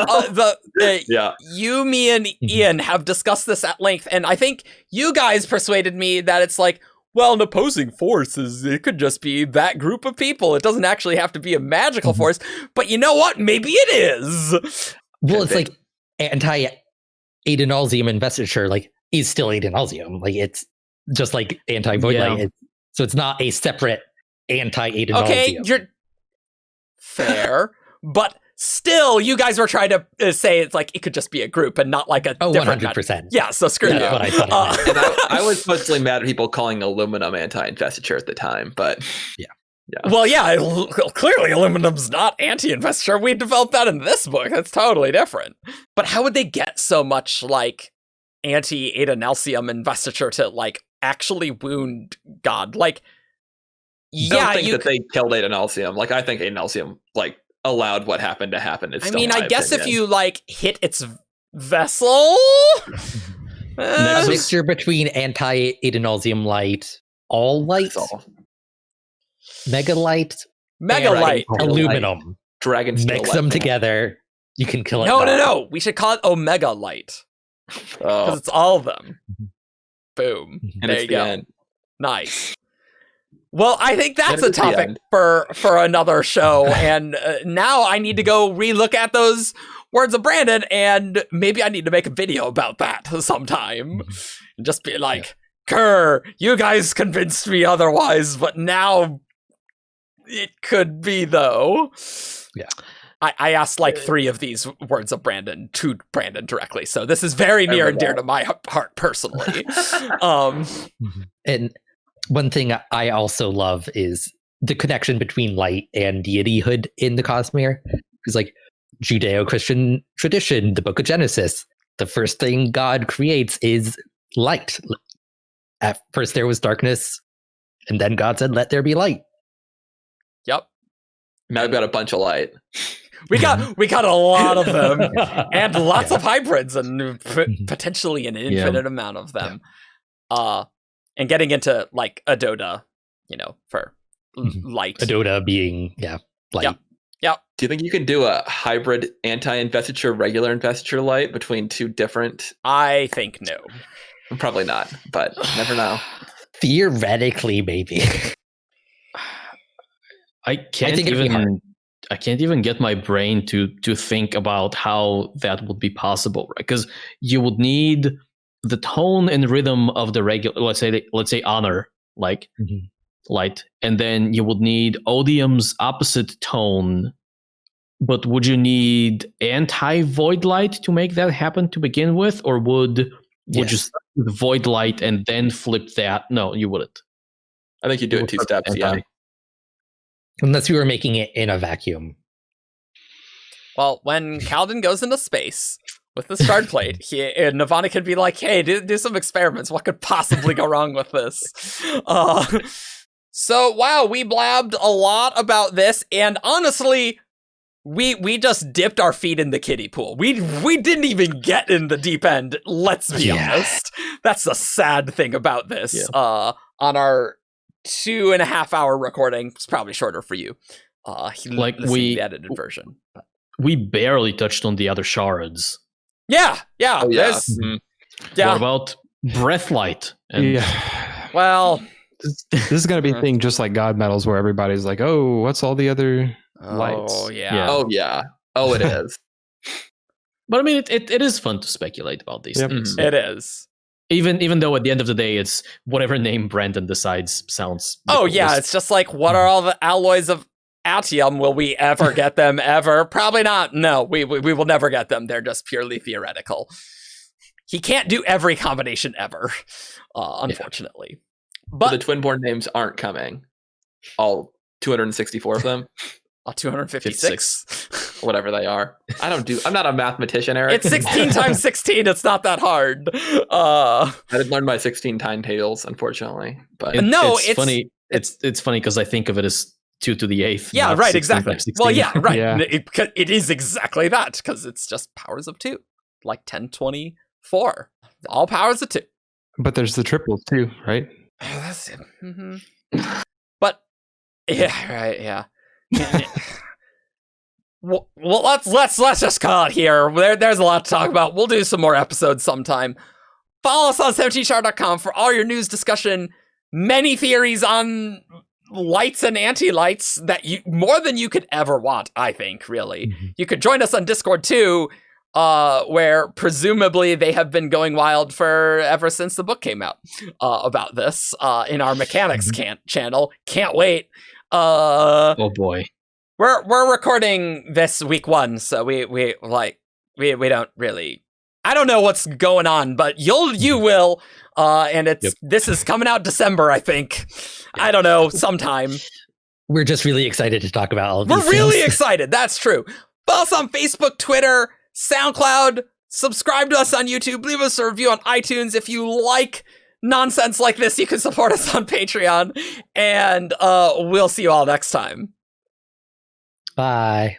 you, me, and Ian have discussed this at length, and I think you guys persuaded me that it's like, well, an opposing force it could just be that group of people. It doesn't actually have to be a magical force. But you know what? Maybe it is. Well, it's like anti-Adenalcium investiture, like, is still Adenalcium. Like, it's just like anti-Void Light. So it's not a separate anti-Adenalcium. Okay, you're fair, but still, you guys were trying to say it's like it could just be a group and not like a different 100%. Yeah, so screw That's you. what I thought. And I was mostly mad at people calling aluminum anti-investiture at the time, but yeah. Well, yeah, clearly aluminum's not anti-investiture. We developed that in this book. That's totally different. But how would they get so much like anti-Adenalcium investiture to like actually wound God? Like, don't think that they killed Adenalcium. Like, I think Adenalcium like allowed what happened to happen. I mean, I guess if you like hit its vessel, a mixture between anti-Adenalcium light, all light, mega light, aluminum, dragon, mix them together. You can kill it. No. We should call it Omega Light because it's all of them. Boom. And there you go. End. Nice. Well, I think that's a topic for another show, and now I need to go relook at those words of Brandon, and maybe I need to make a video about that sometime. And just be like, Kerr, you guys convinced me otherwise, but now it could be, though. Yeah. I asked like 3 of these words of Brandon to Brandon directly, so this is very near and dear to my heart personally. And one thing I also love is the connection between light and deityhood in the Cosmere. Because, like, Judeo-Christian tradition, the Book of Genesis, the first thing God creates is light. At first there was darkness, and then God said, "Let there be light." Yep. Now we've got a bunch of light. We got a lot of them, and lots of hybrids, and potentially an infinite amount of them. And getting into like Adoda, for light. Adoda being light. Yep. Do you think you can do a hybrid anti-investiture, regular investiture light between 2 different? I think no. Probably not, but never know. Theoretically, maybe. I can't even get my brain to think about how that would be possible, right? Because you would need the tone and rhythm of the regular, let's say honor, like light, and then you would need odium's opposite tone. But would you need anti-void light to make that happen to begin with, or would you start with void light and then flip that? No, you wouldn't. I think you do it 2 steps. Yeah. Unless you were making it in a vacuum. Well, when Kaladin goes into space with the shard plate, Navani could be like, "Hey, do some experiments. What could possibly go wrong with this?" So, wow, we blabbed a lot about this, and honestly, we just dipped our feet in the kiddie pool. We didn't even get in the deep end. Let's be honest. That's the sad thing about this. On our 2.5 hour recording, it's probably shorter for you. The edited version. We barely touched on the other shards. Yeah. Oh, yeah. What about breathlight? Well, this is going to be a thing just like God Metals, where everybody's like, "Oh, what's all the other lights?" Oh yeah. Oh, it is. But I mean, it is fun to speculate about these things. It is. Even though at the end of the day, it's whatever name Brandon decides sounds. Oh yeah, it's just like, what are all the alloys of Atium? Will we ever get them? Ever? Probably not. No, we will never get them. They're just purely theoretical. He can't do every combination ever, unfortunately. But the Twinborn names aren't coming. All 264 of them. 256, whatever they are. I'm not a mathematician, Eric. It's 16 times 16. It's not that hard. I didn't learn my 16 time tables, unfortunately. But it's funny. It's funny because I think of it as 2 to the 8th. Yeah, right, exactly. Well, yeah, right. Yeah. It is exactly that, because it's just powers of 2. Like 1024. All powers of 2. But there's the triples too, right? That's it. But yeah, right, yeah. Well, let's just call it here. There's a lot to talk about. We'll do some more episodes sometime. Follow us on 17shard.com for all your news, discussion, many theories on lights and anti-lights that you more than you could ever want, I think, really. Mm-hmm. You could join us on Discord too, where presumably they have been going wild for ever since the book came out about this in our mechanics channel. Can't wait. Oh boy. We're recording this week 1, so we don't really. I don't know what's going on, but you will, and this is coming out December, I think. I don't know, sometime. We're just really excited to talk about all of these. We're really excited. That's true. Follow us on Facebook, Twitter, SoundCloud. Subscribe to us on YouTube. Leave us a review on iTunes. If you like nonsense like this, you can support us on Patreon, and we'll see you all next time. Bye.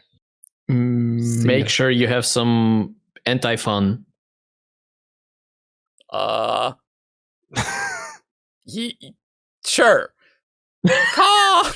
Make sure you have some anti-fun. Sure. Caw!